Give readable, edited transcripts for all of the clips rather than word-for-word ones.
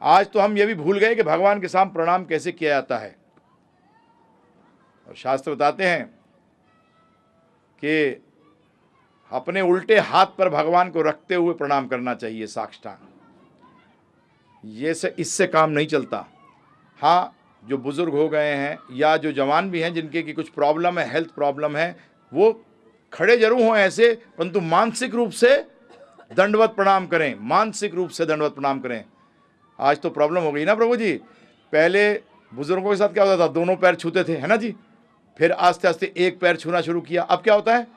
आज तो हम ये भी भूल गए कि भगवान के सामने प्रणाम कैसे किया जाता है। और शास्त्र बताते हैं कि अपने उल्टे हाथ पर भगवान को रखते हुए प्रणाम करना चाहिए साष्टांग। ये से इससे काम नहीं चलता। हाँ, जो बुजुर्ग हो गए हैं या जो जवान भी हैं जिनके की कुछ प्रॉब्लम है, हेल्थ प्रॉब्लम है, वो खड़े जरूर हों ऐसे, परंतु मानसिक रूप से दंडवत प्रणाम करें, मानसिक रूप से दंडवत प्रणाम करें। आज तो प्रॉब्लम हो गई ना प्रभु जी। पहले बुजुर्गों के साथ क्या होता था, दोनों पैर छूते थे, है ना जी। फिर आस्ते आस्ते एक पैर छूना शुरू किया। अब क्या होता है,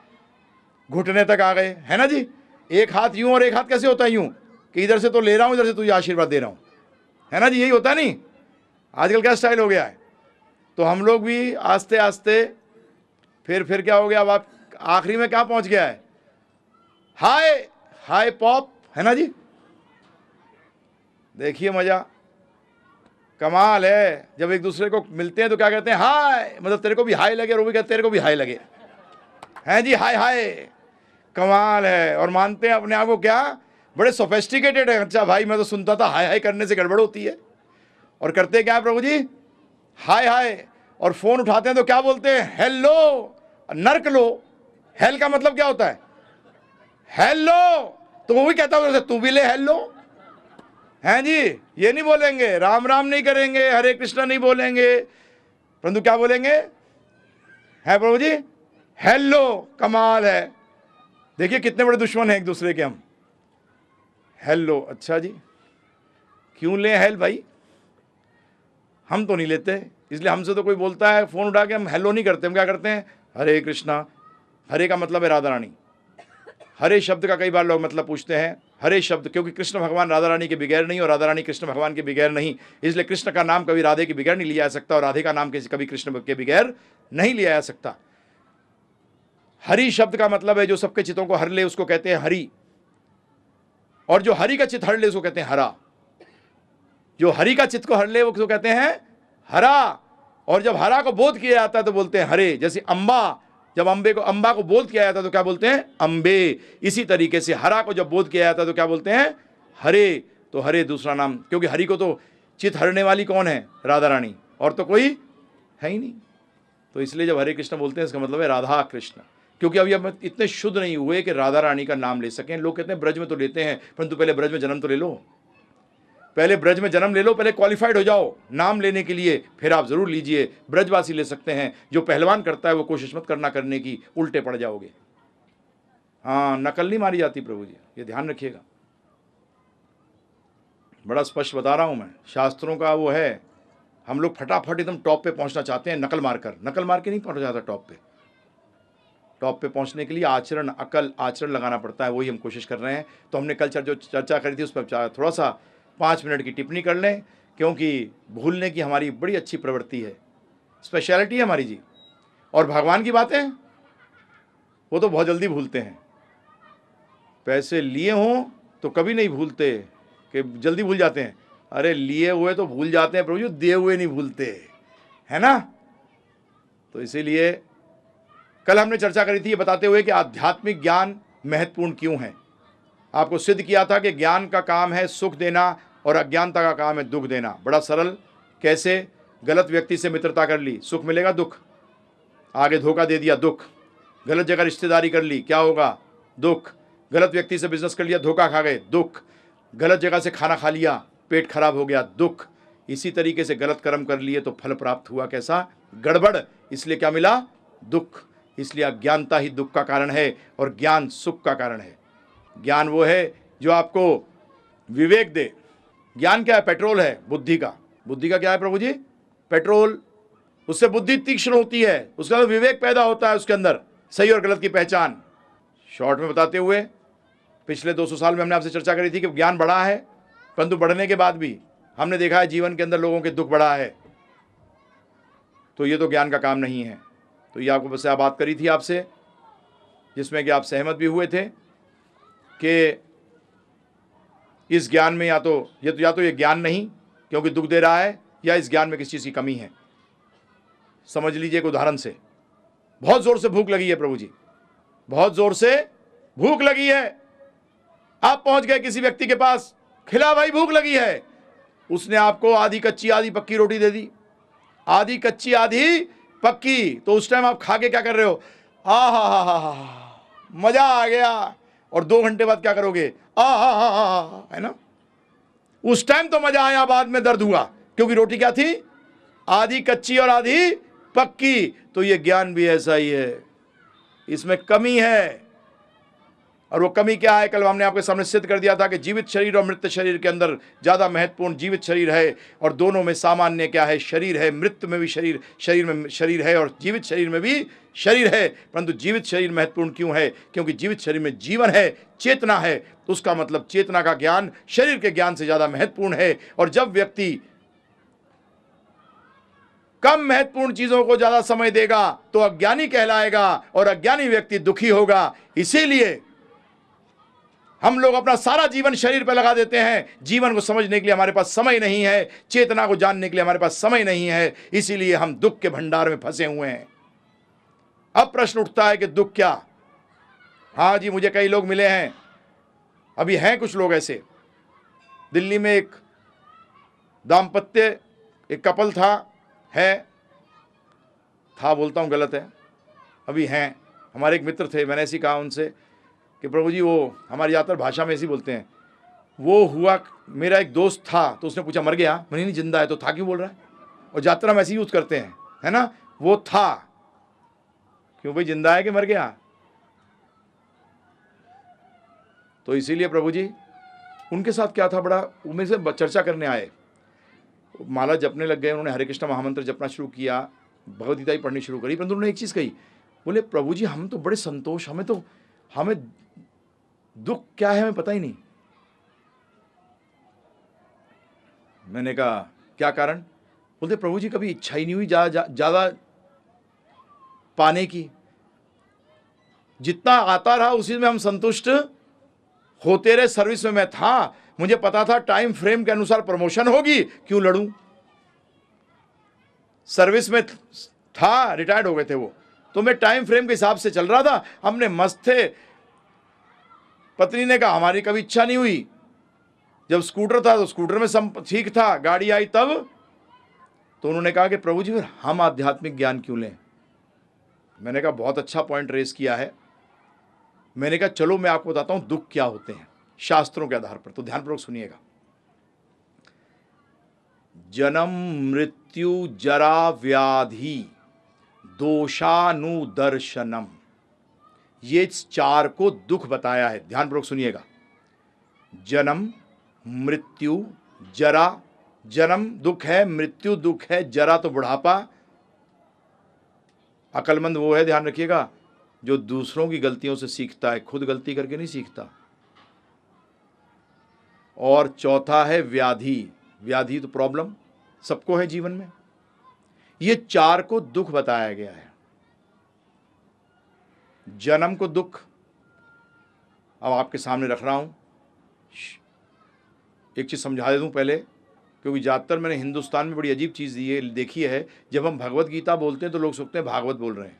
घुटने तक आ गए, है ना जी। एक हाथ यूं और एक हाथ कैसे होता है, यूं कि इधर से तो ले रहा हूं, इधर से तुझे आशीर्वाद दे रहा हूं, है ना जी। यही होता है नहीं, आजकल क्या स्टाइल हो गया है। तो हम लोग भी आस्ते आस्ते फिर क्या हो गया, अब आप आखिरी में क्या पहुंच गया है, हाय हाय पॉप, है ना जी। देखिए मजा, कमाल है। जब एक दूसरे को मिलते हैं तो क्या कहते हैं, हाय, मतलब तेरे को भी हाय लगे और वो भी कहते तेरे को भी हाय लगे, हैं जी, हाय हाय। कमाल है। और मानते हैं अपने आप को क्या, बड़े सोफिस्टिकेटेड है। अच्छा भाई, मैं तो सुनता था हाय हाय करने से गड़बड़ होती है। और करते क्या है प्रभु जी, हाय हाय। और फोन उठाते हैं तो क्या बोलते हैं, हेलो, नर्क लो। हेल का मतलब क्या होता है, हेलो। तो वो भी कहता है तू भी ले हेलो, हैं जी। ये नहीं बोलेंगे, राम राम नहीं करेंगे, हरे कृष्णा नहीं बोलेंगे, परंतु क्या बोलेंगे, है प्रभु जी, हेलो। कमाल है। देखिए कितने बड़े दुश्मन हैं एक दूसरे के हम। हेलो, अच्छा जी, क्यों ले हेल भाई, हम तो नहीं लेते। इसलिए हमसे तो कोई बोलता है फोन उठा के, हम हेलो नहीं करते, हम क्या करते हैं, हरे कृष्णा। हरे का मतलब है राधा रानी। हरे शब्द का कई बार लोग मतलब पूछते हैं, हरे शब्द, क्योंकि कृष्ण भगवान राधा रानी के बगैर नहीं और राधा रानी कृष्ण भगवान के बगैर नहीं, इसलिए कृष्ण का नाम कभी राधे के बगैर नहीं लिया जा सकता और राधे का नाम कभी कृष्ण के बगैर नहीं लिया जा सकता। हरि शब्द का मतलब है जो सबके चित्तों को हर ले, उसको कहते हैं हरि। और जो हरि का चित्त हर ले उसको कहते हैं हरा। जो हरि का चित्त को हर ले वो कहते हैं हरा। और जब हरा को बोध किया जाता है तो बोलते हैं हरे। जैसे अम्बा, जब अम्बा को बोध किया जाता है तो क्या बोलते हैं, अम्बे। इसी तरीके से हरा को जब बोध किया जाता है तो क्या बोलते हैं, हरे। तो हरे दूसरा नाम, क्योंकि हरि को तो चित हरने वाली कौन है, राधा रानी, और तो कोई है ही नहीं। तो इसलिए जब हरे कृष्ण बोलते हैं इसका मतलब है राधा कृष्ण। क्योंकि अभी अब इतने शुद्ध नहीं हुए कि राधा रानी का नाम ले सकें। लोग कहते हैं ब्रज में तो लेते हैं, परंतु पहले ब्रज में जन्म तो ले लो, पहले ब्रज में जन्म ले लो, पहले क्वालिफाइड हो जाओ नाम लेने के लिए, फिर आप जरूर लीजिए। ब्रजवासी ले सकते हैं। जो पहलवान करता है वो कोशिश मत करना करने की, उल्टे पड़ जाओगे। हाँ, नकल नहीं मारी जाती प्रभु जी, ये ध्यान रखिएगा। बड़ा स्पष्ट बता रहा हूं मैं, शास्त्रों का वो है। हम लोग फटाफट एकदम टॉप पे पहुंचना चाहते हैं, नकल मार के नहीं पहुंच जाता टॉप पे। टॉप पे पहुंचने के लिए आचरण, अकल, आचरण लगाना पड़ता है, वही हम कोशिश कर रहे हैं। तो हमने कल जो चर्चा करी थी उस पर थोड़ा सा 5 मिनट की टिप्पणी कर लें, क्योंकि भूलने की हमारी बड़ी अच्छी प्रवृत्ति है, स्पेशलिटी है हमारी जी। और भगवान की बातें वो तो बहुत जल्दी भूलते हैं। पैसे लिए हों तो कभी नहीं भूलते, कि जल्दी भूल जाते हैं। अरे लिए हुए तो भूल जाते हैं प्रभु जी, दिए हुए नहीं भूलते, है ना। तो इसीलिए कल हमने चर्चा करी थी ये बताते हुए कि आध्यात्मिक ज्ञान महत्वपूर्ण क्यों है। आपको सिद्ध किया था कि ज्ञान का काम है सुख देना और अज्ञानता का काम है दुख देना। बड़ा सरल, कैसे, गलत व्यक्ति से मित्रता कर ली, सुख मिलेगा, दुख। आगे धोखा दे दिया, दुख। गलत जगह रिश्तेदारी कर ली, क्या होगा, दुख। गलत व्यक्ति से बिजनेस कर लिया, धोखा खा गए, दुख। गलत जगह से खाना खा लिया, पेट खराब हो गया, दुख। इसी तरीके से गलत कर्म कर लिए तो फल प्राप्त हुआ कैसा, गड़बड़। इसलिए क्या मिला, दुख। इसलिए अज्ञानता ही दुख का कारण है और ज्ञान सुख का कारण है। ज्ञान वो है जो आपको विवेक दे। ज्ञान क्या है, पेट्रोल है बुद्धि का। बुद्धि का क्या है प्रभु जी, पेट्रोल। उससे बुद्धि तीक्ष्ण होती है, उसका तो विवेक पैदा होता है उसके अंदर, सही और गलत की पहचान। शॉर्ट में बताते हुए, पिछले 200 साल में हमने आपसे चर्चा करी थी कि ज्ञान बढ़ा है, परंतु बढ़ने के बाद भी हमने देखा है जीवन के अंदर लोगों के दुख बढ़ा है। तो ये तो ज्ञान का काम नहीं है। तो ये आपको बस बात करी थी आपसे, जिसमें कि आप सहमत भी हुए थे कि इस ज्ञान में या तो ये ज्ञान नहीं क्योंकि दुख दे रहा है, या इस ज्ञान में किसी चीज़ की कमी है। समझ लीजिए एक उदाहरण से, बहुत जोर से भूख लगी है प्रभु जी, बहुत जोर से भूख लगी है। आप पहुंच गए किसी व्यक्ति के पास, खिला भाई भूख लगी है। उसने आपको आधी कच्ची आधी पक्की रोटी दे दी, आधी कच्ची आधी पक्की, तो उस टाइम आप खा के क्या कर रहे हो? हा, मजा आ गया। और 2 घंटे बाद क्या करोगे? है ना? उस टाइम तो मजा आया, बाद में दर्द हुआ, क्योंकि रोटी क्या थी? आधी कच्ची और आधी पक्की। तो ये ज्ञान भी ऐसा ही है, इसमें कमी है। और वो कमी क्या है? कल हमने आपके सामने सिद्ध कर दिया था कि जीवित शरीर और मृत शरीर के अंदर ज्यादा महत्वपूर्ण जीवित शरीर है, और दोनों में सामान्य क्या है? शरीर है। मृत में भी शरीर में शरीर है, और जीवित शरीर में भी शरीर है। परंतु जीवित शरीर महत्वपूर्ण क्यों है? क्योंकि जीवित शरीर में जीवन है, चेतना है। तो उसका मतलब चेतना का ज्ञान शरीर के ज्ञान से ज्यादा महत्वपूर्ण है। और जब व्यक्ति कम महत्वपूर्ण चीजों को ज्यादा समय देगा तो अज्ञानी कहलाएगा, और अज्ञानी व्यक्ति दुखी होगा। इसीलिए हम लोग अपना सारा जीवन शरीर पर लगा देते हैं। जीवन को समझने के लिए हमारे पास समय नहीं है, चेतना को जानने के लिए हमारे पास समय नहीं है। इसीलिए हम दुख के भंडार में फंसे हुए हैं। अब प्रश्न उठता है कि दुख क्या? हाँ जी, मुझे कई लोग मिले हैं, अभी हैं कुछ लोग ऐसे। दिल्ली में एक दाम्पत्य, एक कपल था बोलता हूँ, गलत है, अभी हैं। हमारे एक मित्र थे, मैंने ऐसे कहा उनसे कि प्रभु जी, वो हमारी ज़्यादातर भाषा में ऐसे बोलते हैं, वो हुआ, मेरा एक दोस्त था, तो उसने पूछा मर गया? मैंने नहीं, जिंदा है। तो था क्यों बोल रहा है? और ज़्यादातर हम ऐसे यूज़ करते हैं, है ना, वो था, क्यों भाई, जिंदा है कि मर गया? तो इसीलिए प्रभु जी, उनके साथ क्या था, बड़ा वो मेरे से चर्चा करने आए, माला जपने लग गए, उन्होंने हरे कृष्ण महामंत्र जपना शुरू किया, भगवद गीता ही पढ़नी शुरू करी। परंतु उन्होंने एक चीज़ कही, बोले प्रभु जी, हम तो बड़े संतोष, हमें दुख क्या है हमें पता ही नहीं। मैंने कहा क्या कारण? बोलते प्रभु जी, कभी इच्छा ही नहीं हुई ज्यादा पाने की, जितना आता रहा उसी में हम संतुष्ट होते रहे। सर्विस में मैं था, मुझे पता था टाइम फ्रेम के अनुसार प्रमोशन होगी, क्यों लड़ूं? सर्विस में था, रिटायर्ड हो गए थे वो, तो मैं टाइम फ्रेम के हिसाब से चल रहा था, हमने मस्त थे। पत्नी ने कहा हमारी कभी इच्छा नहीं हुई, जब स्कूटर था तो स्कूटर में ठीक था, गाड़ी आई तब। तो उन्होंने कहा कि प्रभु जी, फिर हम आध्यात्मिक ज्ञान क्यों लें? मैंने कहा बहुत अच्छा पॉइंट रेस किया है। मैंने कहा चलो मैं आपको बताता हूं दुख क्या होते हैं शास्त्रों के आधार पर। तो ध्यानपूर्वक सुनिएगा। जन्म, मृत्यु, जरा, व्याधि, दोषानुदर्शनम, ये 4 को दुख बताया है। ध्यानपूर्वक सुनिएगा। जन्म, मृत्यु, जरा, जन्म दुख है, मृत्यु दुख है, जरा तो बुढ़ापा। अक्लमंद वो है, ध्यान रखिएगा, जो दूसरों की गलतियों से सीखता है, खुद गलती करके नहीं सीखता। और चौथा है व्याधि। व्याधि तो प्रॉब्लम सबको है जीवन में। ये 4 को दुख बताया गया है। जन्म को दुख अब आपके सामने रख रहा हूं। एक चीज समझा दे दूं पहले, क्योंकि ज़्यादातर मैंने हिंदुस्तान में बड़ी अजीब चीज़ देखी है, जब हम भगवत गीता बोलते हैं तो लोग सोचते हैं भागवत बोल रहे हैं।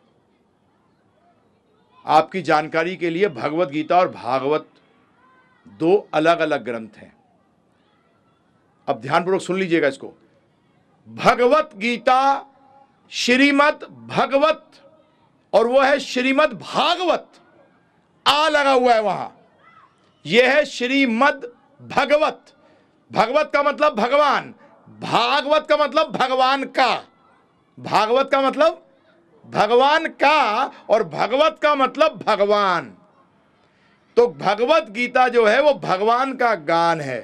आपकी जानकारी के लिए, भगवत गीता और भागवत 2 अलग अलग ग्रंथ हैं। अब ध्यानपूर्वक सुन लीजिएगा इसको। भगवत गीता श्रीमद् भगवत, और वो है श्रीमद् भागवत, आ लगा हुआ है वहां। यह है श्रीमद् भगवत। भगवत का मतलब भगवान, भागवत का मतलब भगवान का। भागवत का मतलब भगवान का, और भगवत का मतलब भगवान। तो भगवत गीता जो है वो भगवान का गान है,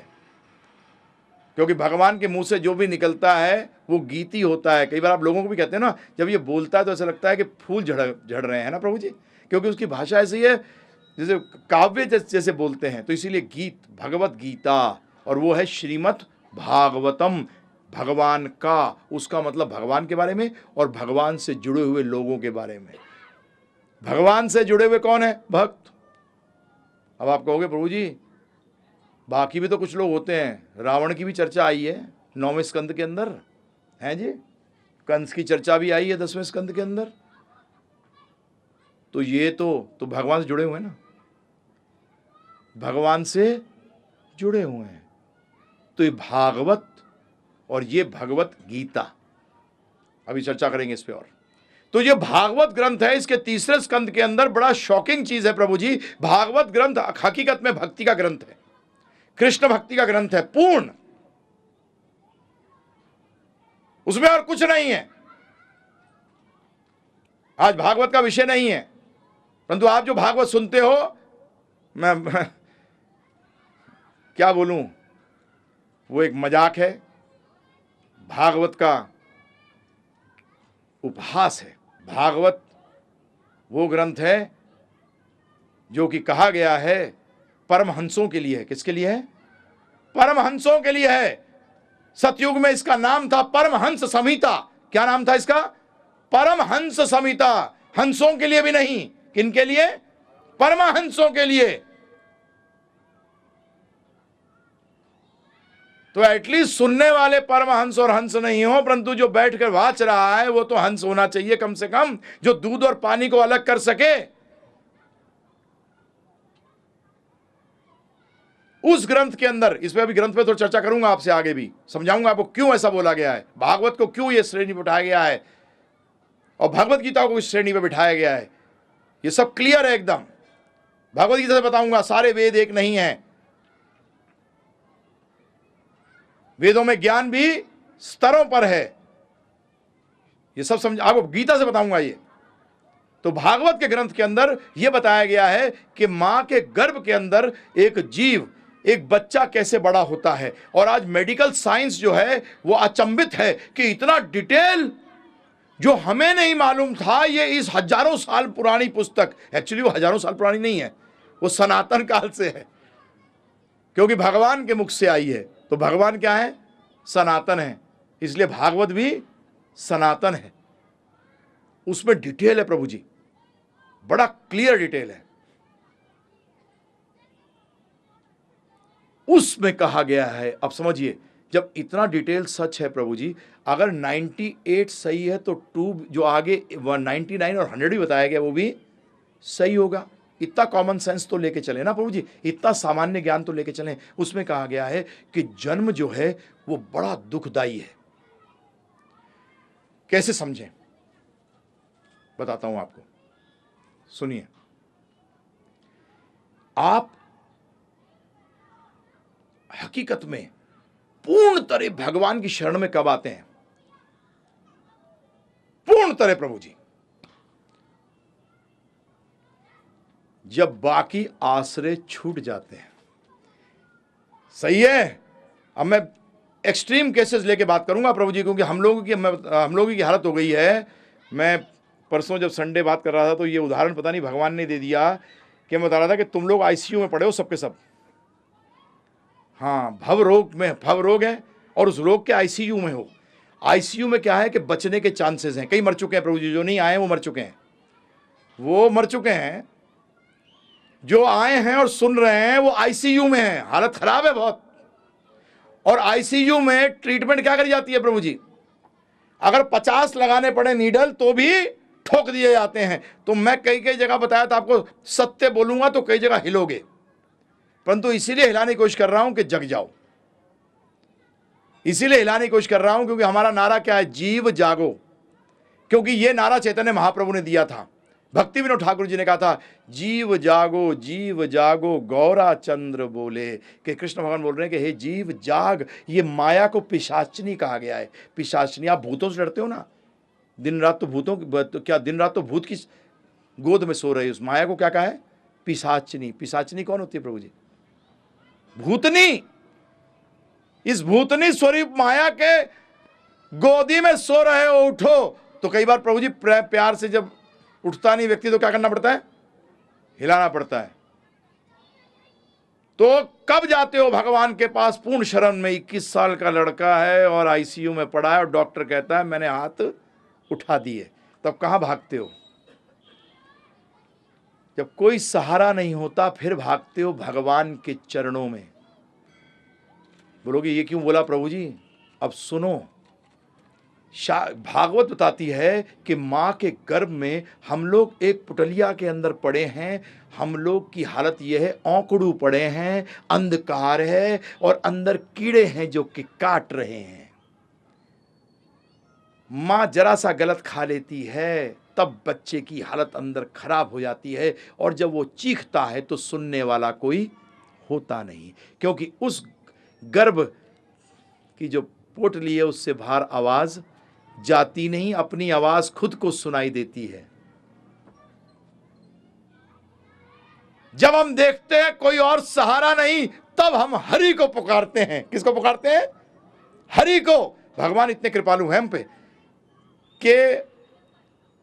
क्योंकि भगवान के मुंह से जो भी निकलता है वो गीत ही होता है। कई बार आप लोगों को भी कहते हैं ना, जब ये बोलता है तो ऐसा लगता है कि फूल झड़ रहे हैं ना प्रभु जी, क्योंकि उसकी भाषा ऐसी है जैसे काव्य जैसे बोलते हैं। तो इसीलिए गीत, भगवत गीता, और वो है श्रीमद् भागवतम, भगवान का। उसका मतलब भगवान के बारे में और भगवान से जुड़े हुए लोगों के बारे में। भगवान से जुड़े हुए कौन है? भक्त। अब आप कहोगे प्रभु जी बाकी भी तो कुछ लोग होते हैं, रावण की भी चर्चा आई है 9वें स्कंद के अंदर, है जी, कंस की चर्चा भी आई है 10वें स्कंद के अंदर। तो ये तो भगवान से जुड़े हुए हैं ना, भगवान से जुड़े हुए हैं। तो ये भागवत और ये भगवत गीता, अभी चर्चा करेंगे इस पे। और तो ये भागवत ग्रंथ है, इसके तीसरे स्कंद के अंदर बड़ा शॉकिंग चीज है प्रभु जी। भागवत ग्रंथ हकीकत में भक्ति का ग्रंथ है, कृष्ण भक्ति का ग्रंथ है पूर्ण, उसमें और कुछ नहीं है। आज भागवत का विषय नहीं है, परंतु आप जो भागवत सुनते हो, मैं क्या बोलूं, वो एक मजाक है, भागवत का उपहास है। भागवत वो ग्रंथ है जो कि कहा गया है परमहंसों के लिए है। किसके लिए है? परमहंसों के लिए है। सतयुग में इसका नाम था परमहंस संहिता। क्या नाम था इसका? परमहंस संहिता। हंसों के लिए भी नहीं, किनके लिए? परमहंसों के लिए। तो एटलीस्ट सुनने वाले परमहंस और हंस नहीं हो, परंतु जो बैठकर वाच रहा है वो तो हंस होना चाहिए कम से कम, जो दूध और पानी को अलग कर सके। उस ग्रंथ के अंदर, इस पे अभी ग्रंथ पे तो चर्चा करूंगा आपसे, आगे भी समझाऊंगा आपको क्यों ऐसा बोला गया है, भागवत को क्यों ये श्रेणी पे उठाया गया है और भगवत गीता को इस श्रेणी पे बिठाया गया है। ये सब क्लियर है एकदम। भगवत गीता से बताऊंगा, सारे वेद एक नहीं है, वेदों में ज्ञान भी स्तरों पर है। ये सब समझ आपको गीता से बताऊंगा ये। तो भागवत के ग्रंथ के अंदर यह बताया गया है कि मां के गर्भ के अंदर एक जीव, एक बच्चा कैसे बड़ा होता है। और आज मेडिकल साइंस जो है वो अचंभित है कि इतना डिटेल जो हमें नहीं मालूम था, ये इस हजारों साल पुरानी पुस्तक, एक्चुअली वो हजारों साल पुरानी नहीं है, वो सनातन काल से है, क्योंकि भगवान के मुख से आई है। तो भगवान क्या है? सनातन है, इसलिए भागवत भी सनातन है। उसमें डिटेल है प्रभु जी, बड़ा क्लियर डिटेल है। उसमें कहा गया है, अब समझिए, जब इतना डिटेल सच है प्रभु जी, अगर 98 सही है तो 2 जो आगे 99 और 100 भी बताया गया वो भी सही होगा। इतना कॉमन सेंस तो लेके चले ना प्रभु जी, इतना सामान्य ज्ञान तो लेके चले। उसमें कहा गया है कि जन्म जो है वो बड़ा दुखदाई है। कैसे समझें, बताता हूं आपको, सुनिए। आप हकीकत में पूर्ण तरह भगवान की शरण में कब आते हैं? पूर्ण तरह प्रभु जी, जब बाकी आश्रय छूट जाते हैं। सही है। अब मैं एक्सट्रीम केसेस लेके बात करूंगा प्रभु जी, क्योंकि हम लोगों की हालत हो गई है। मैं परसों जब संडे बात कर रहा था तो ये उदाहरण पता नहीं भगवान ने दे दिया कि मैं बता रहा था कि तुम लोग आईसीयू में पड़े हो, सबके सब। हाँ, भव रोग है और उस रोग के आईसीयू में हो। आईसीयू में क्या है कि बचने के चांसेस हैं। कई मर चुके हैं प्रभु जी, जो नहीं आए वो मर चुके हैं, वो मर चुके हैं। जो आए हैं और सुन रहे हैं वो आईसीयू में हैं, हालत खराब है बहुत। और आईसीयू में ट्रीटमेंट क्या करी जाती है प्रभु जी? अगर 50 लगाने पड़े नीडल तो भी ठोक दिए जाते हैं। तो मैं कई जगह बताया था आपको, सत्य बोलूंगा तो कई जगह हिलोगे, परंतु इसीलिए हिलाने की कोशिश कर रहा हूं कि जग जाओ। इसीलिए हिलाने की कोशिश कर रहा हूं क्योंकि हमारा नारा क्या है? जीव जागो। क्योंकि यह नारा चैतन्य महाप्रभु ने दिया था, भक्ति विनोद ठाकुर जी ने कहा था, जीव जागो गौरा चंद्र बोले। कि कृष्ण भगवान बोल रहे हैं कि हे जीव जाग। ये माया को पिशाचनी कहा गया है। पिशाचनी, आप भूतों से डरते हो ना, दिन रात तो दिन रात तो भूत की गोद में सो रहे। उस माया को क्या कहा है? पिशाचनी। पिशाचनी कौन होती है प्रभु जी? भूतनी। इस भूतनी स्वरूप माया के गोदी में सो रहे हो, उठो। तो कई बार प्रभु जी प्यार से जब उठता नहीं व्यक्ति तो क्या करना पड़ता है? हिलाना पड़ता है। तो कब जाते हो भगवान के पास? पूर्ण शरण में। 21 साल का लड़का है और आईसीयू में पड़ा है और डॉक्टर कहता है मैंने हाथ उठा दिए, तब कहां भागते हो? जब कोई सहारा नहीं होता फिर भागते हो भगवान के चरणों में। बोलोगे ये क्यों बोला प्रभु जी? अब सुनो, भागवत बताती है कि मां के गर्भ में हम लोग एक पुटलिया के अंदर पड़े हैं। हम लोग की हालत यह है, औंकड़ू पड़े हैं, अंधकार है और अंदर कीड़े हैं जो कि काट रहे हैं। माँ जरा सा गलत खा लेती है तब बच्चे की हालत अंदर खराब हो जाती है, और जब वो चीखता है तो सुनने वाला कोई होता नहीं, क्योंकि उस गर्भ की जो पोटली है उससे बाहर आवाज जाती नहीं, अपनी आवाज खुद को सुनाई देती है। जब हम देखते हैं कोई और सहारा नहीं, तब हम हरि को पुकारते हैं। किसको पुकारते हैं? हरि को। भगवान इतने कृपालु हैं हम पे कि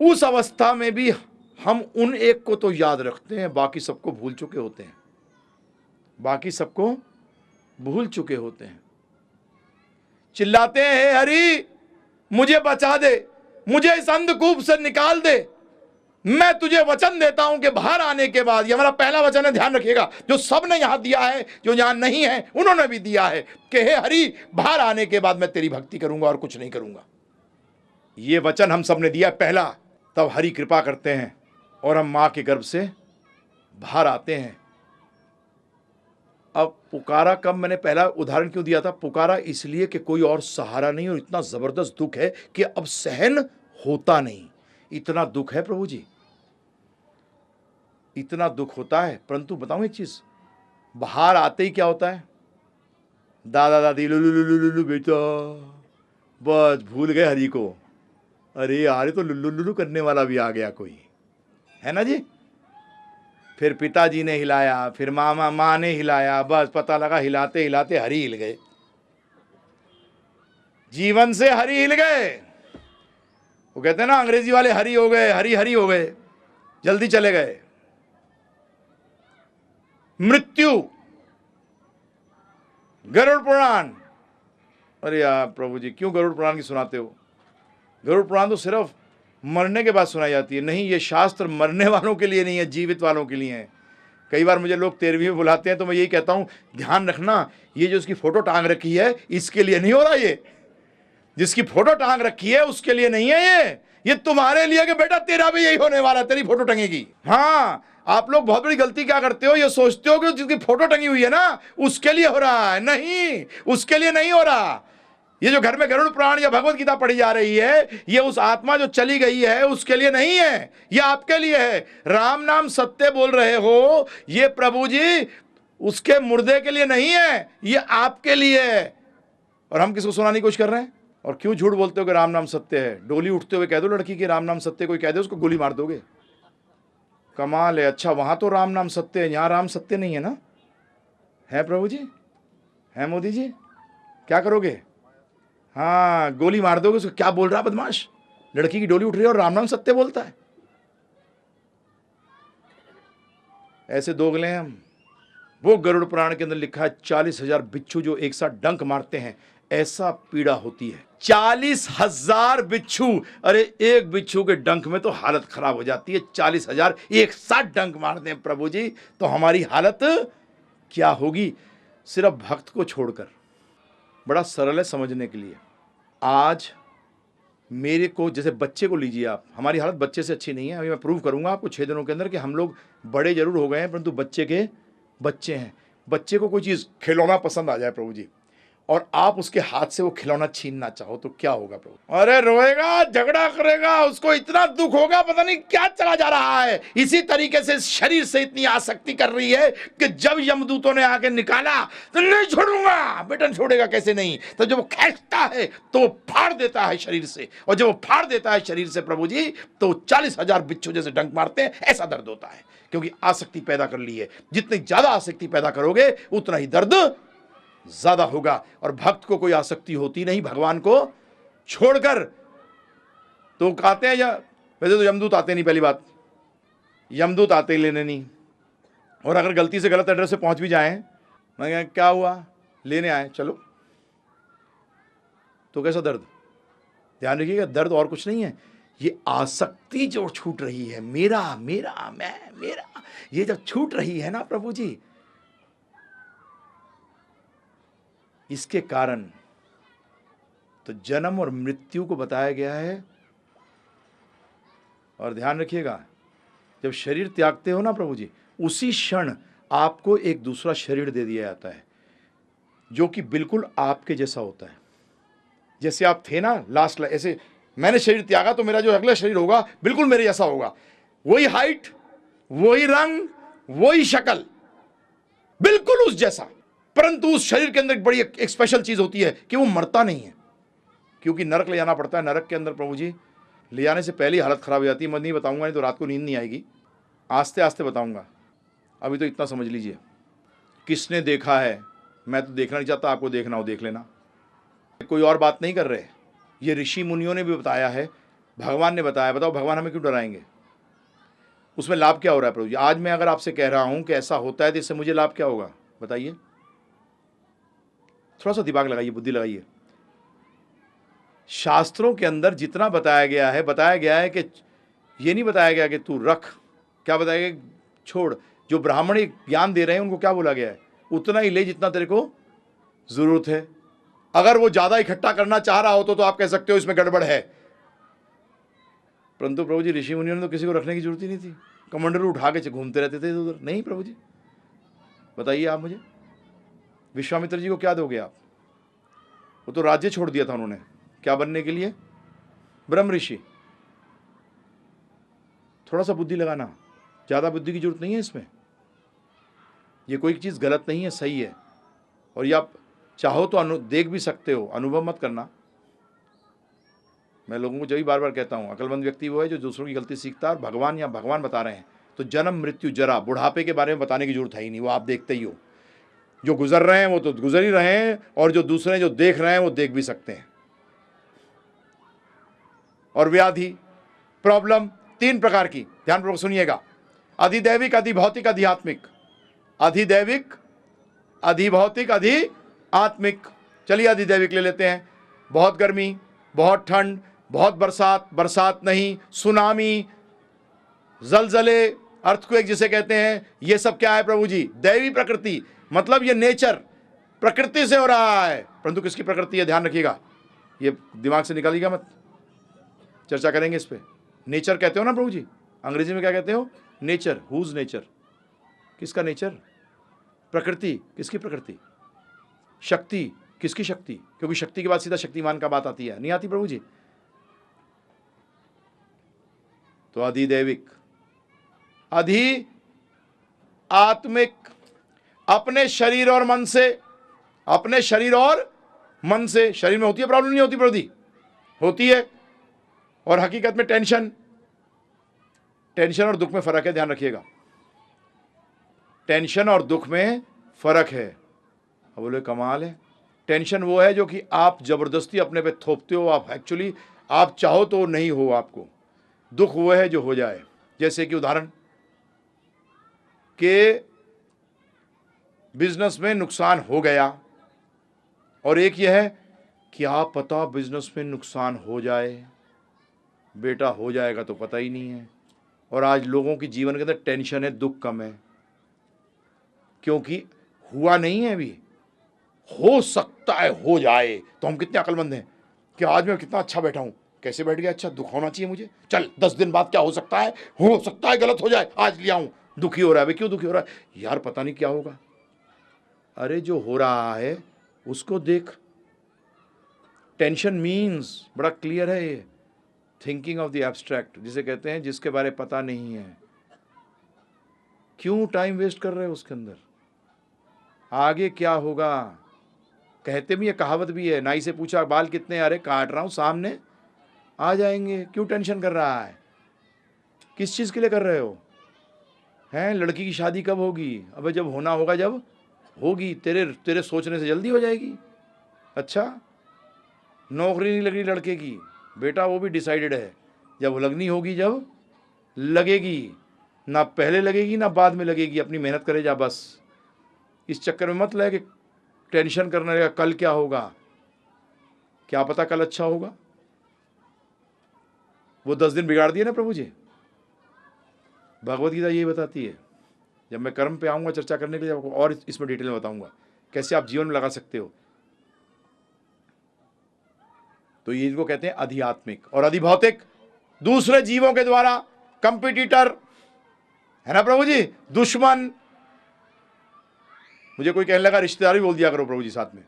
उस अवस्था में भी हम उन एक को तो याद रखते हैं, बाकी सबको भूल चुके होते हैं, बाकी सबको भूल चुके होते हैं। चिल्लाते हैं, हे हरि मुझे बचा दे, मुझे इस अंधकूप से निकाल दे। मैं तुझे वचन देता हूं कि बाहर आने के बाद, ये हमारा पहला वचन है, ध्यान रखिएगा, जो सबने यहां दिया है, जो यहां नहीं है उन्होंने भी दिया है कि हे हरि बाहर आने के बाद मैं तेरी भक्ति करूंगा और कुछ नहीं करूंगा। ये वचन हम सबने दिया पहला। तब हरि कृपा करते हैं और हम मां के गर्भ से बाहर आते हैं। अब पुकारा कब, मैंने पहला उदाहरण क्यों दिया था? पुकारा इसलिए कि कोई और सहारा नहीं और इतना जबरदस्त दुख है कि अब सहन होता नहीं। इतना दुख है प्रभु जी, इतना दुख होता है। परंतु बताऊं एक चीज, बाहर आते ही क्या होता है? दादा दादी लुलु लुलु लुलु बेटा, बस भूल गए हरि को। अरे यार, तो लुल्लू लुल्लू करने वाला भी आ गया कोई, है ना जी। फिर पिताजी ने हिलाया, फिर माँ ने हिलाया, बस पता लगा हिलाते हिलाते हरि हिल गए, जीवन से हरि हिल गए। वो कहते हैं ना अंग्रेजी वाले, हरि हो गए, हरि हरि हो गए, जल्दी चले गए। मृत्यु, गरुड़ पुराण। अरे यार प्रभु जी क्यों गरुड़ पुराण की सुनाते हो? गरुड़ पुराण तो सिर्फ मरने के बाद सुनाई जाती है। नहीं, ये शास्त्र मरने वालों के लिए नहीं है, जीवित वालों के लिए है। कई बार मुझे लोग 13वीं में बुलाते हैं तो मैं यही कहता हूं, ध्यान रखना, ये जो उसकी फोटो टांग रखी है इसके लिए नहीं हो रहा, ये जिसकी फोटो टांग रखी है उसके लिए नहीं है, ये तुम्हारे लिए कि बेटा तेरा भी यही होने वाला, तेरी फोटो टंगेगी। हाँ, आप लोग बहुत बड़ी गलती क्या करते हो, ये सोचते हो कि जिसकी फोटो टंगी हुई है ना उसके लिए हो रहा है। नहीं, उसके लिए नहीं हो रहा। ये जो घर में गरुड़ पुराण या भगवत गीता पढ़ी जा रही है, ये उस आत्मा जो चली गई है उसके लिए नहीं है, ये आपके लिए है। राम नाम सत्य बोल रहे हो, ये प्रभु जी उसके मुर्दे के लिए नहीं है, ये आपके लिए है। और हम किसको सुनाने की कोशिश कर रहे हैं? और क्यों झूठ बोलते हो कि राम नाम सत्य है? डोली उठते हुए कह दो लड़की की राम नाम सत्य, कोई कह दे उसको गोली मार दोगे। कमाल है। अच्छा, वहां तो राम नाम सत्य है, यहां राम सत्य नहीं है ना? है प्रभु जी, है मोदी जी, क्या करोगे? हाँ, गोली मार दोगे उसको। क्या बोल रहा है बदमाश? लड़की की डोली उठ रही है और राम नाम सत्य बोलता है। ऐसे दोगले हैं हम। वो गरुड़ पुराण के अंदर लिखा है 40,000 बिच्छू जो एक साथ डंक मारते हैं, ऐसा पीड़ा होती है। 40,000 बिच्छू। अरे एक बिच्छू के डंक में तो हालत खराब हो जाती है, 40,000 एक साथ डंक मारते हैं प्रभु जी, तो हमारी हालत क्या होगी? सिर्फ भक्त को छोड़कर। बड़ा सरल है समझने के लिए। आज मेरे को, जैसे बच्चे को लीजिए आप, हमारी हालत बच्चे से अच्छी नहीं है। अभी मैं प्रूव करूंगा आपको 6 दिनों के अंदर कि हम लोग बड़े जरूर हो गए हैं परंतु बच्चे के बच्चे हैं। बच्चे को कोई चीज़ खिलौना पसंद आ जाए प्रभु जी, और आप उसके हाथ से वो खिलौना छीनना चाहो तो क्या होगा प्रभु? अरे रोएगा, झगड़ा करेगा, उसको इतना दुख होगा, पता नहीं क्या चला जा रहा है। इसी तरीके से शरीर से इतनी आसक्ति कर रही है कि जब यमदूतों ने आके निकाला तो नहीं छोड़ूंगा, बेटा छोड़ेगा कैसे नहीं। तो जब वो खींचता है तो वो फाड़ देता है शरीर से, और जब वो फाड़ देता है शरीर से प्रभु जी, तो 40,000 बिच्छू जैसे डंक मारते हैं, ऐसा दर्द होता है, क्योंकि आसक्ति पैदा कर ली है। जितनी ज्यादा आसक्ति पैदा करोगे उतना ही दर्द ज्यादा होगा। और भक्त को कोई आसक्ति होती नहीं भगवान को छोड़कर। तो कहते हैं, या वैसे तो यमदूत आते नहीं, पहली बात यमदूत आते लेने नहीं, और अगर गलती से गलत एड्रेस पे पहुंच भी जाएं, मैं कहा क्या हुआ, लेने आए चलो, तो कैसा दर्द? ध्यान रखिएगा, दर्द और कुछ नहीं है, ये आसक्ति जो छूट रही है, मेरा मेरा मैं मेरा, ये जब छूट रही है ना प्रभु जी, इसके कारण तो जन्म और मृत्यु को बताया गया है। और ध्यान रखिएगा, जब शरीर त्यागते हो ना प्रभु जी, उसी क्षण आपको एक दूसरा शरीर दे दिया जाता है जो कि बिल्कुल आपके जैसा होता है। जैसे आप थे ना लास्ट, ऐसे मैंने शरीर त्यागा तो मेरा जो अगला शरीर होगा बिल्कुल मेरे जैसा होगा, वही हाइट, वही रंग, वही शक्ल, बिल्कुल उस जैसा। परंतु उस शरीर के अंदर एक बड़ी एक स्पेशल चीज होती है कि वो मरता नहीं है, क्योंकि नरक ले जाना पड़ता है। नरक के अंदर प्रभु जी ले जाने से पहले ही हालत खराब हो जाती है। मैं नहीं बताऊंगा, नहीं तो रात को नींद नहीं आएगी, आस्ते आस्ते बताऊंगा। अभी तो इतना समझ लीजिए। किसने देखा है, मैं तो देखना नहीं चाहता, आपको देखना हो देख लेना, कोई और बात नहीं कर रहे। ये ऋषि मुनियों ने भी बताया है, भगवान ने बताया। बताओ भगवान हमें क्यों डराएंगे? उसमें लाभ क्या हो रहा है प्रभु जी? आज मैं अगर आपसे कह रहा हूं कि ऐसा होता है तो इससे मुझे लाभ क्या होगा बताइए? थोड़ा सा दिमाग लगाइए, बुद्धि लगाइए। शास्त्रों के अंदर जितना बताया गया है कि ये नहीं बताया गया कि तू रख, क्या बताया गया? छोड़। जो ब्राह्मण ज्ञान दे रहे हैं उनको क्या बोला गया है? उतना ही ले जितना तेरे को जरूरत है। अगर वो ज्यादा इकट्ठा करना चाह रहा हो तो आप कह सकते हो इसमें गड़बड़ है। परंतु प्रभु जी ऋषि मुनियों ने तो किसी को रखने की जरूरत ही नहीं थी, कमंडलू उठा के घूमते रहते थे उधर। नहीं प्रभु जी, बताइए आप मुझे, विश्वामित्र जी को क्या दोगे आप? वो तो राज्य छोड़ दिया था उन्होंने, क्या बनने के लिए? ब्रह्म ऋषि। थोड़ा सा बुद्धि लगाना, ज्यादा बुद्धि की जरूरत नहीं है इसमें। ये कोई चीज गलत नहीं है, सही है। और ये आप चाहो तो देख भी सकते हो, अनुभव मत करना। मैं लोगों को जब भी बार बार कहता हूं, अकलमंद व्यक्ति वो है जो दूसरों की गलती सीखता है। और भगवान या भगवान बता रहे हैं तो जन्म मृत्यु जरा बुढ़ापे के बारे में बताने की जरूरत है ही नहीं, वो आप देखते ही हो। जो गुजर रहे हैं वो तो गुजर ही रहे हैं, और जो दूसरे जो देख रहे हैं वो देख भी सकते हैं। और व्याधि, प्रॉब्लम 3 प्रकार की, ध्यानपूर्वक सुनिएगा। अधिदैविक, अधिभौतिक, अधिआत्मिक। अधिदैविक, अधिभौतिक, अधिआत्मिक। चलिए अधिदैविक ले लेते हैं। बहुत गर्मी, बहुत ठंड, बहुत बरसात, बरसात नहीं, सुनामी, जलजले, अर्थक्वेक जिसे कहते हैं, ये सब क्या है प्रभु जी? दैवी प्रकृति। मतलब ये नेचर, प्रकृति से हो रहा है। परंतु किसकी प्रकृति है? ध्यान रखिएगा, ये दिमाग से निकालिएगा मत, चर्चा करेंगे इस पे। नेचर कहते हो ना प्रभु जी, अंग्रेजी में क्या कहते हो? नेचर। Whose nature? किसका नेचर? प्रकृति। किसकी प्रकृति? शक्ति। किसकी शक्ति? क्योंकि शक्ति के बाद सीधा शक्तिमान का बात आती है, नहीं आती प्रभु जी? तो अधिदैविक, अधि आत्मिक, अपने शरीर और मन से, अपने शरीर और मन से। शरीर में होती है प्रॉब्लम? नहीं होती प्रभु जी? होती है। और हकीकत में टेंशन, टेंशन और दुख में फर्क है, ध्यान रखिएगा। टेंशन और दुख में फर्क है। अब बोले कमाल है। टेंशन वो है जो कि आप जबरदस्ती अपने पे थोपते हो, आप एक्चुअली आप चाहो तो नहीं हो आपको। दुख वो है जो हो जाए। जैसे कि उदाहरण के बिजनेस में नुकसान हो गया, और एक यह है कि आप पता बिजनेस में नुकसान हो जाए, बेटा हो जाएगा तो पता ही नहीं है। और आज लोगों की जीवन के अंदर टेंशन है, दुख कम है, क्योंकि हुआ नहीं है अभी। हो सकता है हो जाए। तो हम कितने अकलमंद हैं कि आज मैं कितना अच्छा बैठा हूं, कैसे बैठ गया? अच्छा, दुख होना चाहिए मुझे, चल 10 दिन बाद क्या हो सकता है गलत हो जाए, आज लिया हूं। दुखी हो रहा है। भाई क्यों दुखी हो रहा है? यार पता नहीं क्या होगा। अरे जो हो रहा है उसको देख। टेंशन मीन्स बड़ा क्लियर है ये, थिंकिंग ऑफ द एब्स्ट्रैक्ट जिसे कहते हैं, जिसके बारे में पता नहीं है। क्यों टाइम वेस्ट कर रहे हो उसके अंदर? आगे क्या होगा? कहते भी है, कहावत भी है, नाई से पूछा बाल कितने? अरे काट रहा हूं, सामने आ जाएंगे। क्यों टेंशन कर रहा है? किस चीज के लिए कर रहे हो? हैं, लड़की की शादी कब होगी? अबे जब होना होगा, जब होगी। तेरे सोचने से जल्दी हो जाएगी। अच्छा, नौकरी नहीं लग रही लड़के की, बेटा वो भी डिसाइडेड है, जब लगनी होगी जब लगेगी। ना पहले लगेगी ना बाद में लगेगी, अपनी मेहनत करे जा बस। इस चक्कर में मत लगे कि टेंशन करने लगा कल क्या होगा। क्या पता कल अच्छा होगा। वो 10 दिन बिगाड़ दिए ना प्रभु जी। भगवत गीता यही बताती है। जब मैं कर्म पे आऊंगा चर्चा करने के लिए, आपको और इसमें डिटेल में बताऊंगा कैसे आप जीवन में लगा सकते हो। तो ये इनको कहते हैं अधिआत्मिक। और अधिभौतिक, दूसरे जीवों के द्वारा कंपटीटर, है ना प्रभु जी, दुश्मन। मुझे कोई कहने लगा रिश्तेदार भी बोल दिया करो प्रभु जी साथ में।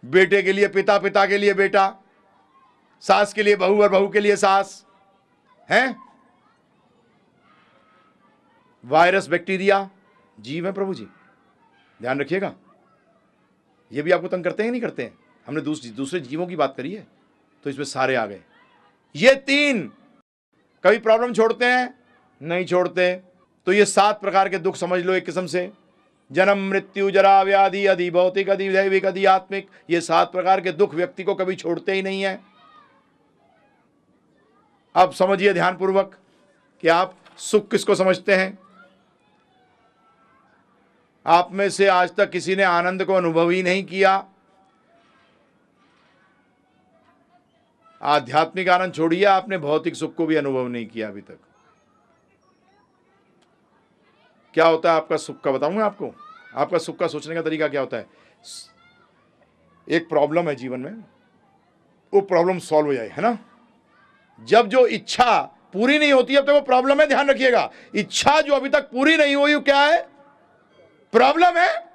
बेटे के लिए पिता, पिता के लिए बेटा, सास के लिए बहू और बहू के लिए सास हैं। वायरस, बैक्टीरिया जीव है प्रभु जी, ध्यान रखिएगा। ये भी आपको तंग करते हैं नहीं करते हैं? हमने दूसरे जीवों की बात करी है, तो इसमें सारे आ गए। ये 3 कभी प्रॉब्लम छोड़ते हैं? नहीं छोड़ते। तो ये 7 प्रकार के दुख समझ लो एक किस्म से, जन्म, मृत्यु, जरा, व्याधि, अधि भौतिक, अधि दैविक, अधि आत्मिक। ये 7 प्रकार के दुख व्यक्ति को कभी छोड़ते ही नहीं है। अब समझिए ध्यानपूर्वक कि आप सुख किसको समझते हैं। आप में से आज तक किसी ने आनंद को अनुभव ही नहीं किया। आध्यात्मिक आनंद छोड़िए, आपने भौतिक सुख को भी अनुभव नहीं किया अभी तक। क्या होता है आपका सुख का, बताऊं मैं आपको। आपका सुख का सोचने का तरीका क्या होता है। एक प्रॉब्लम है जीवन में, वो प्रॉब्लम सॉल्व हो जाए, है ना। जब जो इच्छा पूरी नहीं होती है तो वो प्रॉब्लम है, ध्यान रखिएगा। इच्छा जो अभी तक पूरी नहीं हुई, वो क्या है, प्रॉब्लम है।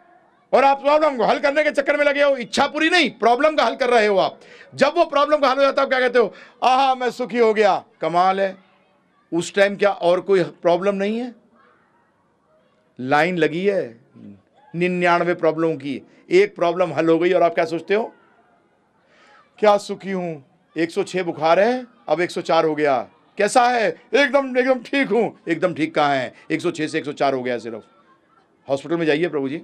और आप प्रॉब्लम को हल करने के चक्कर में लगे हो, इच्छा पूरी नहीं, प्रॉब्लम का हल कर रहे हो आप। जब वो प्रॉब्लम का हल हो जाता है, क्या कहते हो, आहा मैं सुखी हो गया, कमाल है। उस टाइम क्या और कोई प्रॉब्लम नहीं है, लाइन लगी है 99 प्रॉब्लम की, एक प्रॉब्लम हल हो गई और आप क्या सोचते हो, क्या सुखी हूं। 106 बुखार है, अब 104 हो गया, कैसा है, एकदम ठीक हूं। एकदम ठीक कहां है, 106 से 104 हो गया सिर्फ। हॉस्पिटल में जाइए प्रभु जी,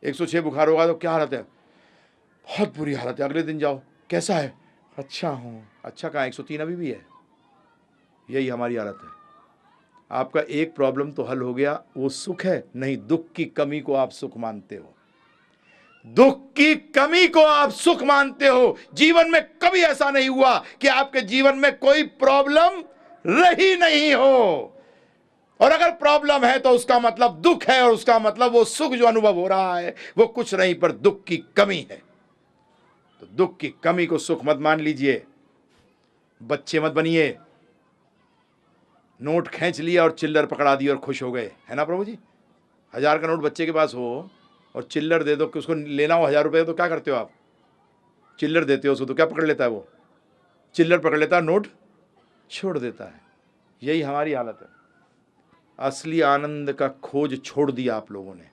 106 बुखार होगा तो क्या हालत है, बहुत बुरी हालत है। अगले दिन जाओ, कैसा है, अच्छा हूँ। अच्छा कहाँ, 103 अभी भी है। यही हमारी हालत है। आपका एक प्रॉब्लम तो हल हो गया, वो सुख है नहीं, दुख की कमी को आप सुख मानते हो। दुख की कमी को आप सुख मानते हो। जीवन में कभी ऐसा नहीं हुआ कि आपके जीवन में कोई प्रॉब्लम रही नहीं हो। और अगर प्रॉब्लम है तो उसका मतलब दुख है, और उसका मतलब वो सुख जो अनुभव हो रहा है वो कुछ नहीं पर दुख की कमी है। तो दुख की कमी को सुख मत मान लीजिए। बच्चे मत बनिए, नोट खींच लिया और चिल्लर पकड़ा दी और खुश हो गए, है ना प्रभु जी। 1000 का नोट बच्चे के पास हो और चिल्लर दे दो कि उसको लेना हो 1000 रुपये, तो क्या करते हो आप, चिल्लर देते हो उसको, तो क्या पकड़ लेता है वो, चिल्लर पकड़ लेता है, नोट छोड़ देता है। यही हमारी हालत है। असली आनंद का खोज छोड़ दिया आप लोगों ने,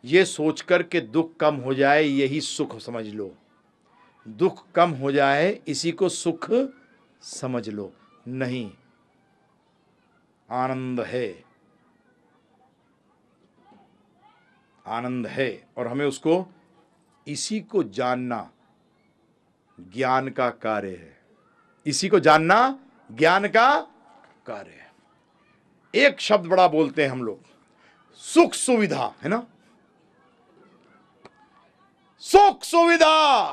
ये सोचकर के दुख कम हो जाए यही सुख समझ लो। दुख कम हो जाए इसी को सुख समझ लो। नहीं, आनंद है, आनंद है, और हमें उसको, इसी को जानना ज्ञान का कार्य है। इसी को जानना ज्ञान का कार्य है। एक शब्द बड़ा बोलते हैं हम लोग, सुख सुविधा, है ना, सुख सुविधा।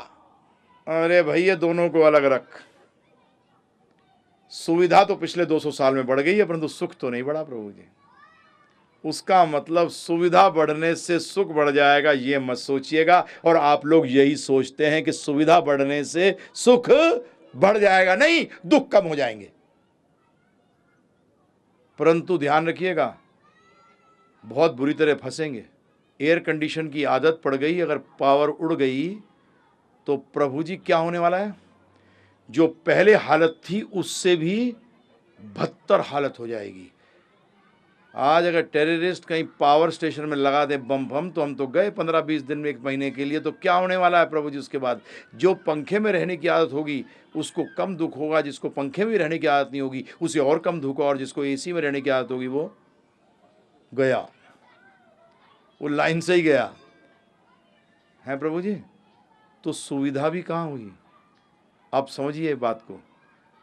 अरे भाई ये दोनों को अलग रख। सुविधा तो पिछले 200 साल में बढ़ गई है, परंतु सुख तो नहीं बढ़ा प्रभु जी। उसका मतलब सुविधा बढ़ने से सुख बढ़ जाएगा, ये मत सोचिएगा। और आप लोग यही सोचते हैं कि सुविधा बढ़ने से सुख बढ़ जाएगा, नहीं, दुख कम हो जाएंगे। परंतु ध्यान रखिएगा, बहुत बुरी तरह फंसेंगे। एयर कंडीशन की आदत पड़ गई, अगर पावर उड़ गई तो प्रभु जी क्या होने वाला है, जो पहले हालत थी उससे भी बदतर हालत हो जाएगी। आज अगर टेररिस्ट कहीं पावर स्टेशन में लगा दे बम बम, तो हम तो गए 15-20 दिन में, 1 महीने के लिए। तो क्या होने वाला है प्रभु जी उसके बाद, जो पंखे में रहने की आदत होगी उसको कम दुख होगा, जिसको पंखे में रहने की आदत नहीं होगी उसे और कम दुख होगा, और जिसको एसी में रहने की आदत होगी वो गया, वो लाइन से ही गया है प्रभु जी। तो सुविधा भी कहाँ हुई। आप समझिए बात को,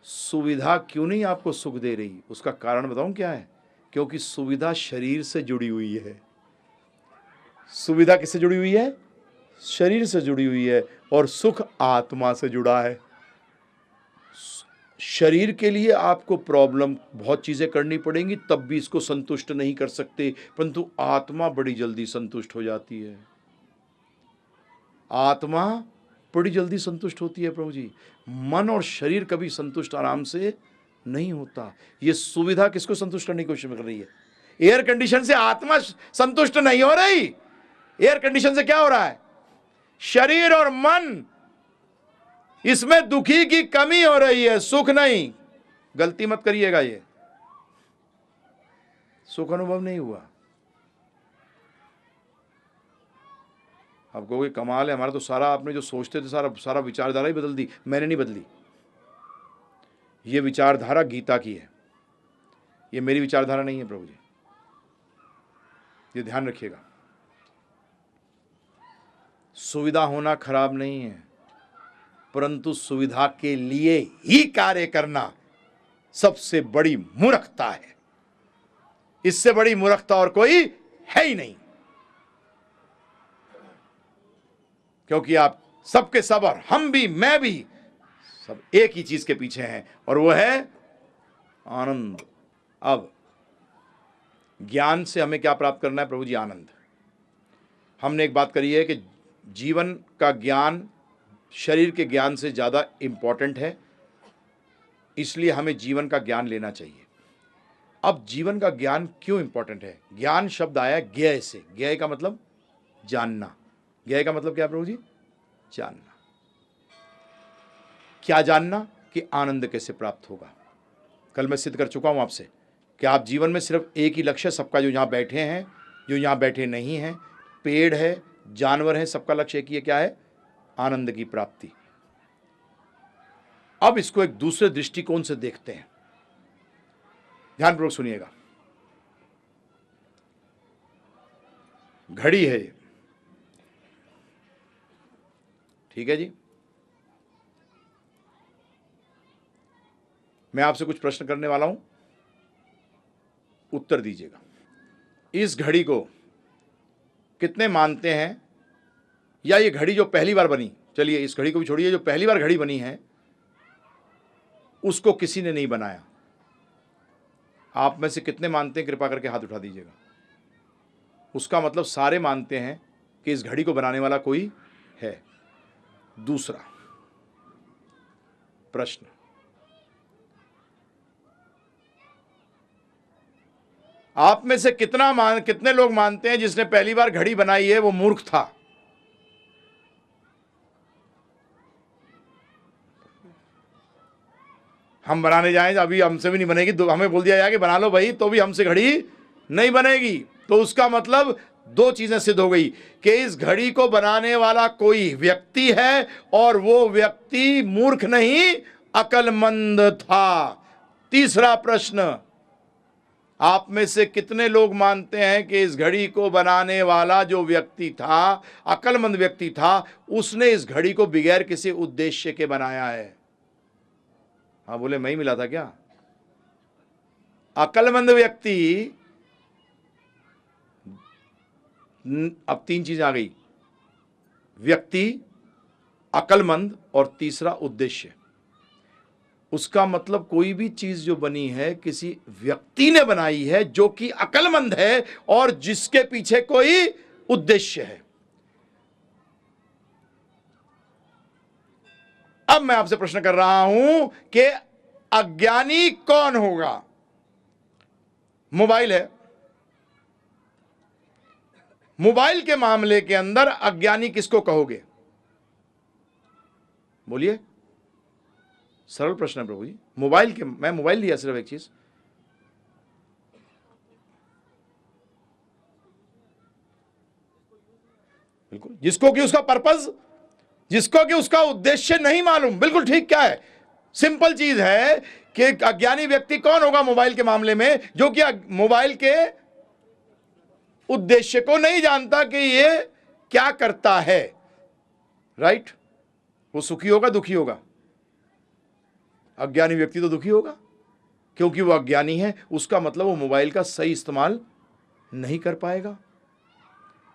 सुविधा क्यों नहीं आपको सुख दे रही, उसका कारण बताऊं क्या है। क्योंकि सुविधा शरीर से जुड़ी हुई है। सुविधा किससे जुड़ी हुई है, शरीर से जुड़ी हुई है, और सुख आत्मा से जुड़ा है। शरीर के लिए आपको प्रॉब्लम, बहुत चीजें करनी पड़ेंगी, तब भी इसको संतुष्ट नहीं कर सकते, परंतु आत्मा बड़ी जल्दी संतुष्ट हो जाती है। आत्मा बड़ी जल्दी संतुष्ट होती है प्रभु जी। मन और शरीर कभी संतुष्ट आराम से नहीं होता। ये सुविधा किसको संतुष्ट करने की कोशिश कर रही है। एयर कंडीशन से आत्मा संतुष्ट नहीं हो रही। एयर कंडीशन से क्या हो रहा है, शरीर और मन, इसमें दुखी की कमी हो रही है, सुख नहीं। गलती मत करिएगा, ये सुख अनुभव नहीं हुआ। आप कहोगे कमाल है, हमारा तो सारा, आपने जो सोचते थे सारा विचारधारा ही बदल दी। मैंने नहीं बदली, ये विचारधारा गीता की है, ये मेरी विचारधारा नहीं है प्रभु जी, ये ध्यान रखिएगा। सुविधा होना खराब नहीं है, परंतु सुविधा के लिए ही कार्य करना सबसे बड़ी मूर्खता है। इससे बड़ी मूर्खता और कोई है ही नहीं, क्योंकि आप सबके सब, और हम भी, मैं भी, सब एक ही चीज के पीछे हैं, और वो है आनंद। अब ज्ञान से हमें क्या प्राप्त करना है प्रभु जी? आनंद। हमने एक बात करी है कि जीवन का ज्ञान शरीर के ज्ञान से ज़्यादा इम्पॉर्टेंट है, इसलिए हमें जीवन का ज्ञान लेना चाहिए। अब जीवन का ज्ञान क्यों इम्पॉर्टेंट है? ज्ञान शब्द आया ज्ञेय से। ज्ञेय का मतलब जानना। ज्ञेय का मतलब क्या प्रभु जी? जानना। क्या जानना? कि आनंद कैसे प्राप्त होगा। कल मैं सिद्ध कर चुका हूं आपसे कि आप जीवन में सिर्फ एक ही लक्ष्य, सबका, जो यहां बैठे हैं, जो यहां बैठे नहीं हैं, पेड़ है, जानवर है, सबका लक्ष्य एक ही है। क्या है? आनंद की प्राप्ति। अब इसको एक दूसरे दृष्टिकोण से देखते हैं, ध्यानपूर्वक सुनिएगा। घड़ी है, ठीक है जी। मैं आपसे कुछ प्रश्न करने वाला हूं, उत्तर दीजिएगा। इस घड़ी को कितने मानते हैं, या ये घड़ी जो पहली बार बनी, चलिए इस घड़ी को भी छोड़िए, जो पहली बार घड़ी बनी है उसको किसी ने नहीं बनाया? आप में से कितने मानते हैं? कृपा करके हाथ उठा दीजिएगा। उसका मतलब सारे मानते हैं कि इस घड़ी को बनाने वाला कोई है। दूसरा प्रश्न, आप में से कितने लोग मानते हैं जिसने पहली बार घड़ी बनाई है वो मूर्ख था? हम बनाने जाएं, अभी हमसे भी नहीं बनेगी, हमें बोल दिया जाए कि बना लो भाई, तो भी हमसे घड़ी नहीं बनेगी। तो उसका मतलब दो चीजें सिद्ध हो गई कि इस घड़ी को बनाने वाला कोई व्यक्ति है, और वो व्यक्ति मूर्ख नहीं, अक्लमंद था। तीसरा प्रश्न, आप में से कितने लोग मानते हैं कि इस घड़ी को बनाने वाला जो व्यक्ति था, अक्लमंद व्यक्ति था, उसने इस घड़ी को बगैर किसी उद्देश्य के बनाया है? हाँ बोले, मैं ही मिला था क्या? अक्लमंद व्यक्ति, अब तीन चीजें आ गई, व्यक्ति, अक्लमंद, और तीसरा उद्देश्य। उसका मतलब कोई भी चीज जो बनी है किसी व्यक्ति ने बनाई है जो कि अक्लमंद है और जिसके पीछे कोई उद्देश्य है। अब मैं आपसे प्रश्न कर रहा हूं कि अज्ञानी कौन होगा? मोबाइल है, मोबाइल के मामले के अंदर अज्ञानी किसको कहोगे? बोलिए, सरल प्रश्न है प्रभु जी। मोबाइल के, मैं मोबाइल लिया सिर्फ एक चीज, बिल्कुल, जिसको कि उसका पर्पस, जिसको कि उसका उद्देश्य नहीं मालूम। बिल्कुल ठीक। क्या है? सिंपल चीज है कि अज्ञानी व्यक्ति कौन होगा मोबाइल के मामले में? जो कि मोबाइल के उद्देश्य को नहीं जानता कि ये क्या करता है। राइट? वो सुखी होगा, दुखी होगा? अज्ञानी व्यक्ति तो दुखी होगा, क्योंकि वो अज्ञानी है। उसका मतलब वो मोबाइल का सही इस्तेमाल नहीं कर पाएगा,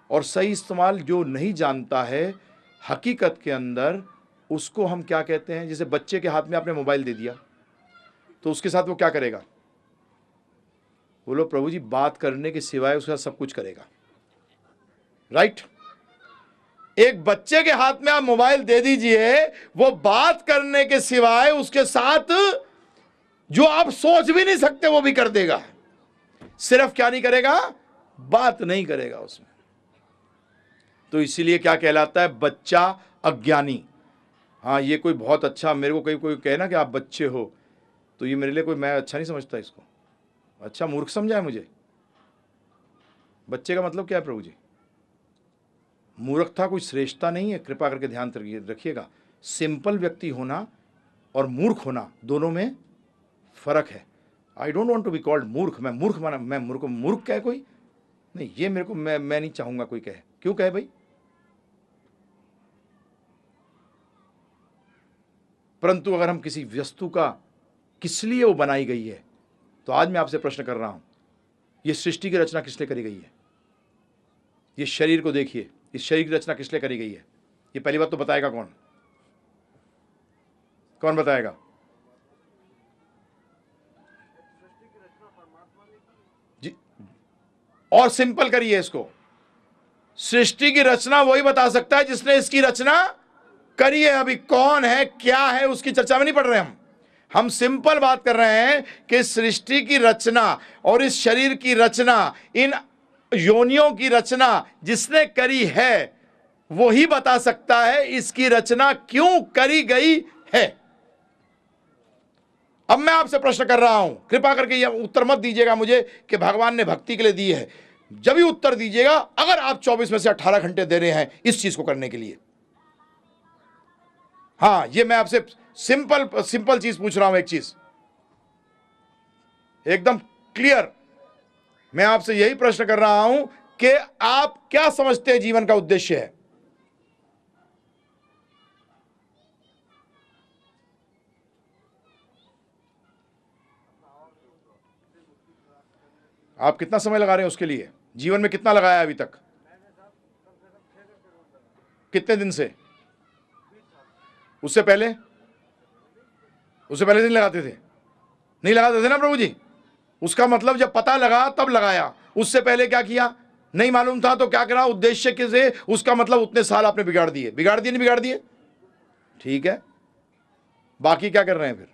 और सही इस्तेमाल जो नहीं जानता है, हकीकत के अंदर उसको हम क्या कहते हैं? जैसे बच्चे के हाथ में आपने मोबाइल दे दिया, तो उसके साथ वो क्या करेगा? बोलो प्रभु जी, बात करने के सिवाय उसका सब कुछ करेगा। राइट? एक बच्चे के हाथ में आप मोबाइल दे दीजिए, वो बात करने के सिवाय उसके साथ जो आप सोच भी नहीं सकते वो भी कर देगा। सिर्फ क्या नहीं करेगा? बात नहीं करेगा उसमें। तो इसीलिए क्या कहलाता है? बच्चा अज्ञानी। हाँ, ये कोई बहुत अच्छा, मेरे को कोई कहे ना कि आप बच्चे हो, तो ये मेरे लिए कोई, मैं अच्छा नहीं समझता इसको, अच्छा मूर्ख समझा है मुझे। बच्चे का मतलब क्या है प्रभु जी? मूर्खता कोई श्रेष्ठता नहीं है, कृपा करके ध्यान रखिएगा। सिंपल व्यक्ति होना और मूर्ख होना दोनों में फर्क है। I don't want to be called मूर्ख। मैं मूर्ख माना, मैं मूर्ख कहे कोई नहीं, ये मेरे को, मैं नहीं चाहूंगा कोई कहे। क्यों कहे भाई? परंतु अगर हम किसी वस्तु का किस लिए वो बनाई गई है, तो आज मैं आपसे प्रश्न कर रहा हूं, ये सृष्टि की रचना किस लिए करी गई है? ये शरीर को देखिए, इस शरीर की रचना किस लिए करी गई है? ये पहली बात तो बताएगा कौन? कौन बताएगा? जी, और सिंपल करिए इसको। सृष्टि की रचना वही बता सकता है जिसने इसकी रचना करी है। अभी कौन है, क्या है, उसकी चर्चा में नहीं पढ़ रहे हम सिंपल बात कर रहे हैं कि सृष्टि की रचना और इस शरीर की रचना, इन योनियों की रचना जिसने करी है, वही बता सकता है इसकी रचना क्यों करी गई है। अब मैं आपसे प्रश्न कर रहा हूं, कृपा करके यह उत्तर मत दीजिएगा मुझे कि भगवान ने भक्ति के लिए दी है। जब भी उत्तर दीजिएगा अगर आप 24 में से 18 घंटे दे रहे हैं इस चीज को करने के लिए। हाँ, ये मैं आपसे सिंपल चीज पूछ रहा हूं, एक चीज एकदम क्लियर। मैं आपसे यही प्रश्न कर रहा हूं कि आप क्या समझते हैं जीवन का उद्देश्य है? आप कितना समय लगा रहे हैं उसके लिए? जीवन में कितना लगाया अभी तक? कितने दिन से? उससे पहले नहीं लगाते थे? नहीं लगाते थे ना प्रभु जी? उसका मतलब जब पता लगा तब लगाया। उससे पहले क्या किया? नहीं मालूम था तो क्या करा? उद्देश्य किसे? उसका मतलब उतने साल आपने बिगाड़ दिए। नहीं बिगाड़ दिए? ठीक है, बाकी क्या कर रहे हैं फिर?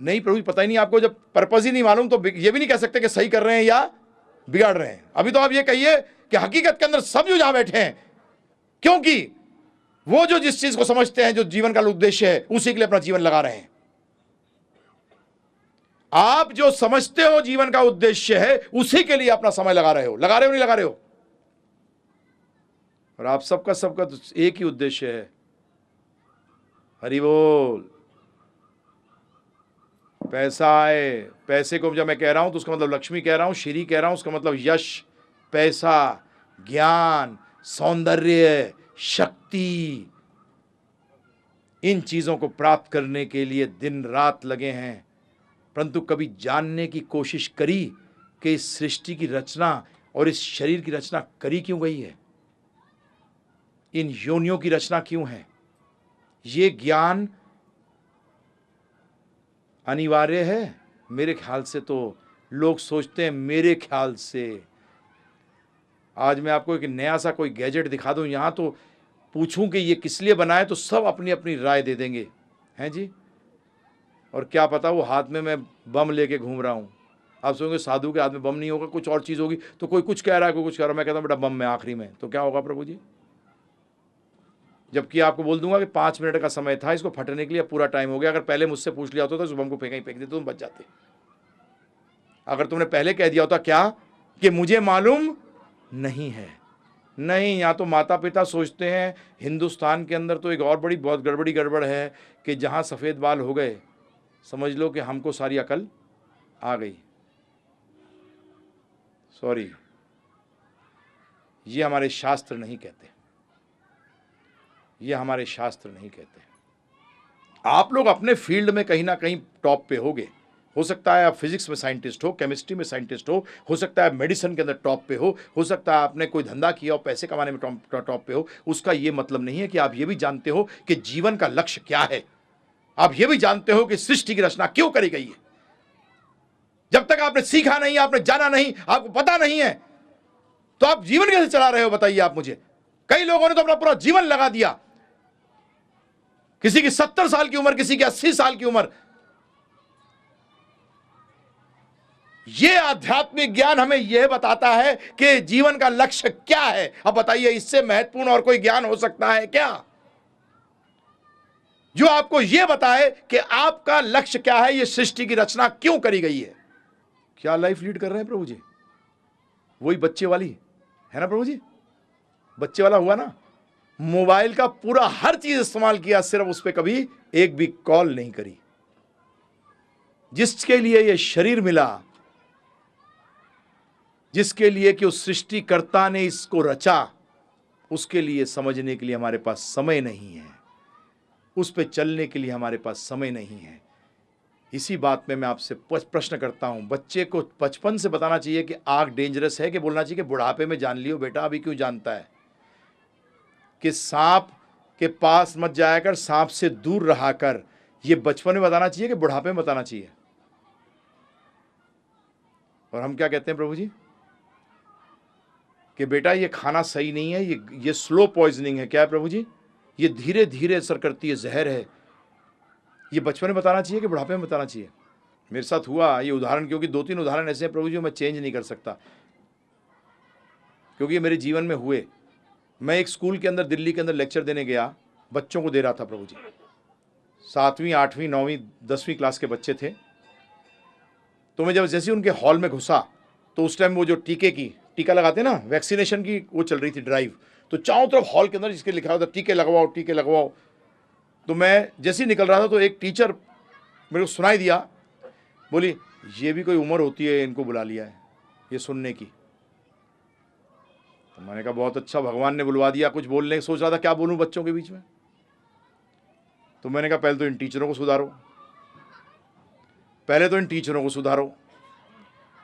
नहीं प्रभु जी, पता ही नहीं आपको। जब पर्पज ही नहीं मालूम तो ये भी नहीं कह सकते कि सही कर रहे हैं या बिगाड़ रहे हैं। अभी तो आप ये कहिए कि हकीकत के अंदर सब जो जहां बैठे हैं, क्योंकि वो जो जिस चीज को समझते हैं जो जीवन का उद्देश्य है, उसी के लिए अपना जीवन लगा रहे हैं। आप जो समझते हो जीवन का उद्देश्य है, उसी के लिए अपना समय लगा रहे हो नहीं लगा रहे हो? और आप सबका तो एक ही उद्देश्य है। हरि बोल। पैसा आए, पैसे को जब मैं कह रहा हूं तो उसका मतलब लक्ष्मी कह रहा हूं, श्री कह रहा हूं, उसका मतलब यश, पैसा, ज्ञान, सौंदर्य, शक्ति, इन चीजों को प्राप्त करने के लिए दिन रात लगे हैं। परंतु कभी जानने की कोशिश करी कि इस सृष्टि की रचना और इस शरीर की रचना करी क्यों गई है? इन योनियों की रचना क्यों है? ये ज्ञान अनिवार्य है? मेरे ख्याल से तो लोग सोचते हैं, मेरे ख्याल से आज मैं आपको एक नया सा कोई गैजेट दिखा दूं यहां, तो पूछूं कि ये किस लिए बना है, तो सब अपनी अपनी राय दे देंगे, हैं जी। और क्या पता वो हाथ में मैं बम लेके घूम रहा हूं। आप सोचेंगे साधु के हाथ में बम नहीं होगा, कुछ और चीज होगी। तो कोई कुछ कह रहा है, कोई कुछ कह रहा है, मैं कहता हूं बेटा बम में आखिरी में, तो क्या होगा प्रभु जी? जबकि आपको बोल दूंगा कि 5 मिनट का समय था इसको फटने के लिए, पूरा टाइम हो गया। अगर पहले मुझसे पूछ लिया होता तो उस बम को फेंक देते, तुम बच जाते। अगर तुमने पहले कह दिया होता क्या कि मुझे मालूम नहीं है। नहीं, या तो माता पिता सोचते हैं, हिंदुस्तान के अंदर तो एक और बहुत गड़बड़ है कि जहां सफ़ेद बाल हो गए समझ लो कि हमको सारी अकल आ गई। सॉरी, ये हमारे शास्त्र नहीं कहते, ये हमारे शास्त्र नहीं कहते। आप लोग अपने फील्ड में कहीं ना कहीं टॉप पे होगे। हो सकता है आप फिजिक्स में साइंटिस्ट हो, केमिस्ट्री में साइंटिस्ट हो सकता है मेडिसिन के अंदर टॉप पे हो सकता है आपने कोई धंधा किया और पैसे कमाने में टॉप पे हो। उसका ये मतलब नहीं है कि आप ये भी जानते हो कि जीवन का लक्ष्य क्या है। आप ये भी जानते हो कि सृष्टि की रचना क्यों करी गई है। जब तक आपने सीखा नहीं, आपने जाना नहीं, आपको पता नहीं है, तो आप जीवन कैसे चला रहे हो बताइए आप मुझे। कई लोगों ने तो अपना पूरा जीवन लगा दिया, किसी की 70 साल की उम्र, किसी की 80 साल की उम्र। ये आध्यात्मिक ज्ञान हमें यह बताता है कि जीवन का लक्ष्य क्या है। अब बताइए, इससे महत्वपूर्ण और कोई ज्ञान हो सकता है क्या, जो आपको यह बताए कि आपका लक्ष्य क्या है, यह सृष्टि की रचना क्यों करी गई है। क्या लाइफ लीड कर रहे हैं प्रभु जी? वही बच्चे वाली है ना प्रभु जी? बच्चे वाला हुआ ना, मोबाइल का पूरा हर चीज इस्तेमाल किया, सिर्फ उस पर कभी एक भी कॉल नहीं करी। जिसके लिए यह शरीर मिला, जिसके लिए कि उस सृष्टिकर्ता ने इसको रचा, उसके लिए समझने के लिए हमारे पास समय नहीं है, उस पे चलने के लिए हमारे पास समय नहीं है। इसी बात में मैं आपसे प्रश्न करता हूं, बच्चे को बचपन से बताना चाहिए कि आग डेंजरस है, कि बोलना चाहिए कि बुढ़ापे में जान लियो बेटा, अभी क्यों जानता है, कि सांप के पास मत जाया कर, सांप से दूर रहा कर। ये बचपन में बताना चाहिए कि बुढ़ापे में बताना चाहिए? और हम क्या कहते हैं प्रभु जी, कि बेटा ये खाना सही नहीं है, ये स्लो पॉइजनिंग है। क्या है प्रभु जी? ये धीरे धीरे असर करती है, जहर है। ये बचपन में बताना चाहिए कि बुढ़ापे में बताना चाहिए? मेरे साथ हुआ ये उदाहरण, क्योंकि 2-3 उदाहरण ऐसे हैं प्रभु जी मैं चेंज नहीं कर सकता, क्योंकि ये मेरे जीवन में हुए। मैं एक स्कूल के अंदर, दिल्ली के अंदर लेक्चर देने गया, बच्चों को दे रहा था प्रभु जी। 7वीं 8वीं 9वीं 10वीं क्लास के बच्चे थे। तो मैं जब जैसे उनके हॉल में घुसा, तो उस टाइम वो जो टीका लगाते हैं ना, वैक्सीनेशन की वो चल रही थी ड्राइव। तो चारों तरफ हॉल के अंदर जिसके लिखा होता टीके लगवाओ टीके लगवाओ। तो मैं जैसे ही निकल रहा था तो एक टीचर मेरे को सुनाई दिया, बोली ये भी कोई उम्र होती है इनको बुला लिया है ये सुनने की। तो मैंने कहा बहुत अच्छा, भगवान ने बुलवा दिया। कुछ बोलने सोच रहा था क्या बोलूं बच्चों के बीच में। तो मैंने कहा पहले तो इन टीचरों को सुधारो, पहले तो इन टीचरों को सुधारो।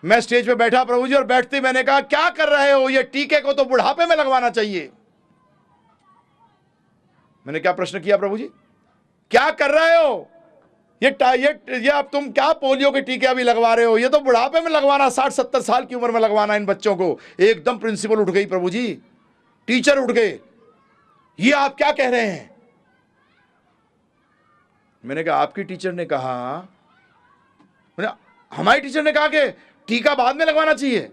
मैं स्टेज पे बैठा प्रभु जी, और बैठते ही मैंने कहा क्या कर रहे हो, ये टीके को तो बुढ़ापे में लगवाना चाहिए। मैंने क्या प्रश्न किया प्रभु जी, क्या कर रहे हो, ये अब तुम क्या पोलियो के टीके अभी लगवा रहे हो, ये तो बुढ़ापे में लगवाना, 60-70 साल की उम्र में लगवाना इन बच्चों को। एकदम प्रिंसिपल उठ गई प्रभु जी, टीचर उठ गए, ये आप क्या कह रहे हैं। मैंने कहा आपकी टीचर ने कहा, हमारी टीचर ने कहा कि टीका बाद में लगवाना चाहिए।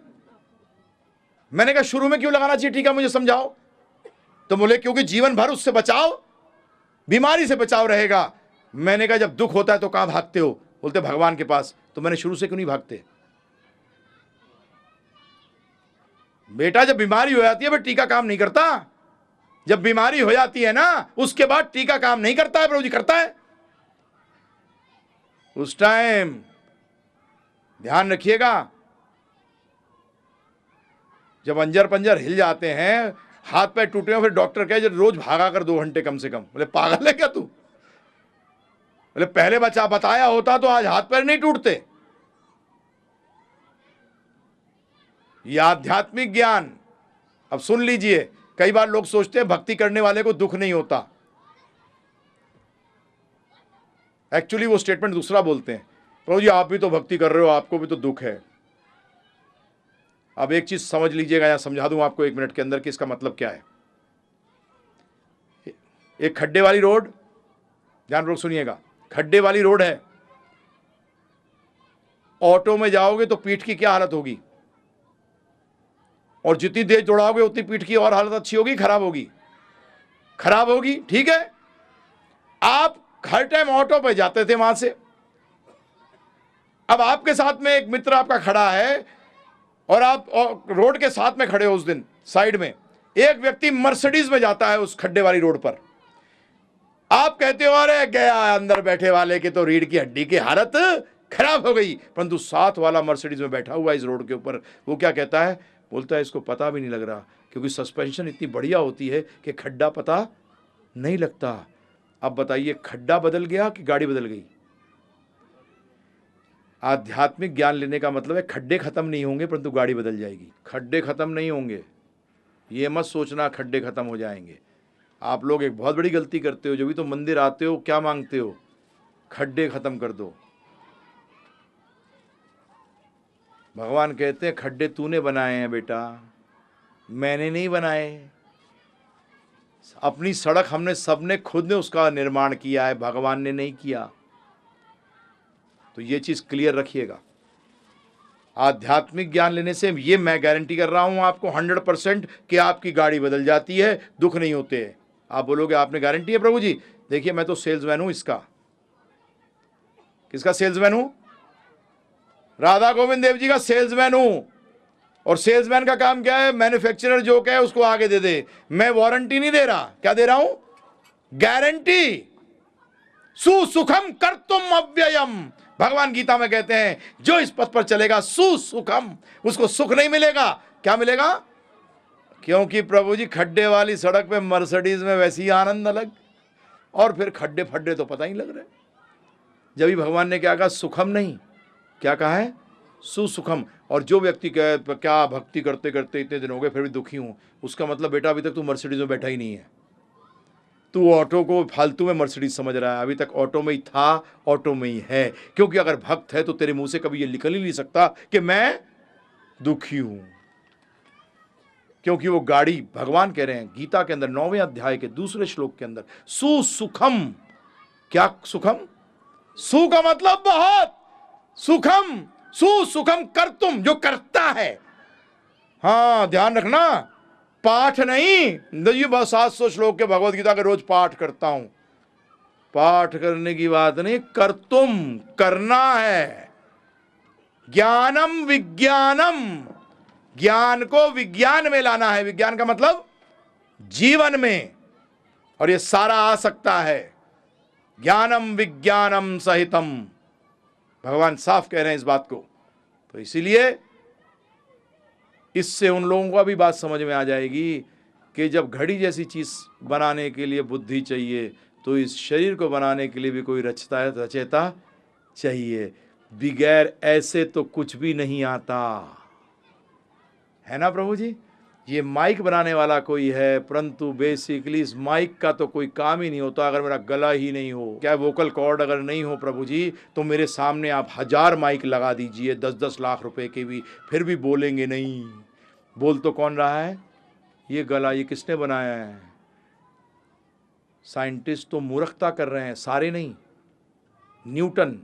मैंने कहा शुरू में क्यों लगाना चाहिए टीका, मुझे समझाओ। तो बोले क्योंकि जीवन भर उससे बचाव, बीमारी से बचाव रहेगा। मैंने कहा जब दुख होता है तो कहां भागते हो, बोलते भगवान के पास। तो मैंने शुरू से क्यों नहीं भागते? बेटा जब बीमारी हो जाती है फिर टीका काम नहीं करता। जब बीमारी हो जाती है ना, उसके बाद टीका काम नहीं करता है प्रभु जी, करता है उस टाइम। ध्यान रखिएगा, जब अंजर पंजर हिल जाते हैं, हाथ पैर टूटे हो, फिर डॉक्टर कहे रोज भागा कर 2 घंटे कम से कम। बोले पागल है क्या तू? बोले पहले बताया होता तो आज हाथ पैर नहीं टूटते। ये आध्यात्मिक ज्ञान अब सुन लीजिए। कई बार लोग सोचते हैं भक्ति करने वाले को दुख नहीं होता, एक्चुअली वो स्टेटमेंट दूसरा बोलते हैं, प्रभु जी आप भी तो भक्ति कर रहे हो, आपको भी तो दुख है। अब एक चीज समझ लीजिएगा, या समझा दूं आपको 1 मिनट के अंदर कि इसका मतलब क्या है। एक खड्डे वाली रोड, ध्यानपूर्वक सुनिएगा, खड्डे वाली रोड है, ऑटो में जाओगे तो पीठ की क्या हालत होगी, और जितनी देर दौड़ाओगे उतनी पीठ की और हालत अच्छी होगी खराब होगी? खराब होगी, ठीक है। आप हर टाइम ऑटो पे जाते थे वहां से, अब आपके साथ में एक मित्र आपका खड़ा है और आप रोड के साथ में खड़े हो, उस दिन साइड में एक व्यक्ति मर्सिडीज में जाता है उस खड्डे वाली रोड पर। आप कहते हो अरे गया अंदर बैठे वाले के तो रीढ़ की हड्डी की हालत खराब हो गई, परंतु साथ वाला मर्सिडीज में बैठा हुआ इस रोड के ऊपर, वो क्या कहता है, बोलता है इसको पता भी नहीं लग रहा, क्योंकि सस्पेंशन इतनी बढ़िया होती है कि खड्डा पता नहीं लगता। अब बताइए खड्डा बदल गया कि गाड़ी बदल गई? आध्यात्मिक ज्ञान लेने का मतलब है खड्डे खत्म नहीं होंगे परंतु गाड़ी बदल जाएगी। खड्डे खत्म नहीं होंगे, ये मत सोचना खड्डे खत्म हो जाएंगे। आप लोग एक बहुत बड़ी गलती करते हो, जब भी तो मंदिर आते हो क्या मांगते हो, खड्डे खत्म कर दो। भगवान कहते हैं खड्डे तूने बनाए हैं बेटा, मैंने नहीं बनाए। अपनी सड़क हमने सबने खुद ने उसका निर्माण किया है, भगवान ने नहीं किया। तो ये चीज क्लियर रखिएगा। आध्यात्मिक ज्ञान लेने से ये मैं गारंटी कर रहा हूं आपको 100% कि आपकी गाड़ी बदल जाती है, दुख नहीं होते हैं। आप बोलोगे आपने गारंटी है प्रभु जी? देखिए मैं तो सेल्समैन हूं इसका। किसका सेल्समैन हूं? राधा गोविंद देव जी का सेल्समैन हूं। और सेल्समैन का काम क्या है? मैन्युफैक्चरर जो कहे उसको आगे दे दे। मैं वारंटी नहीं दे रहा, क्या दे रहा हूं? गारंटी। सुसुखम कर्तुम अव्ययम, भगवान गीता में कहते हैं जो इस पथ पर चलेगा सुसुखम, उसको सुख नहीं मिलेगा। क्या मिलेगा? क्योंकि प्रभु जी खड्डे वाली सड़क पे मर्सिडीज में वैसे ही आनंद अलग, और फिर खड्डे फड्डे तो पता ही लग रहे। जब ही भगवान ने क्या कहा? सुखम नहीं, क्या कहा है? सुसुखम। और जो व्यक्ति कहे क्या भक्ति करते करते इतने दिन हो गए फिर भी दुखी हूं, उसका मतलब बेटा अभी तक तू मर्सिडीज में बैठा ही नहीं है। तू ऑटो को फालतू में मर्सिडीज समझ रहा है, अभी तक ऑटो में ही था, ऑटो में ही है। क्योंकि अगर भक्त है तो तेरे मुंह से कभी ये निकल ही नहीं सकता कि मैं दुखी हूं, क्योंकि वो गाड़ी, भगवान कह रहे हैं गीता के अंदर 9वें अध्याय के दूसरे श्लोक के अंदर, सुसुखम। क्या सुखम? सु का मतलब बहुत, सुखम, सुसुखम कर्तुम, जो करता है। हाँ ध्यान रखना, पाठ नहीं। ये बस 700 श्लोक के भगवत गीता के रोज पाठ करता हूं, पाठ करने की बात नहीं, कर्तुम, करना है। ज्ञानम विज्ञानम, ज्ञान को विज्ञान में लाना है। विज्ञान का मतलब जीवन में, और ये सारा आ सकता है। ज्ञानम विज्ञानम सहितम, भगवान साफ कह रहे हैं इस बात को। तो इसीलिए इससे उन लोगों को भी बात समझ में आ जाएगी कि जब घड़ी जैसी चीज बनाने के लिए बुद्धि चाहिए, तो इस शरीर को बनाने के लिए भी कोई रचेता चाहिए। बगैर ऐसे तो कुछ भी नहीं आता, है ना प्रभु जी? ये माइक बनाने वाला कोई है, परंतु बेसिकली इस माइक का तो कोई काम ही नहीं होता अगर मेरा गला ही नहीं हो। क्या वोकल कॉर्ड अगर नहीं हो प्रभु जी, तो मेरे सामने आप 1000 माइक लगा दीजिए, 10-10 लाख रुपए के भी, फिर भी बोलेंगे नहीं। बोल तो कौन रहा है? ये गला, ये किसने बनाया है? साइंटिस्ट तो मूर्खता कर रहे हैं, सारे नहीं। न्यूटन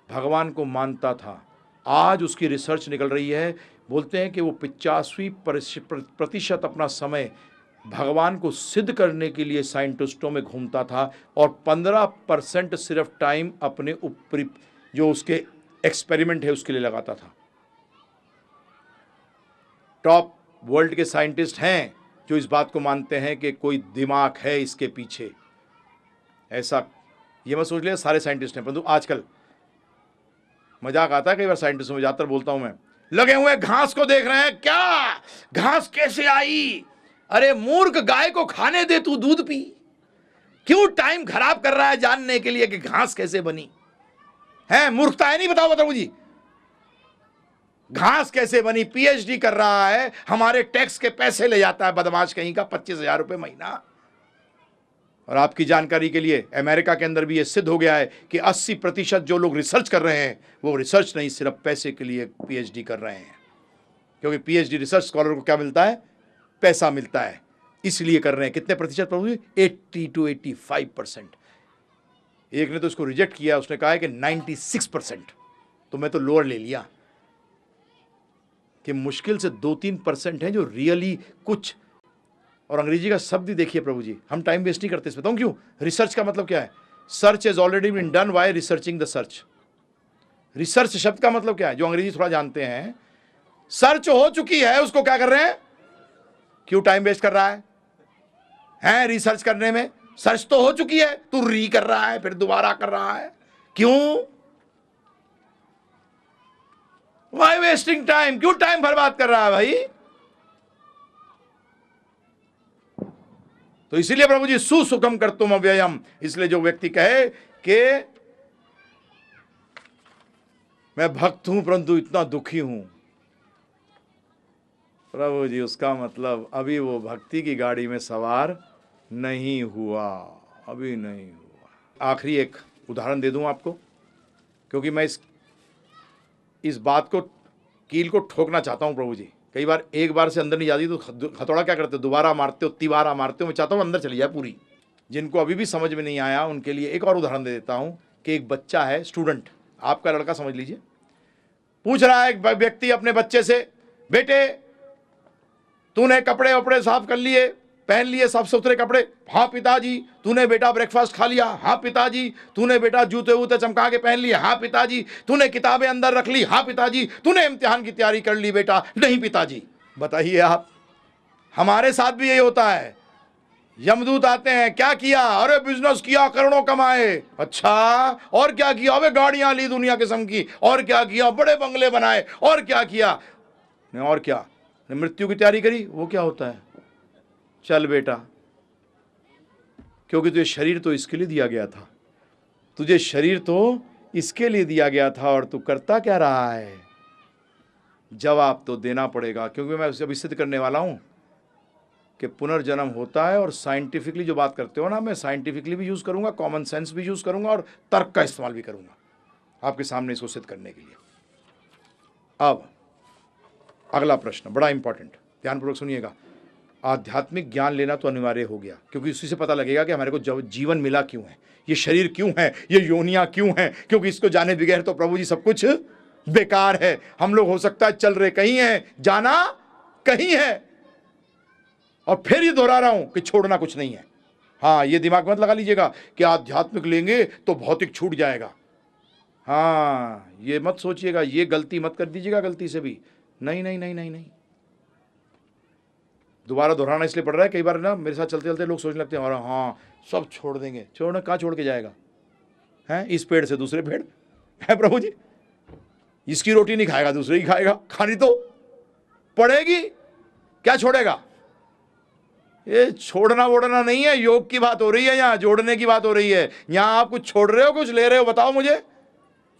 भगवान को मानता था, आज उसकी रिसर्च निकल रही है, बोलते हैं कि वो 85% अपना समय भगवान को सिद्ध करने के लिए साइंटिस्टों में घूमता था, और 15% सिर्फ टाइम अपने ऊपरी जो उसके एक्सपेरिमेंट है उसके लिए लगाता था। टॉप वर्ल्ड के साइंटिस्ट हैं जो इस बात को मानते हैं कि कोई दिमाग है इसके पीछे। ऐसा ये मत सोच लिया सारे साइंटिस्ट हैं, परंतु आजकल मजाक आता है कई बार साइंटिस्टों में, ज्यादातर बोलता हूं मैं, लगे हुए घास को देख रहे हैं, क्या घास कैसे आई? अरे मूर्ख, गाय को खाने दे, तू दूध पी। क्यों टाइम खराब कर रहा है जानने के लिए कि घास कैसे बनी? है मूर्खता है नहीं? बताओ बताओ जी, घास कैसे बनी? पीएचडी कर रहा है, हमारे टैक्स के पैसे ले जाता है बदमाश कहीं का, 25,000 रुपए महीना। और आपकी जानकारी के लिए अमेरिका के अंदर भी यह सिद्ध हो गया है कि 80% जो लोग रिसर्च कर रहे हैं वो रिसर्च नहीं, सिर्फ पैसे के लिए पीएचडी कर रहे हैं। क्योंकि पीएचडी रिसर्च स्कॉलर को क्या मिलता है? पैसा मिलता है, इसलिए कर रहे हैं। कितने प्रतिशत प्रभु? 80 to 85%। एक ने तो इसको रिजेक्ट किया, उसने कहा है कि 96%। तो मैं तो लोअर ले लिया कि मुश्किल से 2-3% है जो रियली कुछ। और अंग्रेजी का शब्द ही देखिए प्रभु जी, हम टाइम वेस्ट नहीं करते इस पे। बताऊं क्यों? रिसर्च का मतलब क्या है? Search is already been done, why researching the search. Research शब्द का मतलब क्या है? जो अंग्रेजी थोड़ा जानते हैं, सर्च हो चुकी है, उसको क्या कर रहे हैं? क्यों टाइम वेस्ट कर रहा है? हैं रिसर्च करने में? सर्च तो हो चुकी है, तू री कर रहा है, फिर दोबारा कर रहा है, क्यों? Why wasting time? क्यों टाइम बर्बाद कर रहा है भाई? तो इसीलिए प्रभु जी सुसुखम कर्तुम अव्ययम। इसलिए जो व्यक्ति कहे कि मैं भक्त हूं परंतु इतना दुखी हूं, प्रभु जी उसका मतलब अभी वो भक्ति की गाड़ी में सवार नहीं हुआ, अभी नहीं हुआ। आखिरी एक उदाहरण दे दूं आपको, क्योंकि मैं इस बात को, कील को ठोकना चाहता हूं प्रभु जी। कई बार एक बार से अंदर नहीं जाती तो हथौड़ा क्या करते हो? दोबारा मारते हो, तिबारा मारते हो। मैं चाहता हूं अंदर चली जाए पूरी। जिनको अभी भी समझ में नहीं आया उनके लिए एक और उदाहरण दे देता हूं कि एक बच्चा है, स्टूडेंट, आपका लड़का समझ लीजिए, पूछ रहा है एक व्यक्ति अपने बच्चे से, बेटे तूने कपड़े वपड़े साफ कर लिए, पहन लिए साफ सुथरे कपड़े? हाँ पिताजी। तूने बेटा ब्रेकफास्ट खा लिया? हाँ पिताजी। तूने बेटा जूते वूते चमका के पहन लिए? हाँ पिताजी। तूने किताबें अंदर रख ली? हाँ पिताजी। तूने इम्तिहान की तैयारी कर ली बेटा? नहीं पिताजी। बताइए आप, हमारे साथ भी यही होता है। यमदूत आते हैं, क्या किया? अरे बिजनेस किया, करोड़ों कमाए। अच्छा, और क्या किया? अबे गाड़ियां ली दुनिया किस्म की। और क्या किया? बड़े बंगले बनाए। और क्या किया? नहीं और क्या? मृत्यु की तैयारी करी। वो क्या होता है? चल बेटा, क्योंकि तुझे शरीर तो इसके लिए दिया गया था, तुझे शरीर तो इसके लिए दिया गया था, और तू करता क्या रहा है? जवाब तो देना पड़ेगा, क्योंकि मैं अभी सिद्ध करने वाला हूं कि पुनर्जन्म होता है। और साइंटिफिकली जो बात करते हो ना, मैं साइंटिफिकली भी यूज करूंगा, कॉमन सेंस भी यूज करूंगा, और तर्क का इस्तेमाल भी करूंगा आपके सामने इसको सिद्ध करने के लिए। अब अगला प्रश्न बड़ा इंपॉर्टेंट, ध्यानपूर्वक सुनिएगा। आध्यात्मिक ज्ञान लेना तो अनिवार्य हो गया, क्योंकि उसी से पता लगेगा कि हमारे को जीवन मिला क्यों है, ये शरीर क्यों है, ये योनियां क्यों हैं। क्योंकि इसको जाने बगैर तो प्रभु जी सब कुछ बेकार है। हम लोग हो सकता है चल रहे कहीं हैं, जाना कहीं है। और फिर ये दोहरा रहा हूं कि छोड़ना कुछ नहीं है। हाँ, ये दिमाग मत लगा लीजिएगा कि आध्यात्मिक लेंगे तो भौतिक छूट जाएगा। हाँ, ये मत सोचिएगा, ये गलती मत कर दीजिएगा गलती से भी। नहीं नहीं नहीं नहीं नहीं, दोबारा दोहराना इसलिए पड़ रहा है, कई बार ना मेरे साथ चलते चलते लोग सोचने लगते हैं और हाँ सब छोड़ देंगे। छोड़ना कहाँ छोड़ के जाएगा? हैं, इस पेड़ से दूसरे पेड़ है प्रभु जी। इसकी रोटी नहीं खाएगा, दूसरे की खाएगा। खानी तो पड़ेगी, क्या छोड़ेगा? ये छोड़ना वोड़ना नहीं है, योग की बात हो रही है, यहाँ जोड़ने की बात हो रही है। यहाँ आप कुछ छोड़ रहे हो, कुछ ले रहे हो? बताओ मुझे।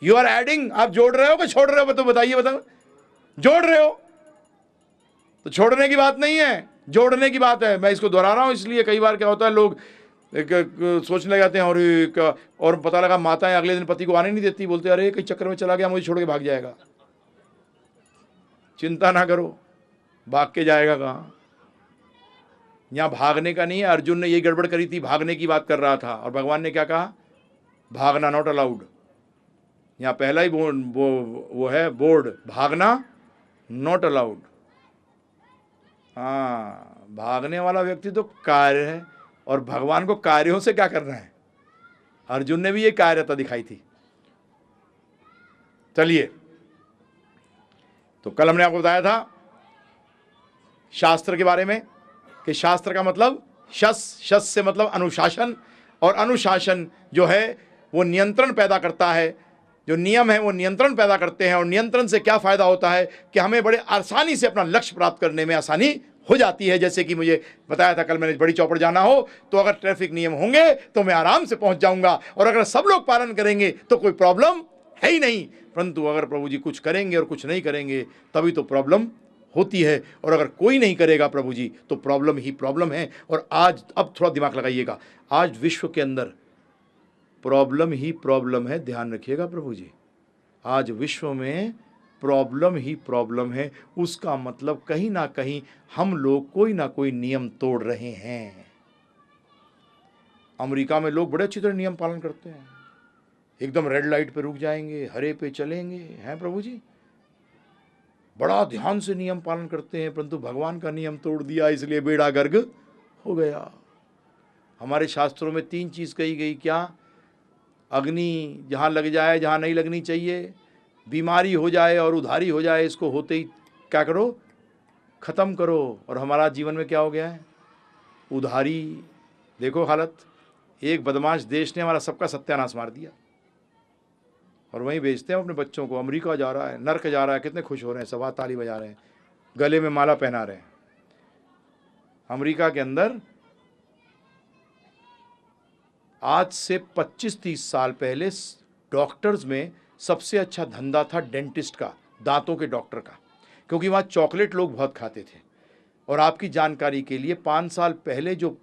यू आर एडिंग, आप जोड़ रहे हो कि छोड़ रहे हो? तो बताइए, बताओ। जोड़ रहे हो तो छोड़ने की बात नहीं है, जोड़ने की बात है। मैं इसको दोहरा रहा हूं इसलिए कई बार क्या होता है, लोग सोचने लग जाते हैं और पता लगा माताएं अगले दिन पति को आने नहीं देती, बोलते अरे कई चक्कर में चला गया, मुझे छोड़ के भाग जाएगा। चिंता ना करो, भाग के जाएगा कहाँ? यहां भागने का नहीं है। अर्जुन ने यही गड़बड़ करी थी, भागने की बात कर रहा था, और भगवान ने क्या कहा? भागना नॉट अलाउड। यहां पहला ही वो है बोर्ड, भागना नॉट अलाउड। हाँ, भागने वाला व्यक्ति तो कार्य है, और भगवान को कार्यों से क्या करना है? अर्जुन ने भी ये कार्यता दिखाई थी। चलिए, तो कल हमने आपको बताया था शास्त्र के बारे में कि शास्त्र का मतलब शस से मतलब अनुशासन, और अनुशासन जो है वो नियंत्रण पैदा करता है। जो नियम है वो नियंत्रण पैदा करते हैं, और नियंत्रण से क्या फायदा होता है कि हमें बड़े आसानी से अपना लक्ष्य प्राप्त करने में आसानी हो जाती है। जैसे कि मुझे बताया था कल मैंने, बड़ी चौपड़ जाना हो तो अगर ट्रैफिक नियम होंगे तो मैं आराम से पहुंच जाऊंगा, और अगर सब लोग पालन करेंगे तो कोई प्रॉब्लम है ही नहीं। परंतु अगर प्रभु जी कुछ करेंगे और कुछ नहीं करेंगे तभी तो प्रॉब्लम होती है, और अगर कोई नहीं करेगा प्रभु जी तो प्रॉब्लम ही प्रॉब्लम है। और आज अब थोड़ा दिमाग लगाइएगा, आज विश्व के अंदर प्रॉब्लम ही प्रॉब्लम है, ध्यान रखिएगा प्रभु जी। आज विश्व में प्रॉब्लम ही प्रॉब्लम है। उसका मतलब कहीं ना कहीं हम लोग कोई ना कोई नियम तोड़ रहे हैं। अमेरिका में लोग बड़े अच्छी तरह नियम पालन करते हैं, एकदम रेड लाइट पे रुक जाएंगे, हरे पे चलेंगे, हैं प्रभु जी, बड़ा ध्यान से नियम पालन करते हैं। परंतु भगवान का नियम तोड़ दिया, इसलिए बेड़ा गर्क हो गया। हमारे शास्त्रों में 3 चीज कही गई, क्या? अग्नि जहाँ लग जाए जहाँ नहीं लगनी चाहिए, बीमारी हो जाए और उधारी हो जाए, इसको होते ही क्या करो? ख़त्म करो। और हमारा जीवन में क्या हो गया है? उधारी। देखो हालत, एक बदमाश देश ने हमारा सबका सत्यानाश मार दिया, और वहीं भेजते हैं अपने बच्चों को। अमेरिका जा रहा है, नर्क जा रहा है, कितने खुश हो रहे हैं, सब ताली बजा रहे हैं, गले में माला पहना रहे हैं। अमेरिका के अंदर आज से 25-30 साल पहले डॉक्टर्स में सबसे अच्छा धंधा था डेंटिस्ट का, दांतों के डॉक्टर का, क्योंकि वहाँ चॉकलेट लोग बहुत खाते थे। और आपकी जानकारी के लिए 5 साल पहले जो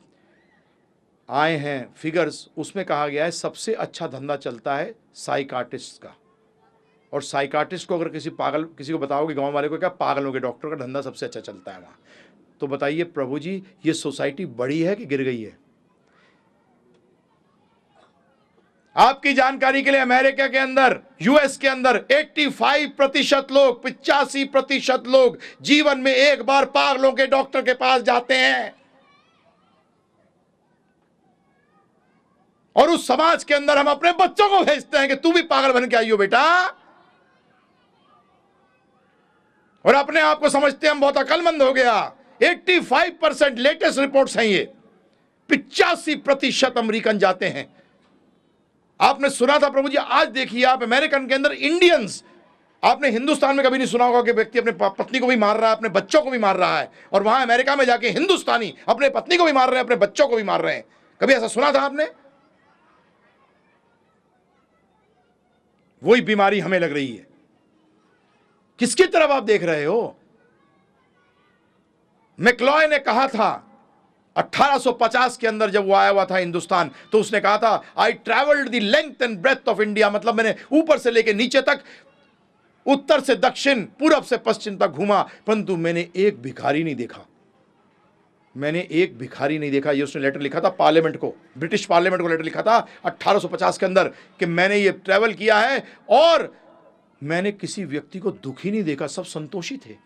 आए हैं फिगर्स, उसमें कहा गया है सबसे अच्छा धंधा चलता है साइकाट्रिस्ट का। और साइकाट्रिस्ट को अगर किसी को बताओगे गांव वाले को, क्या पागलों के डॉक्टर का धंधा सबसे अच्छा चलता है वहाँ। तो बताइए प्रभु जी, ये सोसाइटी बढ़ी है कि गिर गई है? आपकी जानकारी के लिए अमेरिका के अंदर, यूएस के अंदर 85% लोग, 85% लोग जीवन में एक बार पागलों के डॉक्टर के पास जाते हैं। और उस समाज के अंदर हम अपने बच्चों को भेजते हैं कि तू भी पागल बन के आइयो बेटा, और अपने आप को समझते हैं हम बहुत अक्लमंद हो गया। 85% लेटेस्ट रिपोर्ट्स हैं ये। 85% अमेरिकन जाते हैं। आपने सुना था प्रभु जी, आज देखिए आप अमेरिकन के अंदर इंडियंस, आपने हिंदुस्तान में कभी नहीं सुना होगा कि व्यक्ति अपने पत्नी को भी मार रहा है, अपने बच्चों को भी मार रहा है, और वहां अमेरिका में जाके हिंदुस्तानी अपने पत्नी को भी मार रहे हैं, अपने बच्चों को भी मार रहे हैं। कभी ऐसा सुना था आपने? वही बीमारी हमें लग रही है। किसकी तरफ आप देख रहे हो? मैक्लॉय ने कहा था 1850 के अंदर, जब वो आया हुआ था हिंदुस्तान, तो उसने कहा था I travelled the length and breadth of India, मतलब मैंने ऊपर से लेकर नीचे तक, उत्तर से दक्षिण, पूरब से पश्चिम तक घूमा, परंतु मैंने एक भिखारी नहीं देखा। मैंने एक भिखारी नहीं देखा। ये उसने लेटर लिखा था पार्लियामेंट को, ब्रिटिश पार्लियामेंट को लेटर लिखा था 1850 के अंदर कि मैंने ये ट्रैवल किया है और मैंने किसी व्यक्ति को दुखी नहीं देखा, सब संतोषी थे।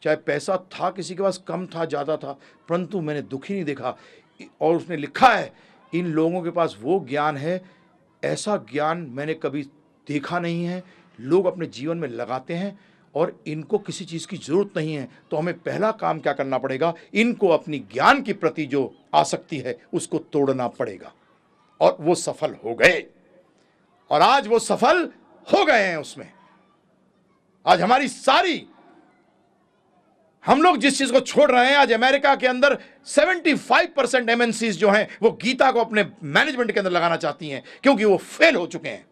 चाहे पैसा था किसी के पास, कम था ज़्यादा था, परंतु मैंने दुखी नहीं देखा। और उसने लिखा है इन लोगों के पास वो ज्ञान है, ऐसा ज्ञान मैंने कभी देखा नहीं है। लोग अपने जीवन में लगाते हैं और इनको किसी चीज़ की ज़रूरत नहीं है। तो हमें पहला काम क्या करना पड़ेगा? इनको अपनी ज्ञान के प्रति जो आसक्ति है उसको तोड़ना पड़ेगा। और वो सफल हो गए, और आज वो सफल हो गए हैं उसमें। आज हमारी सारी, हम लोग जिस चीज को छोड़ रहे हैं, आज अमेरिका के अंदर 75% एमएनसीज जो हैं वो गीता को अपने मैनेजमेंट के अंदर लगाना चाहती हैं, क्योंकि वो फेल हो चुके हैं।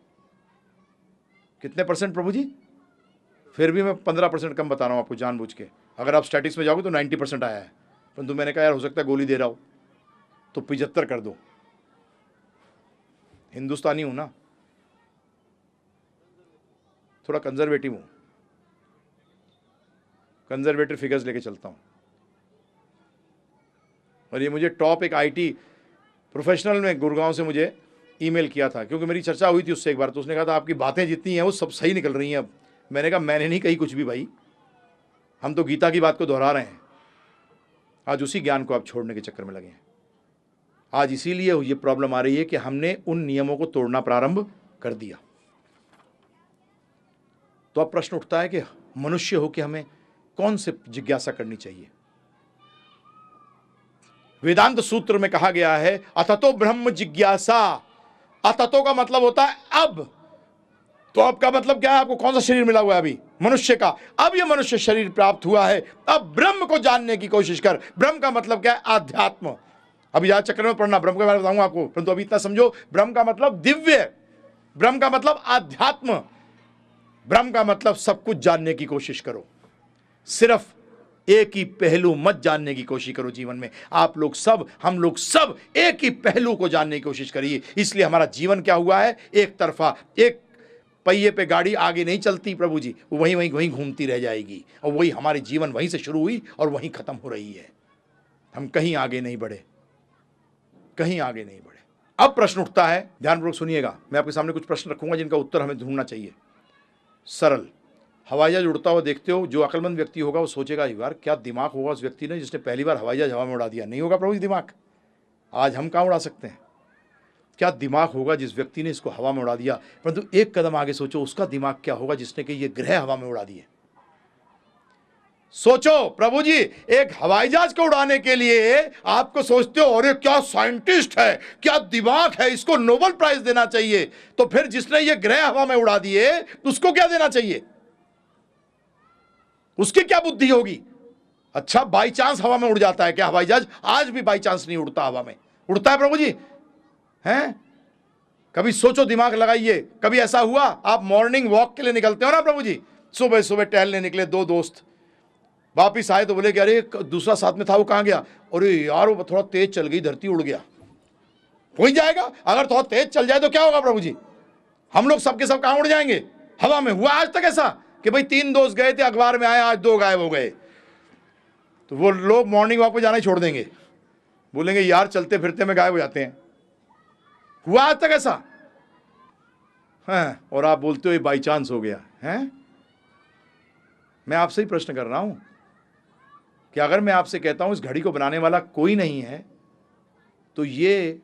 कितने परसेंट प्रभु जी? फिर भी मैं 15% कम बता रहा हूं आपको जानबूझ के। अगर आप स्टैटिक्स में जाओगे तो 90% आया है, परंतु मैंने कहा यार हो सकता है गोली दे रहा हो तो 75 कर दो। हिंदुस्तानी हूं ना, थोड़ा कंजर्वेटिव हूं, कंजर्वेटिव फिगर्स लेके चलता हूं। और ये मुझे टॉप एक आईटी प्रोफेशनल में गुड़गांव से मुझे ईमेल किया था, क्योंकि मेरी चर्चा हुई थी उससे एक बार, तो उसने कहा था आपकी बातें जितनी हैं वो सब सही निकल रही हैं अब। मैंने कहा मैंने नहीं कही कुछ भी भाई, हम तो गीता की बात को दोहरा रहे हैं। आज उसी ज्ञान को आप छोड़ने के चक्कर में लगे हैं। आज इसीलिए ये प्रॉब्लम आ रही है कि हमने उन नियमों को तोड़ना प्रारंभ कर दिया। तो अब प्रश्न उठता है कि मनुष्य हो के हमें कौन से जिज्ञासा करनी चाहिए? वेदांत सूत्र में कहा गया है अततो ब्रह्म जिज्ञासा। अततो का मतलब होता है अब। तो अब का मतलब क्या है? आपको कौन सा शरीर मिला हुआ है अभी? मनुष्य का। अब ये मनुष्य शरीर प्राप्त हुआ है, अब ब्रह्म को जानने की कोशिश कर। ब्रह्म का मतलब क्या है? आध्यात्म। अभी ज्यादा चक्कर में पढ़ना, ब्रह्म के बारे में बताऊंगा आपको, परंतु अभी इतना समझो, ब्रह्म का मतलब दिव्य, ब्रह्म का मतलब आध्यात्म, ब्रह्म का मतलब सब कुछ जानने की कोशिश करो। सिर्फ एक ही पहलू मत जानने की कोशिश करो जीवन में। आप लोग सब, हम लोग सब एक ही पहलू को जानने की कोशिश करिए। इसलिए हमारा जीवन क्या हुआ है? एक तरफा, एक पहिए पे गाड़ी आगे नहीं चलती प्रभु जी, वहीं वहीं वहीं घूमती रह जाएगी, और वही हमारी जीवन वहीं से शुरू हुई और वहीं खत्म हो रही है। हम कहीं आगे नहीं बढ़े, कहीं आगे नहीं बढ़े। अब प्रश्न उठता है, ध्यानपूर्वक सुनिएगा, मैं आपके सामने कुछ प्रश्न रखूंगा जिनका उत्तर हमें ढूंढना चाहिए। सरल। हवाई जहाज उड़ता हुआ देखते हो, जो अक्लमंद व्यक्ति होगा वो सोचेगा यार क्या दिमाग होगा उस व्यक्ति ने जिसने पहली बार हवाई जहाज हवा में उड़ा दिया। नहीं होगा प्रभु जी दिमाग, आज हम कहाँ उड़ा सकते हैं। क्या दिमाग होगा जिस व्यक्ति ने इसको हवा में उड़ा दिया। परंतु एक कदम आगे सोचो, उसका दिमाग क्या होगा जिसने कि ये ग्रह हवा में उड़ा दिए। सोचो प्रभु जी, एक हवाई जहाज को उड़ाने के लिए आपको सोचते हो अरे क्या साइंटिस्ट है, क्या दिमाग है, इसको नोबेल प्राइज देना चाहिए। तो फिर जिसने ये ग्रह हवा में उड़ा दिए उसको क्या देना चाहिए? उसकी क्या बुद्धि होगी? अच्छा बाई चांस हवा में उड़ जाता है क्या हवाई जहाज? आज भी बाई चांस नहीं उड़ता, हवा में उड़ता है प्रभु जी, हैं? कभी सोचो, दिमाग लगाइए। कभी ऐसा हुआ आप मॉर्निंग वॉक के लिए निकलते हो ना प्रभु जी, सुबह सुबह टहलने निकले, दो दोस्त वापिस आए तो बोले कि अरे दूसरा साथ में था वो कहाँ गया? अरे यार वो थोड़ा तेज चल गई, धरती उड़ गया। हो ही जाएगा, अगर थोड़ा तेज चल जाए तो क्या होगा प्रभु जी? हम लोग सबके सब कहाँ उड़ जाएंगे? हवा में। हुआ आज तक ऐसा कि भाई 3 दोस्त गए थे, अखबार में आए, आज 2 गायब हो गए, तो वो लोग मॉर्निंग वॉक पे जाना ही छोड़ देंगे, बोलेंगे यार चलते फिरते में गायब हो जाते हैं। हुआ आज तक ऐसा? हाँ, और आप बोलते हो ये बाई चांस हो गया है। मैं आपसे ही प्रश्न कर रहा हूं कि अगर मैं आपसे कहता हूं इस घड़ी को बनाने वाला कोई नहीं है, तो ये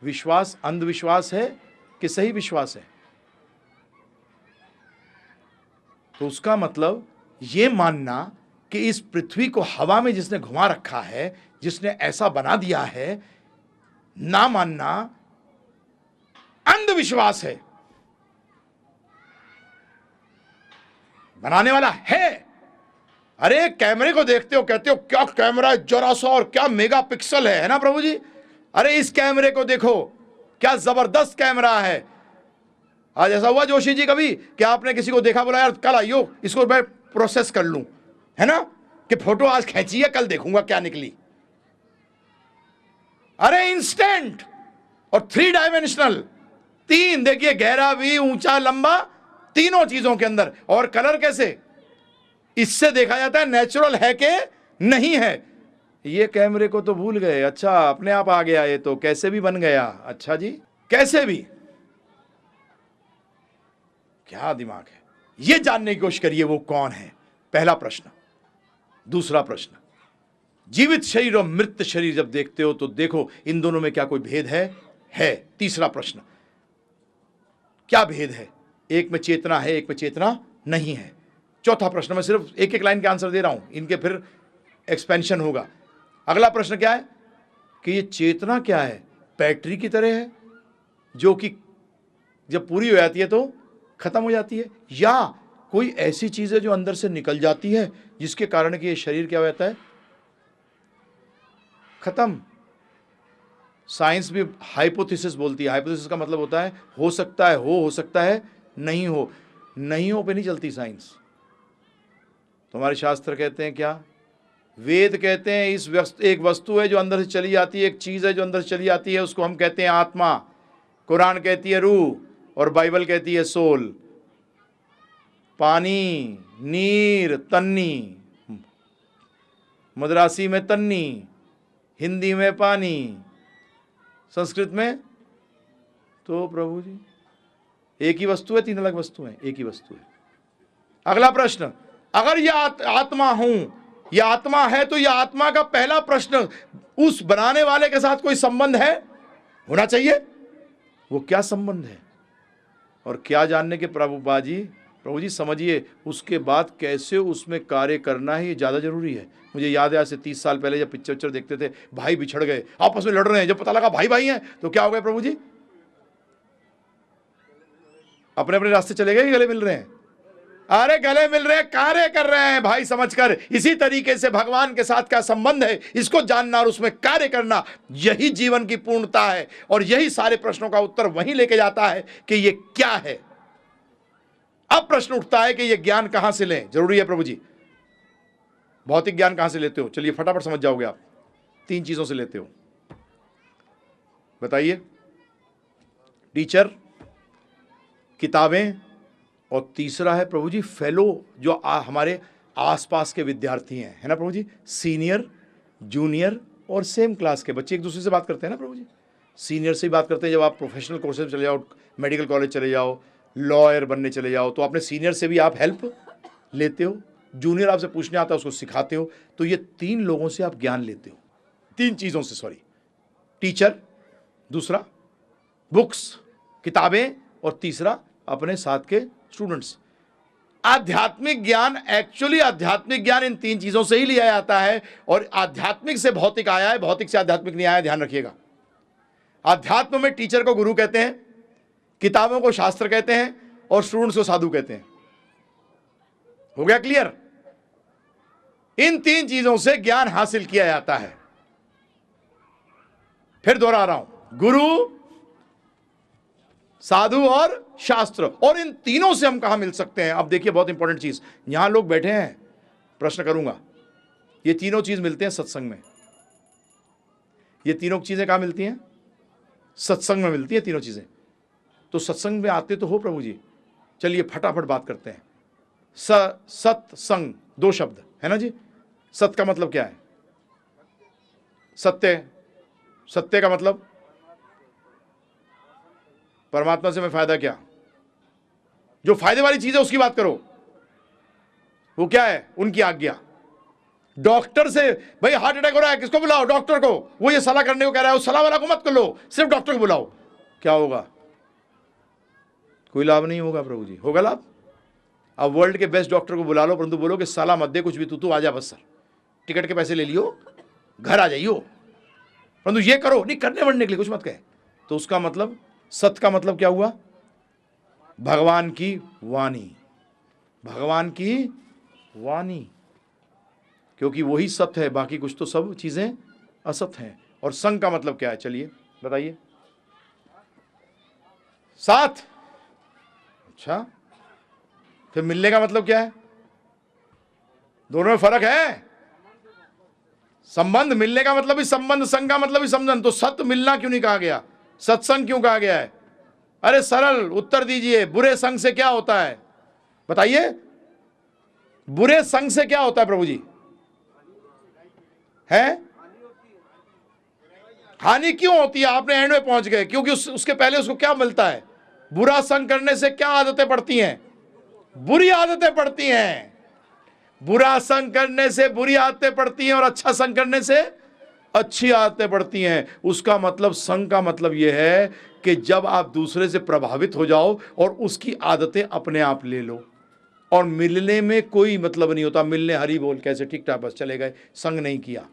विश्वास अंधविश्वास है कि सही विश्वास है? तो उसका मतलब ये मानना कि इस पृथ्वी को हवा में जिसने घुमा रखा है, जिसने ऐसा बना दिया है, ना मानना अंधविश्वास है। बनाने वाला है। अरे कैमरे को देखते हो, कहते हो क्या कैमरा है, जरा सा, और क्या मेगापिक्सल है ना प्रभु जी। अरे इस कैमरे को देखो, क्या जबरदस्त कैमरा है। आज ऐसा हुआ जोशी जी कभी कि आपने किसी को देखा, बोला यार कल आइयो इसको मैं प्रोसेस कर लूं, है ना, कि फोटो आज खींची है, कल देखूंगा क्या निकली। अरे इंस्टेंट और 3 डायमेंशनल, 3 देखिए, गहरा भी, ऊंचा, लंबा, तीनों चीजों के अंदर। और कलर कैसे, इससे देखा जाता है नेचुरल है कि नहीं है। ये कैमरे को तो भूल गए। अच्छा अपने आप आ गया ये, तो कैसे भी बन गया। अच्छा जी, कैसे भी, क्या दिमाग है। ये जानने की कोशिश करिए वो कौन है, पहला प्रश्न। दूसरा प्रश्न, जीवित शरीर और मृत शरीर जब देखते हो तो देखो इन दोनों में क्या कोई भेद है। तीसरा प्रश्न, क्या भेद है, एक में चेतना है, एक में चेतना नहीं है। चौथा प्रश्न, मैं सिर्फ एक एक लाइन के आंसर दे रहा हूं, इनके फिर एक्सपेंशन होगा। अगला प्रश्न क्या है कि ये चेतना क्या है, बैटरी की तरह है जो कि जब पूरी हो जाती है तो खत्म हो जाती है, या कोई ऐसी चीज है जो अंदर से निकल जाती है जिसके कारण कि ये शरीर क्या हो जाता है, खत्म। साइंस भी हाइपोथेसिस बोलती है। हाइपोथेसिस का मतलब होता है हो सकता है, हो सकता है नहीं हो। नहीं हो पे नहीं चलती साइंस। तुम्हारे शास्त्र कहते हैं क्या, वेद कहते हैं एक वस्तु है जो अंदर से चली जाती है, एक चीज है जो अंदर से चली जाती है, उसको हम कहते हैं आत्मा। कुरान कहती है रूह और बाइबल कहती है सोल। पानी, नीर, तन्नी, मद्रासी में तन्नी, हिंदी में पानी, संस्कृत में तो प्रभु जी एक ही वस्तु है, 3 अलग वस्तु हैं, एक ही वस्तु है। अगला प्रश्न, अगर यह आत्मा हूं, यह आत्मा है, तो यह आत्मा का पहला प्रश्न, उस बनाने वाले के साथ कोई संबंध है, होना चाहिए। वो क्या संबंध है, और क्या जानने के प्रभु जी समझिए, उसके बाद कैसे उसमें कार्य करना है, ये ज्यादा जरूरी है। मुझे याद है आज से 30 साल पहले जब पिक्चर देखते थे, भाई बिछड़ गए, आपस में लड़ रहे हैं, जब पता लगा भाई भाई हैं तो क्या हो गया प्रभु जी, अपने अपने रास्ते चले गए, गले मिल रहे हैं। अरे गले मिल रहे हैं, कार्य कर रहे हैं भाई समझकर। इसी तरीके से भगवान के साथ क्या संबंध है, इसको जानना और उसमें कार्य करना, यही जीवन की पूर्णता है। और यही सारे प्रश्नों का उत्तर वहीं लेके जाता है कि ये क्या है। अब प्रश्न उठता है कि ये ज्ञान कहां से लें, जरूरी है प्रभु जी। भौतिक ज्ञान कहां से लेते हो, चलिए फटाफट समझ जाओगे आप। 3 चीजों से लेते हो, बताइए। टीचर, किताबें, और तीसरा है प्रभु जी फेलो, जो हमारे आसपास के विद्यार्थी हैं, है ना प्रभु जी। सीनियर, जूनियर और सेम क्लास के बच्चे एक दूसरे से बात करते हैं ना प्रभु जी। सीनियर से ही बात करते हैं, जब आप प्रोफेशनल कोर्सेज चले जाओ, मेडिकल कॉलेज चले जाओ, लॉयर बनने चले जाओ, तो अपने सीनियर से भी आप हेल्प लेते हो। जूनियर आपसे पूछने आता है, उसको सिखाते हो। तो ये 3 लोगों से आप ज्ञान लेते हो, 3 चीज़ों से, सॉरी। टीचर, दूसरा बुक्स, किताबें, और तीसरा अपने साथ के स्टूडेंट्स। आध्यात्मिक ज्ञान, एक्चुअली आध्यात्मिक ज्ञान इन 3 चीजों से ही लिया जाता है। और आध्यात्मिक से भौतिक आया है, भौतिक से आध्यात्मिक नहीं आया, ध्यान रखिएगा। आध्यात्म में टीचर को गुरु कहते हैं, किताबों को शास्त्र कहते हैं, और स्टूडेंट्स को साधु कहते हैं। हो गया क्लियर। इन 3 चीजों से ज्ञान हासिल किया जाता है। फिर दोहरा रहा हूं, गुरु, साधु और शास्त्र। और इन तीनों से हम कहां मिल सकते हैं। अब देखिए बहुत इंपॉर्टेंट चीज, यहां लोग बैठे हैं, प्रश्न करूंगा, ये तीनों चीज मिलते हैं सत्संग में। ये तीनों चीजें कहां मिलती हैं, सत्संग में मिलती है तीनों चीजें। तो सत्संग में आते तो हो प्रभु जी, चलिए फटाफट बात करते हैं। सत्संग, 2 शब्द है ना जी। सत का मतलब क्या है, सत्य। सत्य का मतलब परमात्मा से मैं फायदा क्या, जो फायदे वाली चीज है उसकी बात करो। वो क्या है? उनकी आज्ञा। डॉक्टर से भाई हार्ट अटैक हो रहा है, किसको बुलाओ? डॉक्टर को। वो ये सलाह करने को कह रहा है, उस सलाह वाला को मत कर लो, सिर्फ डॉक्टर को बुलाओ। क्या होगा? कोई लाभ नहीं होगा प्रभु जी। होगा लाभ? अब वर्ल्ड के बेस्ट डॉक्टर को बुला लो, परंतु बोलो कि सलाह मत दे कुछ भी, तू आजा बस, सर टिकट के पैसे ले लियो, घर आ जाइयो, परंतु ये करो नहीं, करने बढ़ने के लिए कुछ मत कहे। तो उसका मतलब, सत्य का मतलब क्या हुआ? भगवान की वाणी, भगवान की वाणी, क्योंकि वही सत्य है, बाकी कुछ तो सब चीजें असत्य हैं। और संग का मतलब क्या है? चलिए बताइए। साथ। अच्छा, फिर मिलने का मतलब क्या है? दोनों में फर्क है। संबंध, मिलने का मतलब ही संबंध, संग का मतलब ही संबंध। तो सत्य मिलना क्यों नहीं कहा गया? सत्संग क्यों कहा गया है? अरे सरल उत्तर दीजिए, बुरे संग से क्या होता है? बताइए, बुरे संग से क्या होता है प्रभु जी? है हानि क्यों होती है? आपने एंड में पहुंच गए, क्योंकि उसके पहले उसको क्या मिलता है? बुरा संग करने से क्या आदतें पड़ती हैं? बुरी आदतें पड़ती हैं। बुरा संग करने से बुरी आदतें पड़ती हैं और अच्छा संग करने से अच्छी आदतें पड़ती हैं। उसका मतलब, संग का मतलब यह है कि जब आप दूसरे से प्रभावित हो जाओ और उसकी आदतें अपने आप ले लो। और मिलने में कोई मतलब नहीं होता, मिलने हरी बोल कैसे ठीक ठाक बस चले गए, संग नहीं किया।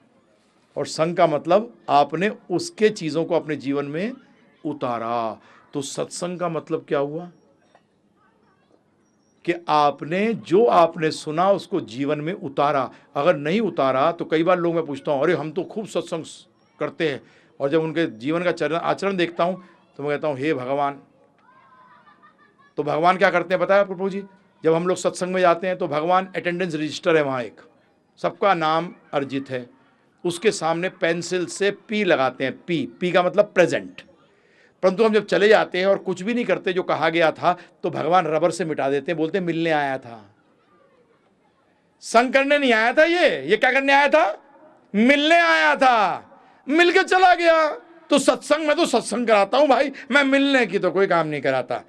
और संग का मतलब आपने उसके चीजों को अपने जीवन में उतारा। तो सत्संग का मतलब क्या हुआ? कि आपने जो आपने सुना उसको जीवन में उतारा। अगर नहीं उतारा तो कई बार लोग, मैं पूछता हूँ, अरे हम तो खूब सत्संग करते हैं, और जब उनके जीवन का आचरण देखता हूँ तो मैं कहता हूँ हे भगवान। तो भगवान क्या करते हैं पता है आपको प्रभु जी? जब हम लोग सत्संग में जाते हैं तो भगवान अटेंडेंस रजिस्टर है, वहाँ एक सबका नाम अर्जित है, उसके सामने पेंसिल से पी लगाते हैं। पी का मतलब प्रेजेंट। परंतु हम जब चले जाते हैं और कुछ भी नहीं करते जो कहा गया था, तो भगवान रबर से मिटा देते हैं, बोलते हैं मिलने आया था, संग करने नहीं आया था। ये क्या करने आया था? मिलने आया था, मिलके चला गया। तो सत्संग में तो सत्संग कराता हूं भाई, मैं मिलने की तो कोई काम नहीं कराता।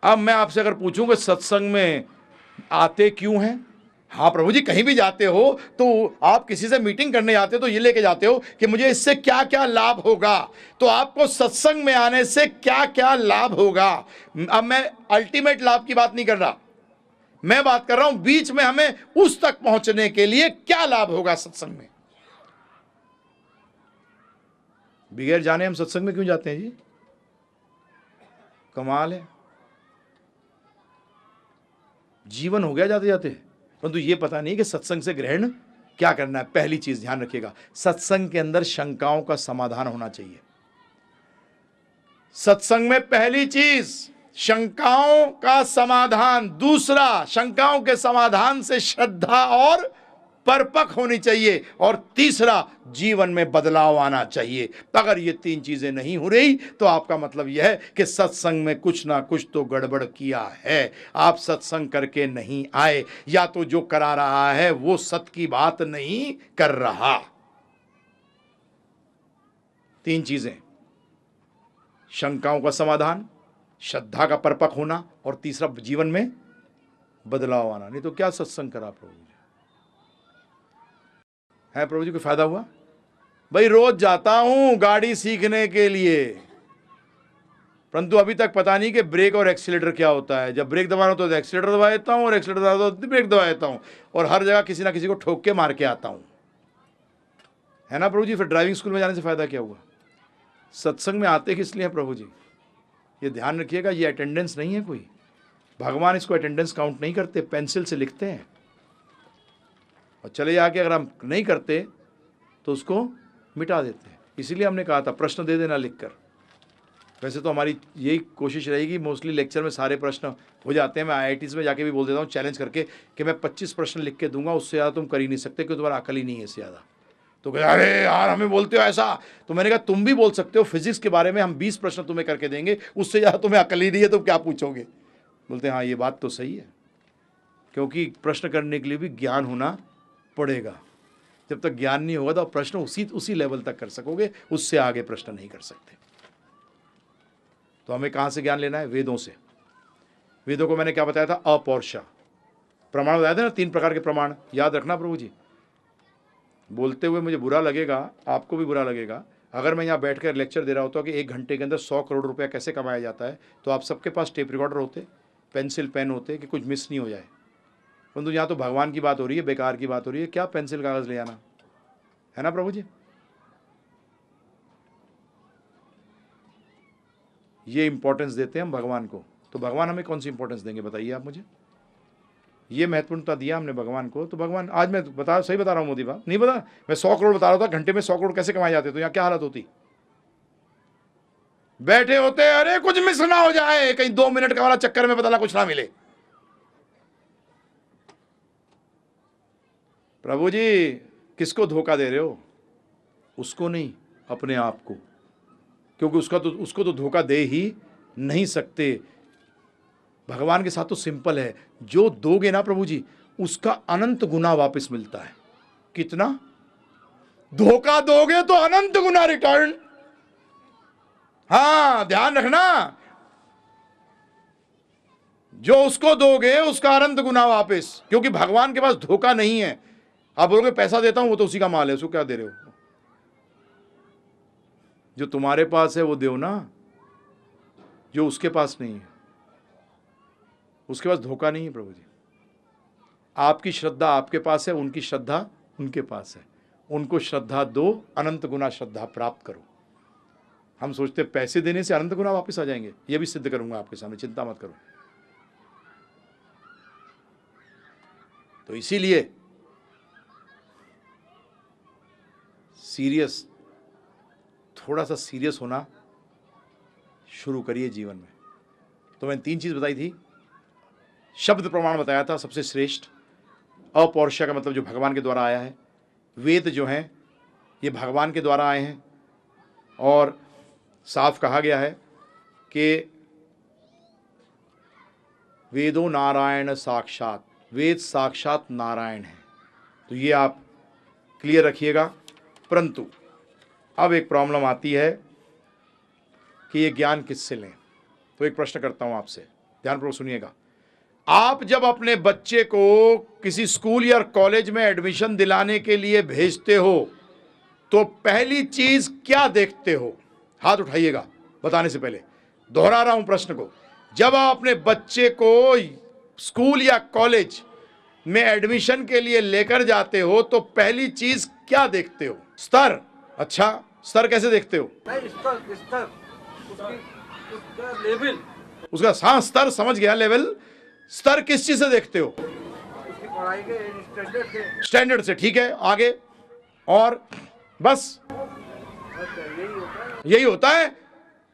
अब मैं आपसे अगर पूछूं कि सत्संग में आते क्यों हैं? हाँ प्रभु जी, कहीं भी जाते हो तो आप किसी से मीटिंग करने जाते हो तो ये लेके जाते हो कि मुझे इससे क्या क्या लाभ होगा। तो आपको सत्संग में आने से क्या क्या लाभ होगा? अब मैं अल्टीमेट लाभ की बात नहीं कर रहा, मैं बात कर रहा हूं बीच में हमें उस तक पहुंचने के लिए क्या लाभ होगा सत्संग में। बगैर जाने हम सत्संग में क्यों जाते हैं जी? कमाल है, जीवन हो गया जाते जाते, परंतु ये पता नहीं कि सत्संग से ग्रहण क्या करना है। पहली चीज ध्यान रखिएगा, सत्संग के अंदर शंकाओं का समाधान होना चाहिए। सत्संग में पहली चीज शंकाओं का समाधान, दूसरा शंकाओं के समाधान से श्रद्धा और परिपक्व होनी चाहिए, और तीसरा जीवन में बदलाव आना चाहिए। अगर ये तीन चीजें नहीं हो रही तो आपका मतलब यह है कि सत्संग में कुछ ना कुछ तो गड़बड़ किया है। आप सत्संग करके नहीं आए, या तो जो करा रहा है वो सत्य की बात नहीं कर रहा। तीन चीजें, शंकाओं का समाधान, श्रद्धा का परिपक्व होना, और तीसरा जीवन में बदलाव आना। नहीं तो क्या सत्संग करा प्रभु जी? है प्रभु जी कोई फायदा हुआ? भाई रोज जाता हूं गाड़ी सीखने के लिए, परंतु अभी तक पता नहीं कि ब्रेक और एक्सीलेटर क्या होता है। जब ब्रेक दबाना तो एक्सीलेटर दबा देता हूं, और एक्सीलेटर दबाना तो ब्रेक दबा देता हूं, और हर जगह किसी ना किसी को ठोक के मार के आता हूं। है ना प्रभु जी? फिर ड्राइविंग स्कूल में जाने से फायदा क्या हुआ? सत्संग में आते किस लिए हैं प्रभु जी? ये ध्यान रखिएगा, ये अटेंडेंस नहीं है कोई। भगवान इसको अटेंडेंस काउंट नहीं करते, पेंसिल से लिखते हैं, और चले जाके अगर हम नहीं करते तो उसको मिटा देते हैं। इसीलिए हमने कहा था प्रश्न दे देना लिखकर। वैसे तो हमारी यही कोशिश रहेगी, मोस्टली लेक्चर में सारे प्रश्न हो जाते हैं। मैं IITs में जाके भी बोल देता हूँ चैलेंज करके कि मैं 25 प्रश्न लिख के दूंगा, उससे ज़्यादा तुम कर ही नहीं सकते, क्योंकि तुम्हारा अकल ही नहीं है इससे ज़्यादा। तो कहा अरे यार हमें बोलते हो ऐसा, तो मैंने कहा तुम भी बोल सकते हो, फिजिक्स के बारे में हम 20 प्रश्न तुम्हें करके देंगे, उससे ज़्यादा तुम्हें अकल ही नहीं है, तुम क्या पूछोगे? बोलते हैं हाँ ये बात तो सही है, क्योंकि प्रश्न करने के लिए भी ज्ञान होना पड़ेगा। जब तक ज्ञान नहीं होगा तो प्रश्न उसी लेवल तक कर सकोगे, उससे आगे प्रश्न नहीं कर सकते। तो हमें कहाँ से ज्ञान लेना है? वेदों से। वेदों को मैंने क्या बताया था? अपौरुषा प्रमाण बताए थे ना, 3 प्रकार के प्रमाण, याद रखना प्रभु जी। बोलते हुए मुझे बुरा लगेगा, आपको भी बुरा लगेगा, अगर मैं यहाँ बैठकर लेक्चर दे रहा होता कि 1 घंटे के अंदर 100 करोड़ रुपया कैसे कमाया जाता है, तो आप सबके पास टेप रिकॉर्डर होते, पेंसिल पेन होते कि कुछ मिस नहीं हो जाए। परंतु यहाँ तो भगवान की बात हो रही है, बेकार की बात हो रही है, क्या पेंसिल कागज़ ले आना है ना प्रभु जी। ये इंपॉर्टेंस देते हैं हम भगवान को, तो भगवान हमें कौन सी इंपॉर्टेंस देंगे बताइए आप मुझे। ये महत्वपूर्णता दिया हमने भगवान को, तो भगवान, आज मैं सही बता रहा हूँ मोदी बात नहीं बता, मैं 100 करोड़ बता रहा था, घंटे में 100 करोड़ कैसे कमाए जाते, तो यहाँ क्या हालत होती। बैठे होते अरे कुछ मिस ना हो जाए, कहीं 2 मिनट का वाला चक्कर में पता कुछ ना मिले। प्रभु जी किसको धोखा दे रहे हो? उसको नहीं, अपने आप को, क्योंकि उसको तो धोखा दे ही नहीं सकते। भगवान के साथ तो सिंपल है, जो दोगे ना प्रभु जी उसका अनंत गुना वापस मिलता है। कितना? धोखा दोगे तो अनंत गुना रिटर्न। हाँ ध्यान रखना, जो उसको दोगे उसका अनंत गुना वापस, क्योंकि भगवान के पास धोखा नहीं है। आप बोलोगे पैसा देता हूं, वो तो उसी का माल है, उसको क्या दे रहे हो? जो तुम्हारे पास है वो दो ना, जो उसके पास नहीं है, उसके पास धोखा नहीं है प्रभु जी। आपकी श्रद्धा आपके पास है, उनकी श्रद्धा उनके पास है, उनको श्रद्धा दो, अनंत गुना श्रद्धा प्राप्त करो। हम सोचते पैसे देने से अनंत गुना वापस आ जाएंगे, ये भी सिद्ध करूंगा आपके सामने, चिंता मत करो। तो इसीलिए सीरियस, थोड़ा सा सीरियस होना शुरू करिए जीवन में। तो मैंने 3 चीज बताई थी, शब्द प्रमाण बताया था सबसे श्रेष्ठ, अपौरुषा का मतलब जो भगवान के द्वारा आया है, वेद जो हैं ये भगवान के द्वारा आए हैं, और साफ कहा गया है कि वेदो नारायण साक्षात, वेद साक्षात नारायण है। तो ये आप क्लियर रखिएगा। परंतु अब एक प्रॉब्लम आती है कि ये ज्ञान किससे लें। तो एक प्रश्न करता हूं आपसे, ध्यानपूर्वक सुनिएगा। आप जब अपने बच्चे को किसी स्कूल या कॉलेज में एडमिशन दिलाने के लिए भेजते हो तो पहली चीज क्या देखते हो? हाथ उठाइएगा बताने से पहले, दोहरा रहा हूं प्रश्न को। जब आप अपने बच्चे को स्कूल या कॉलेज में एडमिशन के लिए लेकर जाते हो तो पहली चीज क्या देखते हो? स्तर। अच्छा, स्तर कैसे देखते हो? स्तर उसका लेवल, उसका हाँ स्तर समझ गया, लेवल। स्तर किस चीज से देखते हो? उसकी पढ़ाई के स्टैंडर्ड से। स्टैंडर्ड से, ठीक है, आगे और बस यही होता है।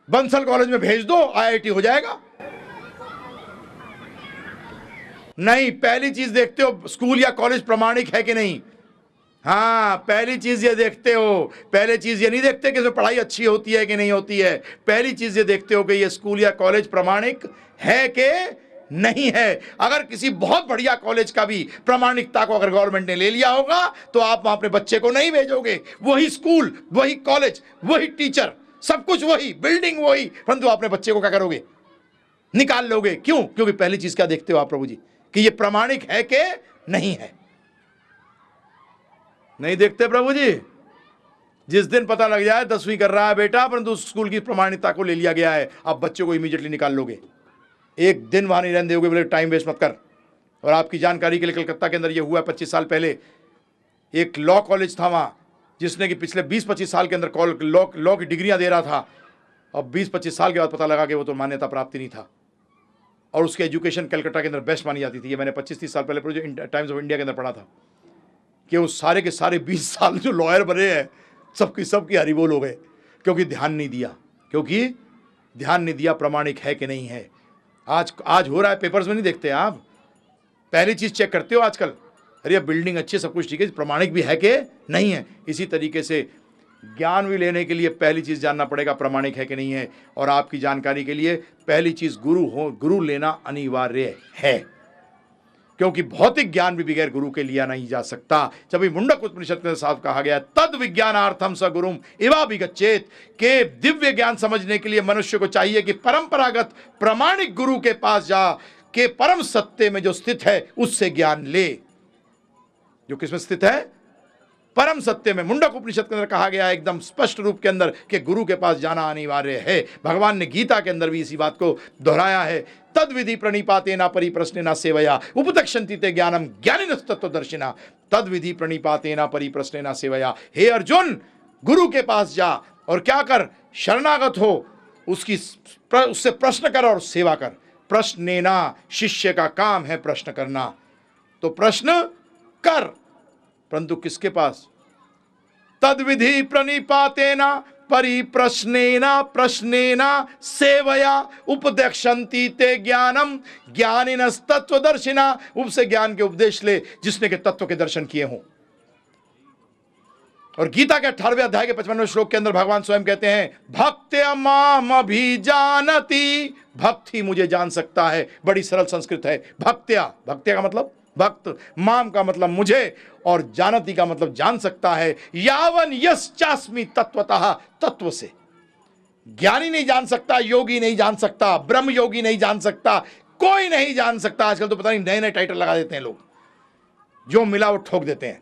बंसल कॉलेज में भेज दो, IIT हो जाएगा। नहीं, पहली चीज देखते हो स्कूल या कॉलेज प्रमाणिक है कि नहीं। हाँ, पहली चीज ये देखते हो। पहले चीज ये नहीं देखते कि इसमें पढ़ाई अच्छी होती है कि नहीं होती है, पहली चीज ये देखते हो कि ये स्कूल या कॉलेज प्रमाणिक है कि नहीं है। अगर किसी बहुत बढ़िया कॉलेज का भी प्रमाणिकता को अगर गवर्नमेंट ने ले लिया होगा तो आप वहां अपने बच्चे को नहीं भेजोगे। वही स्कूल, वही कॉलेज, वही टीचर, सब कुछ वही, बिल्डिंग वही, परंतु अपने बच्चे को क्या करोगे? निकाल लोगे। क्यों? क्योंकि पहली चीज क्या देखते हो आप प्रभु जी, कि ये प्रमाणिक है कि नहीं है। नहीं देखते प्रभु जी। जिस दिन पता लग जाए 10वीं कर रहा है बेटा परंतु स्कूल की प्रमाणिकता को ले लिया गया है, आप बच्चे को इमीडिएटली निकाल लोगे। एक दिन वहां नहीं रहने दोगे, बोले टाइम वेस्ट मत कर। और आपकी जानकारी के लिए कलकत्ता के अंदर यह हुआ 25 साल पहले, एक लॉ कॉलेज था वहां जिसने कि पिछले 20-25 साल के अंदर लॉ की डिग्रियां दे रहा था, और 20-25 साल के बाद पता लगा कि वो तो मान्यता प्राप्त नहीं था, और उसकी एजुकेशन कलकत्ता के अंदर बेस्ट मानी जाती थी। ये मैंने 25-30 साल पहले टाइम्स ऑफ इंडिया के अंदर पढ़ा था कि उस सारे के सारे 20 साल जो लॉयर बने हैं सबकी हरिबोल हो गए, क्योंकि ध्यान नहीं दिया प्रमाणिक है कि नहीं है। आज हो रहा है, पेपर्स में नहीं देखते आप, पहली चीज चेक करते हो आजकल, अरे ये बिल्डिंग अच्छी है, सब कुछ ठीक है, प्रमाणिक भी है कि नहीं है। इसी तरीके से ज्ञान भी लेने के लिए पहली चीज जानना पड़ेगा प्रमाणिक है कि नहीं है। और आपकी जानकारी के लिए पहली चीज गुरु लेना अनिवार्य है, क्योंकि भौतिक ज्ञान भी बगैर गुरु के लिया नहीं जा सकता। जब मुंडक उपनिषद के साथ कहा गया तद विज्ञानार्थम स गुरुम इवा विगच्छेत, के दिव्य ज्ञान समझने के लिए मनुष्य को चाहिए कि परंपरागत प्रामाणिक गुरु के पास जा। कि परम सत्य में जो स्थित है उससे ज्ञान ले। जो किसमें स्थित है? परम सत्य में। मुंडक उपनिषद के अंदर कहा गया है एकदम स्पष्ट रूप के अंदर कि गुरु के पास जाना अनिवार्य है। भगवान ने गीता के अंदर भी इसी बात को दोहराया है। तद विधि प्रणिपातेना परिप्रश्नेना सेवया उपदक्षन्ति ते ज्ञानम ज्ञानिनस्तत्वदर्शिना। तद विधि प्रणिपातेना परिप्रश्नेना सेवया। हे अर्जुन, गुरु के पास जा और क्या कर? शरणागत हो, उससे प्रश्न कर और सेवा कर। प्रश्नेना, शिष्य का काम है प्रश्न करना, तो प्रश्न कर, परंतु किसके पास? तद विधि प्रणिपातेना परिप्रश्नेना प्रश्नेना सेवया उपदेक्षन्ति ते ज्ञानम ज्ञानिनस्तत्वदर्शिना। उपसे ज्ञान के उपदेश ले जिसने के तत्व के दर्शन किए हों। और गीता के 18वें अध्याय के 55वें श्लोक के अंदर भगवान स्वयं कहते हैं, भक्त्या माम अभिजानति। भक्त ही मुझे जान सकता है। बड़ी सरल संस्कृत है भक्त्या। भक्त्या का मतलब भक्त, माम का मतलब मुझे, और जानती का मतलब जान सकता है। यावन यश्चास्मि तत्वतः, तत्व से। ज्ञानी नहीं जान सकता, योगी नहीं जान सकता, ब्रह्म योगी नहीं जान सकता, कोई नहीं जान सकता। आजकल तो पता नहीं नए नए टाइटल लगा देते हैं लोग, जो मिला वो ठोक देते हैं,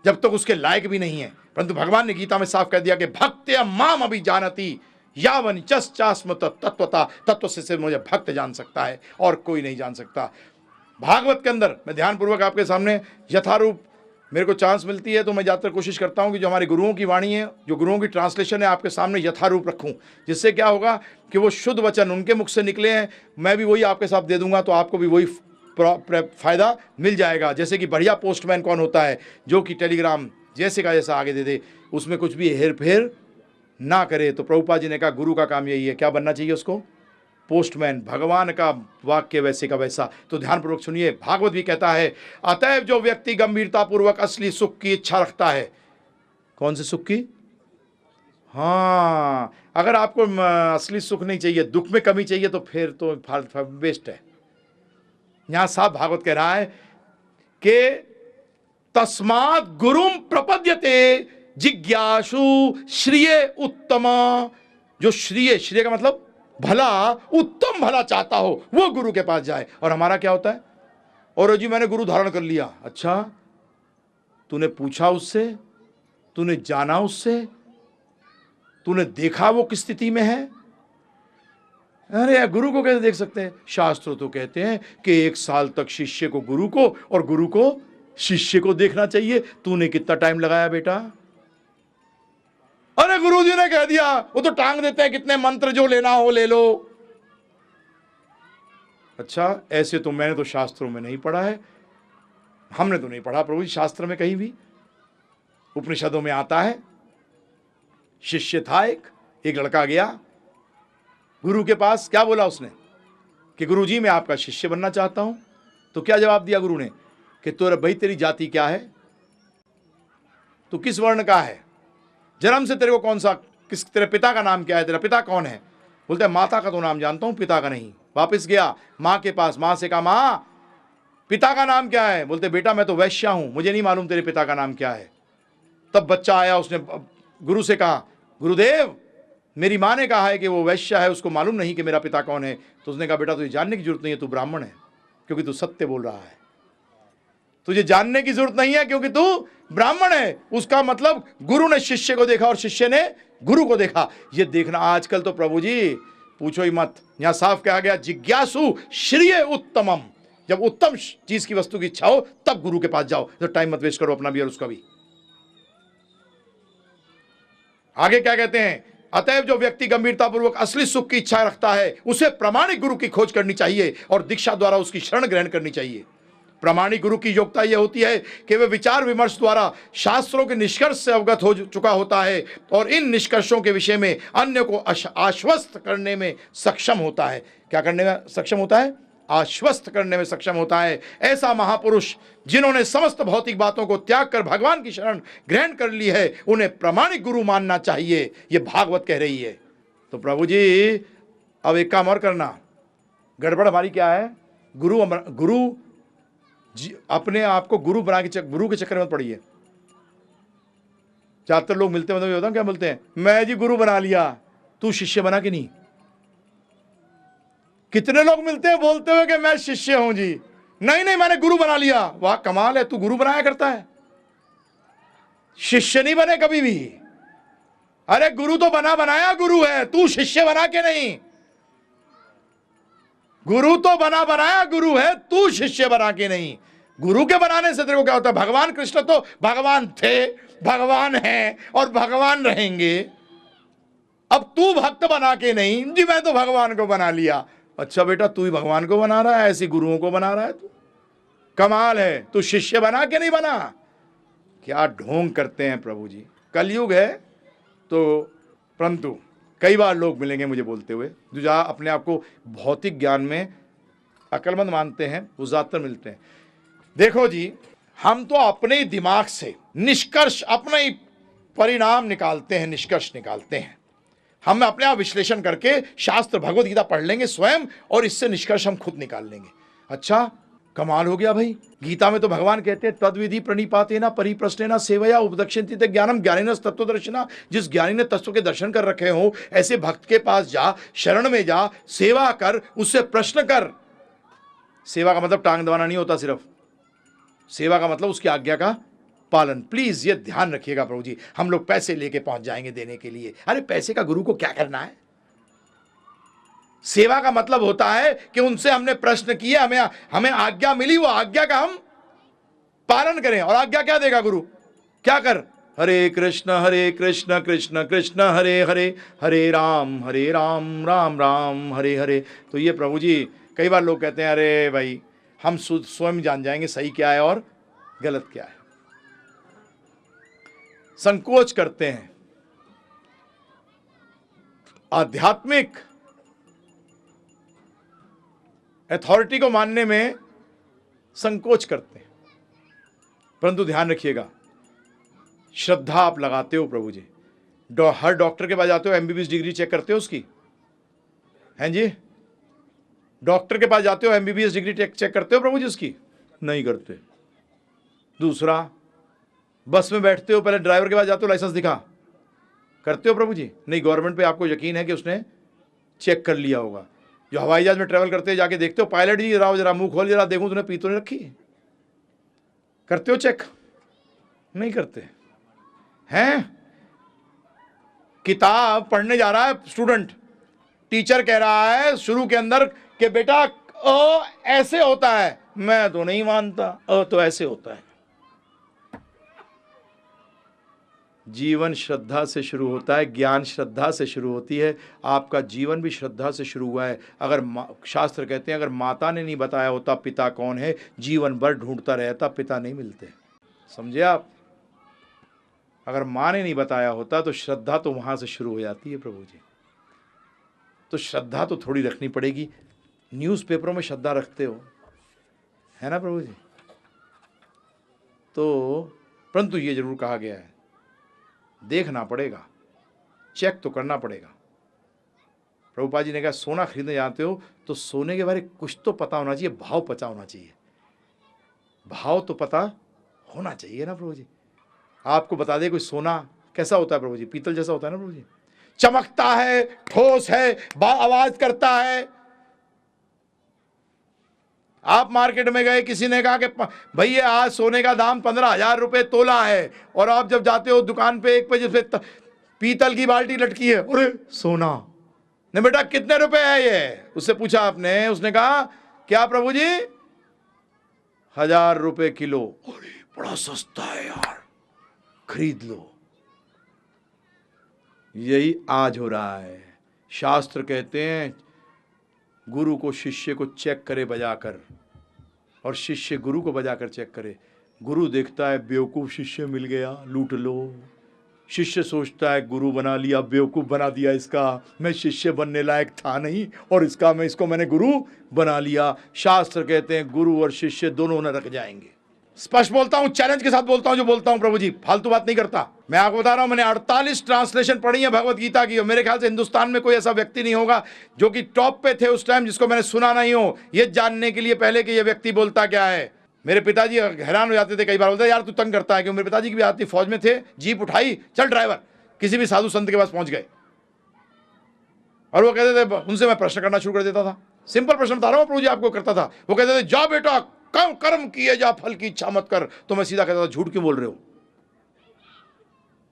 जब तक उसके लायक भी नहीं है। परंतु भगवान ने गीता में साफ कह दिया कि भक्त्या माम अभिजानति यावन यश्चास्मि तत्वतः, तत्व से मुझे भक्त जान सकता है और कोई नहीं जान सकता। भागवत के अंदर मैं ध्यानपूर्वक आपके सामने यथारूप, मेरे को चांस मिलती है तो मैं ज़्यादातर कोशिश करता हूं कि जो हमारे गुरुओं की वाणी है, जो गुरुओं की ट्रांसलेशन है, आपके सामने यथारूप रखूं, जिससे क्या होगा कि वो शुद्ध वचन उनके मुख से निकले हैं, मैं भी वही आपके साथ दे दूंगा, तो आपको भी वही फ़ायदा मिल जाएगा। जैसे कि बढ़िया पोस्टमैन कौन होता है? जो कि टेलीग्राम जैसे का जैसा आगे दे दे, उसमें कुछ भी हेर फेर ना करे। तो प्रभुपाद जी ने कहा गुरु का काम यही है। क्या बनना चाहिए उसको? पोस्टमैन। भगवान का वाक्य वैसे का वैसा। तो ध्यानपूर्वक सुनिए, भागवत भी कहता है, अतएव जो व्यक्ति गंभीरता पूर्वक असली सुख की इच्छा रखता है। कौन से सुख की? हाँ, अगर आपको असली सुख नहीं चाहिए, दुख में कमी चाहिए, तो फिर तो वेस्ट है। यहां साफ भागवत कह रहा है कि तस्मात् गुरुम प्रपद्यते जिज्ञासु श्रिये उत्तम। जो श्रिय का मतलब भला, उत्तम भला चाहता हो, वो गुरु के पास जाए। और हमारा क्या होता है? और जी मैंने गुरु धारण कर लिया। अच्छा, तूने पूछा उससे? तूने जाना उससे? तूने देखा वो किस स्थिति में है? अरे यार, गुरु को कैसे देख सकते हैं? शास्त्र तो कहते हैं कि 1 साल तक शिष्य को गुरु को और गुरु को शिष्य को देखना चाहिए। तूने कितना टाइम लगाया बेटा? अरे गुरुजी ने कह दिया, वो तो टांग देते हैं, कितने मंत्र जो लेना हो ले लो। अच्छा, ऐसे तो मैंने तो शास्त्रों में नहीं पढ़ा है, हमने तो नहीं पढ़ा प्रभु जी शास्त्र में कहीं भी। उपनिषदों में आता है, शिष्य था एक लड़का गया गुरु के पास। क्या बोला उसने? कि गुरुजी मैं आपका शिष्य बनना चाहता हूं। तो क्या जवाब दिया गुरु ने? कि तोरा भाई तेरी जाति क्या है? तू किस वर्ण का है? जन्म से तेरे को कौन सा, किस, तेरे पिता का नाम क्या है? तेरा पिता कौन है? बोलते हैं माता का तो नाम जानता हूं, पिता का नहीं। वापस गया माँ के पास, माँ से कहा माँ पिता का नाम क्या है? बोलते बेटा मैं तो वैश्य हूं, मुझे नहीं मालूम तेरे पिता का नाम क्या है। तब बच्चा आया, उसने गुरु से कहा गुरुदेव मेरी माँ ने कहा है कि वो वैश्य है, उसको मालूम नहीं कि मेरा पिता कौन है। तो उसने कहा बेटा तुझे जानने की जरूरत नहीं है, तू ब्राह्मण है, क्योंकि तू सत्य बोल रहा है। तुझे जानने की जरूरत नहीं है क्योंकि तू ब्राह्मण है। उसका मतलब गुरु ने शिष्य को देखा और शिष्य ने गुरु को देखा। ये देखना आजकल तो प्रभु जी पूछो ही मत। यहां साफ कहा गया जिज्ञासु श्रिये उत्तमम। जब उत्तम चीज की वस्तु की इच्छा हो तब गुरु के पास जाओ। तो टाइम मत वेस्ट करो अपना भी और उसका भी। आगे क्या कहते हैं? अतएव जो व्यक्ति गंभीरतापूर्वक असली सुख की इच्छा रखता है उसे प्रामाणिक गुरु की खोज करनी चाहिए और दीक्षा द्वारा उसकी शरण ग्रहण करनी चाहिए। प्रामाणिक गुरु की योग्यता यह होती है कि वह विचार विमर्श द्वारा शास्त्रों के निष्कर्ष से अवगत हो चुका होता है और इन निष्कर्षों के विषय में अन्य को आश्वस्त करने में सक्षम होता है। क्या करने में सक्षम होता है? आश्वस्त करने में सक्षम होता है। ऐसा महापुरुष जिन्होंने समस्त भौतिक बातों को त्याग कर भगवान की शरण ग्रहण कर ली है, उन्हें प्रामाणिक गुरु मानना चाहिए। ये भागवत कह रही है। तो प्रभु जी अब एक काम और करना। गड़बड़ हमारी क्या है? गुरु जी अपने आप को गुरु बना के गुरु के चक्कर में पड़िए। ज्यादातर लोग मिलते मतलब ये होता है, क्या बोलते हैं? मैं जी गुरु बना लिया। तू शिष्य बना कि नहीं? कितने लोग मिलते हैं बोलते हुए कि मैं शिष्य हूं जी, नहीं नहीं मैंने गुरु बना लिया। वाह कमाल है, तू गुरु बनाया करता है, शिष्य नहीं बने कभी भी। अरे गुरु तो बना बनाया गुरु है, तू शिष्य बना के नहीं। गुरु तो बना बनाया गुरु है, तू शिष्य बना के नहीं। गुरु के बनाने से तेरे को क्या होता है? भगवान कृष्ण तो भगवान थे, भगवान हैं और भगवान रहेंगे। अब तू भक्त बना के नहीं जी, मैं तो भगवान को बना लिया। अच्छा बेटा, तू ही भगवान को बना रहा है, ऐसी गुरुओं को बना रहा है तू। कमाल है, तू शिष्य बना के नहीं बना। क्या ढोंग करते हैं प्रभु जी। कलयुग है तो, परंतु कई बार लोग मिलेंगे मुझे बोलते हुए जो जहाँ अपने आप को भौतिक ज्ञान में अक्लमंद मानते हैं, वो ज़्यादातर मिलते हैं। देखो जी, हम तो अपने ही दिमाग से निष्कर्ष, अपने ही परिणाम निकालते हैं, निष्कर्ष निकालते हैं। हम अपने आप विश्लेषण करके शास्त्र भगवद गीता पढ़ लेंगे स्वयं और इससे निष्कर्ष हम खुद निकाल लेंगे। अच्छा कमाल हो गया भाई, गीता में तो भगवान कहते हैं तद्विधि प्रणिपातेन परिप्रश्नेन सेवया उपदक्षन्ति ते ज्ञानम ज्ञानिनः तत्त्वदर्शिनः। जिस ज्ञानी ने तत्व के दर्शन कर रखे हो, ऐसे भक्त के पास जा, शरण में जा, सेवा कर, उससे प्रश्न कर। सेवा का मतलब टांग दबाना नहीं होता, सिर्फ सेवा का मतलब उसकी आज्ञा का पालन। प्लीज ये ध्यान रखिएगा प्रभु जी। हम लोग पैसे लेके पहुंच जाएंगे देने के लिए, अरे पैसे का गुरु को क्या करना है? सेवा का मतलब होता है कि उनसे हमने प्रश्न किए, हमें आज्ञा मिली, वो आज्ञा का हम पालन करें। और आज्ञा क्या देगा गुरु? क्या कर? हरे कृष्ण कृष्ण कृष्ण हरे हरे, हरे राम राम राम हरे हरे। तो ये प्रभु जी, कई बार लोग कहते हैं अरे भाई हम स्वयं जान जाएंगे सही क्या है और गलत क्या है। संकोच करते हैं, आध्यात्मिक अथॉरिटी को मानने में संकोच करते हैं। परंतु ध्यान रखिएगा, श्रद्धा आप लगाते हो प्रभु जी। हर डॉक्टर के पास जाते हो, एमबीबीएस डिग्री चेक करते हो उसकी, हैं जी? डॉक्टर के पास जाते हो, एमबीबीएस डिग्री चेक करते हो प्रभु जी उसकी? नहीं करते। दूसरा, बस में बैठते हो, पहले ड्राइवर के पास जाते हो, लाइसेंस दिखा, करते हो प्रभु जी? नहीं। गवर्नमेंट पे आपको यकीन है कि उसने चेक कर लिया होगा। जो हवाई जहाज में ट्रैवल करते हैं, जाके देखते हो, पायलट जी जरा मुंह खोल, जरा देखूं तूने पी तो नहीं रखी, करते हो चेक? नहीं करते हैं। किताब पढ़ने जा रहा है स्टूडेंट, टीचर कह रहा है शुरू के अंदर कि बेटा ऐसे होता है, मैं तो नहीं मानता, तो ऐसे होता है। जीवन श्रद्धा से शुरू होता है, ज्ञान श्रद्धा से शुरू होती है। आपका जीवन भी श्रद्धा से शुरू हुआ है। अगर शास्त्र कहते हैं अगर माता ने नहीं बताया होता पिता कौन है, जीवन भर ढूंढता रहता, पिता नहीं मिलते। समझे आप? अगर माँ ने नहीं बताया होता तो श्रद्धा तो वहाँ से शुरू हो जाती है प्रभु जी। तो श्रद्धा तो थोड़ी रखनी पड़ेगी। न्यूज़पेपरों में श्रद्धा रखते हो, है ना प्रभु जी? तो परंतु ये जरूर कहा गया है, देखना पड़ेगा, चेक तो करना पड़ेगा। प्रभुपाद जी ने कहा सोना खरीदने जाते हो तो सोने के बारे में कुछ तो पता होना चाहिए, भाव पता होना चाहिए। भाव तो पता होना चाहिए ना प्रभु जी। आपको बता दे कोई सोना कैसा होता है प्रभु जी? पीतल जैसा होता है ना प्रभु जी, चमकता है, ठोस है, आवाज करता है। आप मार्केट में गए, किसी ने कहा कि भैया आज सोने का दाम 15,000 रुपये तोला है, और आप जब जाते हो दुकान पे एक पे जिसपे पीतल की बाल्टी लटकी है, अरे सोना ने, बेटा कितने रुपए है ये? उससे पूछा आपने, उसने कहा क्या प्रभु जी? 1,000 रुपये किलो। अरे बड़ा सस्ता है यार, खरीद लो। यही आज हो रहा है। शास्त्र कहते हैं गुरु को शिष्य को चेक करे बजाकर, और शिष्य गुरु को बजाकर चेक करे। गुरु देखता है बेवकूफ़ शिष्य मिल गया, लूट लो। शिष्य सोचता है गुरु बना लिया, बेवकूफ़ बना दिया इसका, मैं शिष्य बनने लायक था नहीं और इसको मैंने गुरु बना लिया। शास्त्र कहते हैं गुरु और शिष्य दोनों न रख जाएंगे। स्पष्ट बोलता हूं, चैलेंज के साथ बोलता हूं, जो बोलता हूं प्रभु जी, फालतू बात नहीं करता। मैं आपको बता रहा हूं, मैंने 48 ट्रांसलेशन पढ़ी है भगवत गीता की, और मेरे ख्याल से हिंदुस्तान में कोई ऐसा व्यक्ति नहीं होगा जो कि टॉप पे थे उस टाइम जिसको मैंने सुना नहीं हो, ये जानने के लिए पहले कि ये व्यक्ति बोलता क्या है। मेरे पिताजी हैरान हो जाते थे कई बार, बोलते यार तू तंग करता है क्यों। मेरे पिताजी की भी आती, फौज में थे, जीप उठाई, चल ड्राइवर, किसी भी साधु संत के पास पहुंच गए, और वो कहते थे, उनसे मैं प्रश्न करना शुरू कर देता था। सिंपल प्रश्न बता रहा हूं प्रभु जी आपको करता था। वो कहते थे जा बेटा कर्म किए जा, फल की इच्छा मत कर। तो मैं सीधा कहता था झूठ क्यों बोल रहे हो?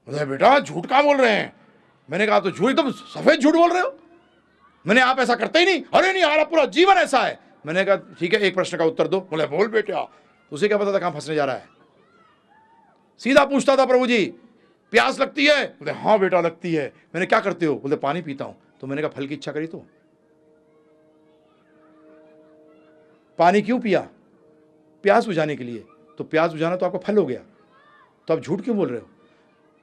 बेटा झूठ कहां बोल रहे हैं? मैंने कहा तो झूठ, एकदम सफेद झूठ बोल रहे हो। मैंने आप ऐसा करते ही नहीं। अरे नहीं, हमारा पूरा जीवन ऐसा है। मैंने कहा ठीक है, एक प्रश्न का उत्तर दो। बोले बोल बेटा। उसे क्या पता था कहां फंसने जा रहा है। सीधा पूछता था प्रभु जी प्यास लगती है? बोले हाँ बेटा लगती है। मैंने क्या करते हो? बोले पानी पीता हूं। तो मैंने कहा फल की इच्छा करी तो? पानी क्यों पिया? प्यास बुझाने के लिए। तो प्यास बुझाना तो आपका फल हो गया, तो आप झूठ क्यों बोल रहे हो?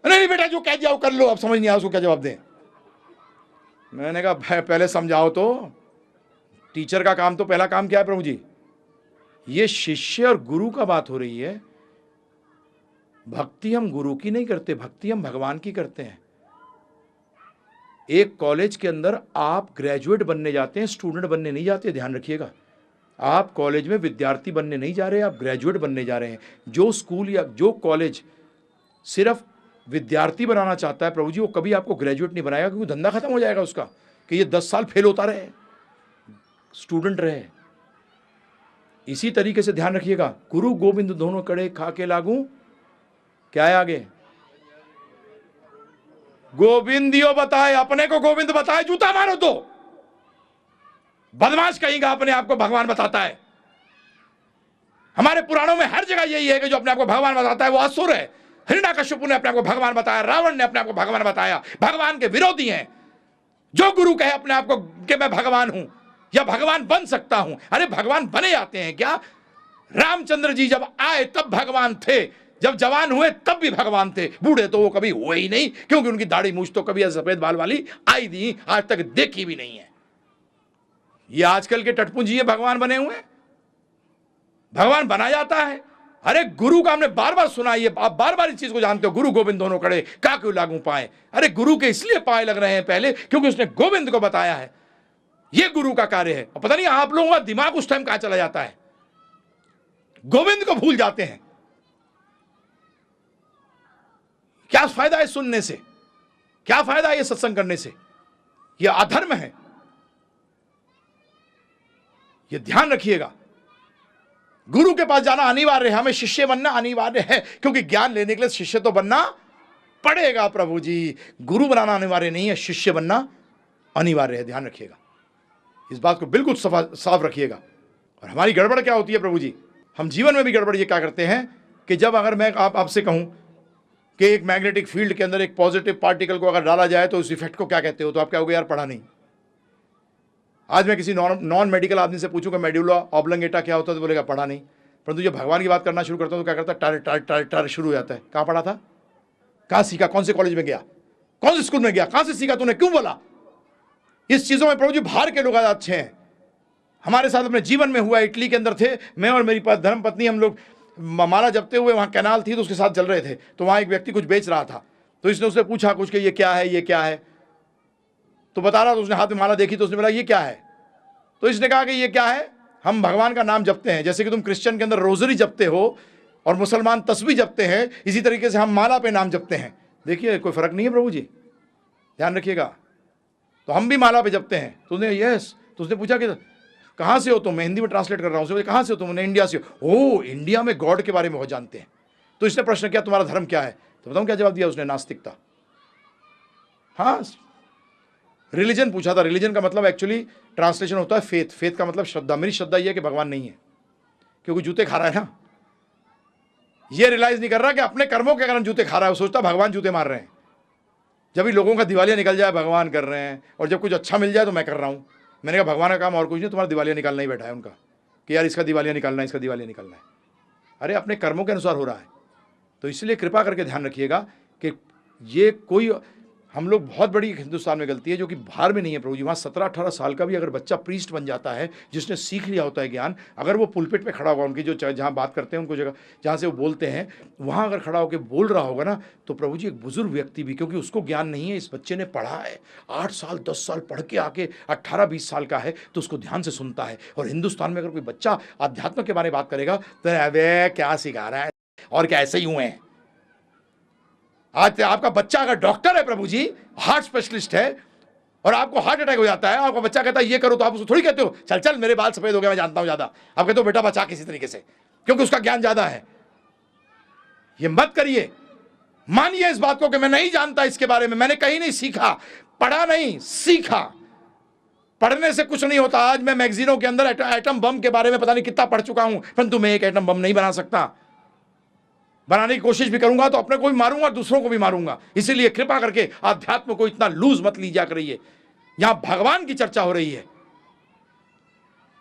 नहीं बेटा जो कह दिया वो कर लो। अब समझ नहीं आया उसको क्या जवाब दें। मैंने कहा पहले समझाओ तो। टीचर का काम तो पहला काम क्या है प्रभु जी? ये शिष्य और गुरु का बात हो रही है। भक्ति हम गुरु की नहीं करते, भक्ति हम भगवान की करते हैं। एक कॉलेज के अंदर आप ग्रेजुएट बनने जाते हैं, स्टूडेंट बनने नहीं जाते, ध्यान रखिएगा। आप कॉलेज में विद्यार्थी बनने नहीं जा रहे, आप ग्रेजुएट बनने जा रहे हैं। जो स्कूल या जो कॉलेज सिर्फ विद्यार्थी बनाना चाहता है प्रभु जी, वो कभी आपको ग्रेजुएट नहीं बनाएगा, क्योंकि धंधा खत्म हो जाएगा उसका कि ये 10 साल फेल होता रहे, स्टूडेंट रहे। इसी तरीके से ध्यान रखिएगा, गुरु गोविंद दोनों कड़े खा के लागू। क्या है आगे? गोविंदियो बताए, अपने को गोविंद बताए, जूता मारो तो। बदमाश कहेगा अपने आप को भगवान बताता है। हमारे पुराणों में हर जगह यही है कि जो अपने आप को भगवान बताता है वो असुर है। हिरण्यकश्यपु ने अपने आप को भगवान बताया, रावण ने अपने आप को भगवान बताया, भगवान के विरोधी हैं। जो गुरु कहे अपने आप को कि मैं भगवान हूं या भगवान बन सकता हूं, अरे भगवान बने जाते हैं क्या? रामचंद्र जी जब आए तब भगवान थे, जब जवान हुए तब भी भगवान थे, बूढ़े तो वो कभी हुए ही नहीं, क्योंकि उनकी दाढ़ी मूछ तो कभी सफेद बाल वाली आई थी, आज तक देखी भी नहीं है। ये आजकल के टटपुंजी भगवान बने हुए। भगवान बना जाता है। अरे गुरु का हमने बार बार सुना, ये आप बार बार इस चीज को जानते हो, गुरु गोविंद दोनों कड़े का क्यों लागू पाए। अरे गुरु के इसलिए पाए लग रहे हैं पहले, क्योंकि उसने गोविंद को बताया है। ये गुरु का कार्य है। और पता नहीं आप लोगों का दिमाग उस टाइम कहां चला जाता है, गोविंद को भूल जाते हैं। क्या फायदा है सुनने से? क्या फायदा है ये सत्संग करने से? यह अधर्म है, यह ध्यान रखिएगा। गुरु के पास जाना अनिवार्य है, हमें शिष्य बनना अनिवार्य है, क्योंकि ज्ञान लेने के लिए शिष्य तो बनना पड़ेगा प्रभु जी। गुरु बनाना अनिवार्य नहीं है, शिष्य बनना अनिवार्य है। ध्यान रखिएगा, इस बात को बिल्कुल साफ रखिएगा। और हमारी गड़बड़ क्या होती है प्रभु जी? हम जीवन में भी गड़बड़ ये क्या करते हैं कि जब अगर मैं आपसे कहूं कि एक मैग्नेटिक फील्ड के अंदर एक पॉजिटिव पार्टिकल को अगर डाला जाए तो उस इफेक्ट को क्या कहते हो, तो आप क्या कहोगे? यार पढ़ा नहीं। आज मैं किसी नॉन मेडिकल आदमी से पूछूंगा मेड्यूला ऑब्लंगेटा क्या होता है, तो बोलेगा पढ़ा नहीं। परंतु जब भगवान की बात करना शुरू करता हूं तो क्या करता है? टर टर टर टर शुरू हो जाता है। कहां पढ़ा था? कहां सीखा? कौन से कॉलेज में गया? कौन से स्कूल में गया? कहां से सीखा तूने? क्यों बोला? इस चीजों में प्रभु जी बाहर के लोग अच्छे हैं। हमारे साथ अपने जीवन में हुआ, इटली के अंदर थे, मैं और मेरी धर्म पत्नी, हम लोग माला जपते हुए वहां कैनाल थी तो उसके साथ चल रहे थे। तो वहां एक व्यक्ति कुछ बेच रहा था, तो इसने उससे पूछा कुछ कि ये क्या है, ये क्या है? तो बता रहा, तो उसने हाथ में माला देखी तो उसने बोला ये क्या है? तो इसने कहा कि ये क्या है? हम भगवान का नाम जपते हैं, जैसे कि तुम क्रिश्चियन के अंदर रोजरी जपते हो और मुसलमान तस्बीह जपते हैं, इसी तरीके से हम माला पे नाम जपते हैं। देखिए कोई फर्क नहीं है प्रभु जी, ध्यान रखिएगा। तो हम भी माला पे जपते हैं। तो उसने यस, तो उसने पूछा कि कहाँ से हो तुम? मैं हिंदी में ट्रांसलेट कर रहा हूँ। कहाँ से हो तुम? इंडिया से हो। ओ, इंडिया में गॉड के बारे में बहुत जानते हैं। तो इसने प्रश्न किया तुम्हारा धर्म क्या है? तो बताऊँ क्या जवाब दिया उसने? नास्तिकता। हाँ, रिलीजन पूछा था। रिलीजन का मतलब एक्चुअली ट्रांसलेशन होता है फेथ। फेथ का मतलब श्रद्धा। मेरी श्रद्धा यह है कि भगवान नहीं है, क्योंकि जूते खा रहा है ना। ये रियलाइज नहीं कर रहा कि अपने कर्मों के कारण जूते खा रहा है। वो सोचता भगवान जूते मार रहे हैं। जब भी लोगों का दिवालिया निकल जाए भगवान कर रहे हैं, और जब कुछ अच्छा मिल जाए तो मैं कर रहा हूँ। मैंने कहा भगवान का काम और कुछ नहीं, तुम्हारा दिवालिया निकालना ही बैठा है उनका, कि यार इसका दिवालिया निकालना है, इसका दिवालिया निकालना है। अरे अपने कर्मों के अनुसार हो रहा है। तो इसलिए कृपा करके ध्यान रखिएगा कि ये कोई, हम लोग बहुत बड़ी हिंदुस्तान में गलती है जो कि बाहर में नहीं है प्रभु जी। वहाँ 17-18 साल का भी अगर बच्चा प्रीस्ट बन जाता है, जिसने सीख लिया होता है ज्ञान, अगर वो पुलपिट पे खड़ा होगा, उनकी जो जहाँ बात करते हैं उनको जगह जहाँ से वो बोलते हैं वहाँ अगर खड़ा होकर बोल रहा होगा ना, तो प्रभु जी एक बुजुर्ग व्यक्ति भी, क्योंकि उसको ज्ञान नहीं है, इस बच्चे ने पढ़ा है 8 साल 10 साल पढ़ के आके 18-20 साल का है, तो उसको ध्यान से सुनता है। और हिंदुस्तान में अगर कोई बच्चा अध्यात्म के बारे में बात करेगा तो अबे क्या सिखा रहा है, और क्या ऐसे ही हुए हैं। आज आपका बच्चा अगर डॉक्टर है प्रभु जी, हार्ट स्पेशलिस्ट है, और आपको हार्ट अटैक हो जाता है, आपका बच्चा कहता है ये करो, तो आप उसको थोड़ी कहते हो चल चल मेरे बाल सफेद हो गए मैं जानता हूं ज्यादा। आप कहते हो बेटा बचा किसी तरीके से, क्योंकि उसका ज्ञान ज्यादा है। ये मत करिए। मानिए इस बात को कि मैं नहीं जानता इसके बारे में, मैंने कहीं नहीं सीखा, पढ़ा नहीं, सीखा। पढ़ने से कुछ नहीं होता। आज मैं मैगजीनों के अंदर एटम बम के बारे में पता नहीं कितना पढ़ चुका हूं, परंतु मैं एक एटम बम नहीं बना सकता। बनाने की कोशिश भी करूंगा तो अपने को भी मारूंगा, दूसरों को भी मारूंगा। इसीलिए कृपा करके आध्यात्म को इतना लूज मत लीजिए करिए। यहां भगवान की चर्चा हो रही है,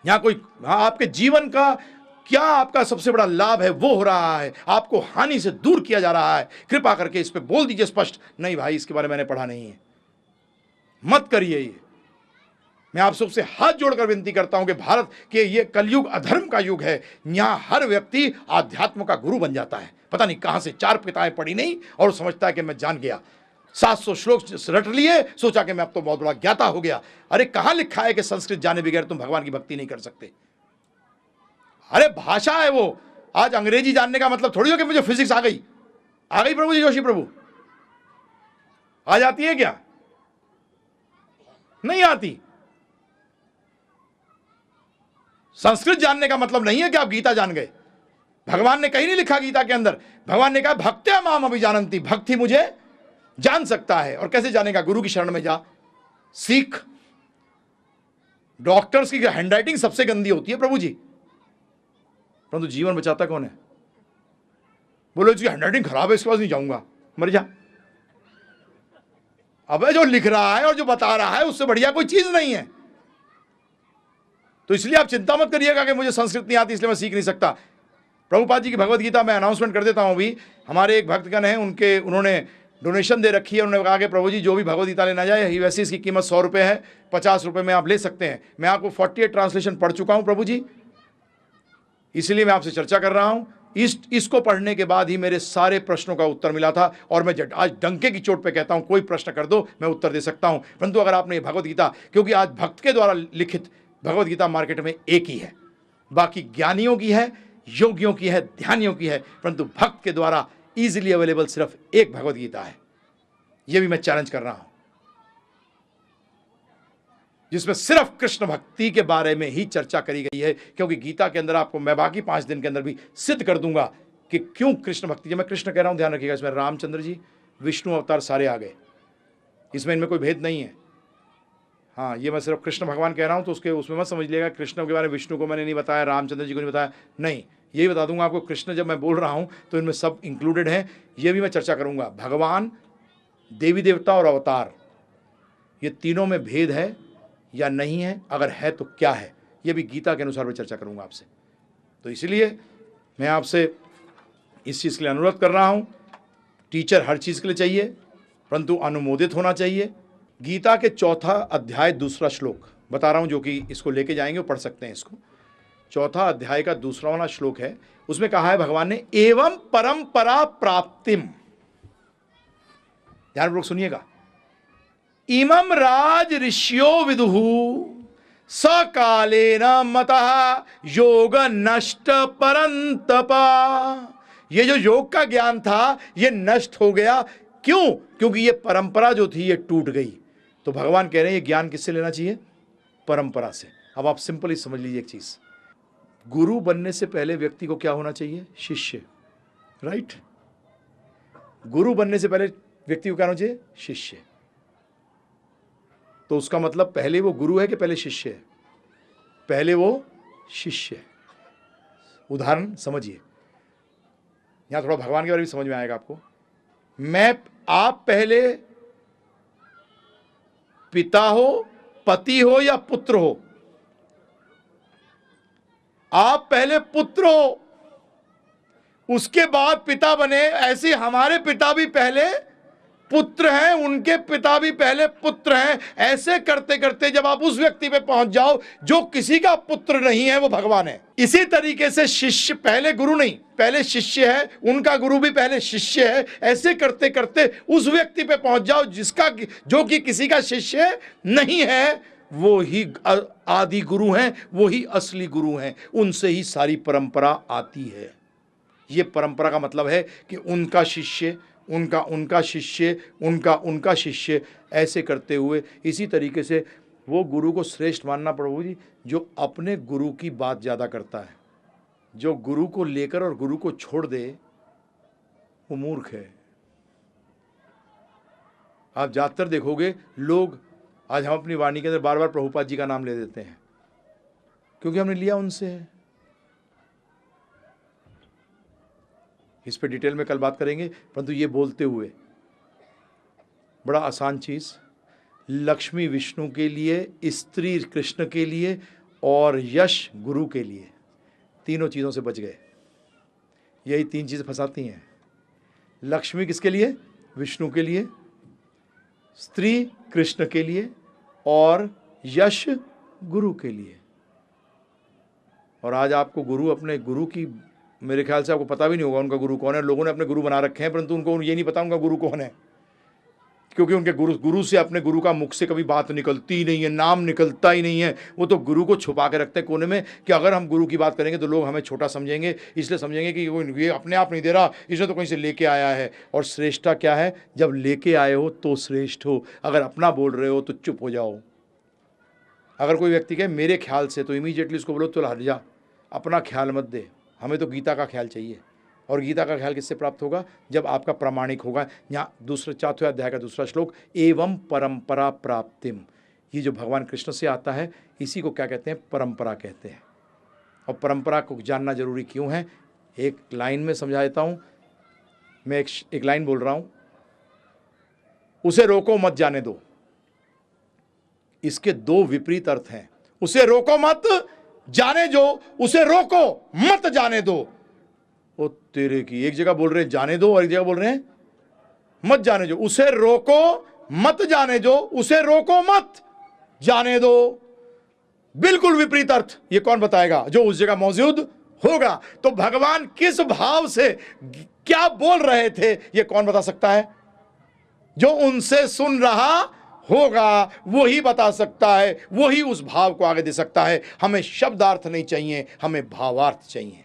यहां कोई आपके जीवन का क्या आपका सबसे बड़ा लाभ है वो हो रहा है, आपको हानि से दूर किया जा रहा है। कृपा करके इस पे बोल दीजिए स्पष्ट, नहीं भाई इसके बारे में मैंने पढ़ा नहीं है, मत करिए ये। मैं आप सबसे हाथ जोड़कर विनती करता हूं कि भारत के ये कलयुग अधर्म का युग है, यहां हर व्यक्ति आध्यात्म का गुरु बन जाता है। पता नहीं कहां से 4 किताबें पढ़ी नहीं और समझता है कि मैं जान गया, 700 श्लोक रट लिए, सोचा कि मैं अब तो बहुत बड़ा ज्ञाता हो गया। अरे कहां लिखा है कि संस्कृत जाने बगैर तुम भगवान की भक्ति नहीं कर सकते? अरे भाषा है वो। आज अंग्रेजी जानने का मतलब थोड़ी हो कि मुझे फिजिक्स आ गई प्रभु जी, जोशी प्रभु आ जाती है क्या? नहीं आती। संस्कृत जानने का मतलब नहीं है कि आप गीता जान गए। भगवान ने कहीं नहीं लिखा गीता के अंदर, भगवान ने कहा भक्त्या माम अभिजानन्ति, भक्ति मुझे जान सकता है। और कैसे जानेगा? गुरु की शरण में जा, सीख। डॉक्टर्स की हैंडराइटिंग सबसे गंदी होती है प्रभु जी, परंतु जीवन बचाता कौन है? बोलो जी हैंडराइटिंग खराब है इसके पास नहीं जाऊंगा, मर जा। अबे जो लिख रहा है और जो बता रहा है उससे बढ़िया कोई चीज नहीं है। तो इसलिए आप चिंता मत करिएगा कि मुझे संस्कृत नहीं आती इसलिए मैं सीख नहीं सकता। प्रभुपाद जी की भगवत गीता मैं अनाउंसमेंट कर देता हूं अभी। हमारे एक भक्तगण हैं, उन्होंने डोनेशन दे रखी है। उन्होंने कहा कि प्रभु जी जो भी भगवत गीता लेना जाए, वैसे इसकी कीमत 100 रुपये है, 50 रुपये में आप ले सकते हैं। मैं आपको 48 ट्रांसलेशन पढ़ चुका हूं प्रभु जी, इसलिए मैं आपसे चर्चा कर रहा हूं। इसको पढ़ने के बाद ही मेरे सारे प्रश्नों का उत्तर मिला था, और मैं आज डंके की चोट पे कहता हूं कोई प्रश्न कर दो मैं उत्तर दे सकता हूं। परंतु अगर आपने भगवत गीता, क्योंकि आज भक्त के द्वारा लिखित भगवत गीता मार्केट में एक ही है, बाकी ज्ञानियों की है, योगियों की है, ध्यानियों की है, परंतु भक्त के द्वारा इजीली अवेलेबल सिर्फ एक भगवत गीता है। यह भी मैं चैलेंज कर रहा हूं, जिसमें सिर्फ कृष्ण भक्ति के बारे में ही चर्चा करी गई है। क्योंकि गीता के अंदर आपको मैं बाकी 5 दिन के अंदर भी सिद्ध कर दूंगा कि क्यों कृष्ण भक्ति। जब मैं कृष्ण कह रहा हूं ध्यान रखिएगा, इसमें रामचंद्र जी, विष्णु अवतार सारे आ गए, इसमें इनमें कोई भेद नहीं है। हाँ, ये मैं सिर्फ कृष्ण भगवान कह रहा हूं, तो उसमें मत समझ लिएगा कृष्ण के बारे में विष्णु को मैंने नहीं बताया, रामचंद्र जी को नहीं बताया, नहीं, यही बता दूंगा आपको। कृष्ण जब मैं बोल रहा हूं तो इनमें सब इंक्लूडेड है, ये भी मैं चर्चा करूंगा। भगवान, देवी देवता और अवतार, ये तीनों में भेद है या नहीं है, अगर है तो क्या है, ये भी गीता के अनुसार मैं चर्चा करूंगा आपसे। तो इसलिए मैं आपसे इस चीज़ के लिए अनुरोध कर रहा हूं, टीचर हर चीज़ के लिए चाहिए, परंतु अनुमोदित होना चाहिए। गीता के 4 अध्याय 2 श्लोक बता रहा हूं, जो कि इसको लेके जाएंगे वो पढ़ सकते हैं इसको। 4 अध्याय का 2 वाला श्लोक है, उसमें कहा है भगवान ने एवं परंपरा प्राप्तिम, ध्यानपूर्वक सुनिएगा। इमं राज ऋषियो विदुहु सकालेन मतः योग नष्ट परंतपा। ये जो योग का ज्ञान था ये नष्ट हो गया। क्यों? क्योंकि ये परंपरा जो थी ये टूट गई। तो भगवान कह रहे हैं ये ज्ञान किससे लेना चाहिए? परंपरा से। अब आप सिंपली समझ लीजिए एक चीज, गुरु बनने से पहले व्यक्ति को क्या होना चाहिए? शिष्य, राइट? गुरु बनने से पहले व्यक्ति को क्या होना चाहिए? शिष्य। तो उसका मतलब पहले वो गुरु है कि पहले शिष्य है? पहले वो शिष्य है। उदाहरण समझिए, यहां थोड़ा भगवान के बारे में समझ में आएगा आपको। आप पहले पिता हो, पति हो या पुत्र हो? आप पहले पुत्र हो, उसके बाद पिता बने। ऐसे हमारे पिता भी पहले पुत्र हैं, उनके पिता भी पहले पुत्र हैं। ऐसे करते करते जब आप उस व्यक्ति पे पहुंच जाओ जो किसी का पुत्र नहीं है, वो भगवान है। इसी तरीके से शिष्य पहले गुरु नहीं, पहले शिष्य है, उनका गुरु भी पहले शिष्य है। ऐसे करते करते उस व्यक्ति पे पहुंच जाओ जो कि किसी का शिष्य नहीं है, वो ही आदि गुरु हैं, वो ही असली गुरु हैं। उनसे ही सारी परंपरा आती है। ये परंपरा का मतलब है कि उनका शिष्य, उनका उनका शिष्य, उनका शिष्य, ऐसे करते हुए इसी तरीके से वो गुरु को श्रेष्ठ मानना प्रभु जी जो अपने गुरु की बात ज़्यादा करता है। जो गुरु को लेकर और गुरु को छोड़ दे वो मूर्ख है। आप ज़्यादातर देखोगे लोग, आज हम अपनी वाणी के अंदर बार बार प्रभुपाद जी का नाम ले देते हैं क्योंकि हमने लिया उनसे है। इस पे डिटेल में कल बात करेंगे, परंतु ये बोलते हुए बड़ा आसान चीज़, लक्ष्मी विष्णु के लिए, स्त्री कृष्ण के लिए और यश गुरु के लिए, तीनों चीज़ों से बच गए। यही तीन चीज़ें फंसाती हैं। लक्ष्मी किसके लिए? विष्णु के लिए, स्त्री कृष्ण के लिए और यश गुरु के लिए। और आज आपको गुरु, अपने गुरु की, मेरे ख्याल से आपको पता भी नहीं होगा उनका गुरु कौन है। लोगों ने अपने गुरु बना रखे हैं परंतु उनको ये नहीं पता उनका गुरु कौन है, क्योंकि उनके गुरु से, अपने गुरु का मुख से कभी बात निकलती ही नहीं है, नाम निकलता ही नहीं है। वो तो गुरु को छुपा के रखते हैं कोने में कि अगर हम गुरु की बात करेंगे तो लोग हमें छोटा समझेंगे, इसलिए समझेंगे कि वो ये अपने आप नहीं दे रहा, इसे तो कहीं से लेके आया है। और श्रेष्ठता क्या है? जब लेके आए हो तो श्रेष्ठ हो, अगर अपना बोल रहे हो तो चुप हो जाओ। अगर कोई व्यक्ति कहे मेरे ख्याल से, तो इमीडिएटली उसको बोलो तो हट जा, अपना ख्याल मत दे, हमें तो गीता का ख्याल चाहिए। और गीता का ख्याल किससे प्राप्त होगा? जब आपका प्रामाणिक होगा। यहाँ चौथे अध्याय का दूसरा श्लोक, एवं परंपरा प्राप्तिम, ये जो भगवान कृष्ण से आता है इसी को क्या कहते हैं? परंपरा कहते हैं। और परंपरा को जानना जरूरी क्यों है? एक लाइन में समझा देता हूँ। मैं एक लाइन बोल रहा हूँ, उसे रोको मत जाने दो। इसके दो विपरीत अर्थ हैं। उसे रोको मत जाने दो, उसे रोको मत जाने दो। ओ तेरे की, एक जगह बोल रहे हैं जाने दो और एक जगह बोल रहे हैं मत जाने दो। उसे रोको मत जाने दो, उसे रोको मत जाने दो, बिल्कुल विपरीत अर्थ। ये कौन बताएगा? जो उस जगह मौजूद होगा। तो भगवान किस भाव से क्या बोल रहे थे ये कौन बता सकता है? जो उनसे सुन रहा होगा वही बता सकता है, वही उस भाव को आगे दे सकता है। हमें शब्दार्थ नहीं चाहिए, हमें भावार्थ चाहिए।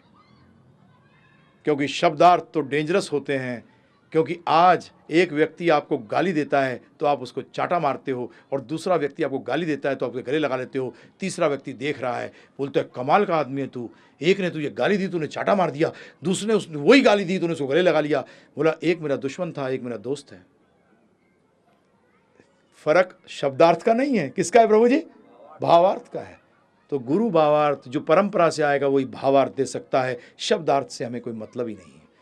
क्योंकि शब्दार्थ तो डेंजरस होते हैं। क्योंकि आज एक व्यक्ति आपको गाली देता है तो आप उसको चाटा मारते हो, और दूसरा व्यक्ति आपको गाली देता है तो आपके गले लगा लेते हो। तीसरा व्यक्ति देख रहा है, बोलता है कमाल का आदमी है तू, एक ने तुझे गाली दी, तूने चाटा मार दिया, दूसरे ने उसने वही गाली दी, तूने उसको गले लगा लिया। बोला एक मेरा दुश्मन था, एक मेरा दोस्त है। फर्क शब्दार्थ का नहीं है, किसका है प्रभु जी? भावार्थ का है। तो गुरु भावार्थ जो परंपरा से आएगा वही भावार्थ दे सकता है, शब्दार्थ से हमें कोई मतलब ही नहीं है।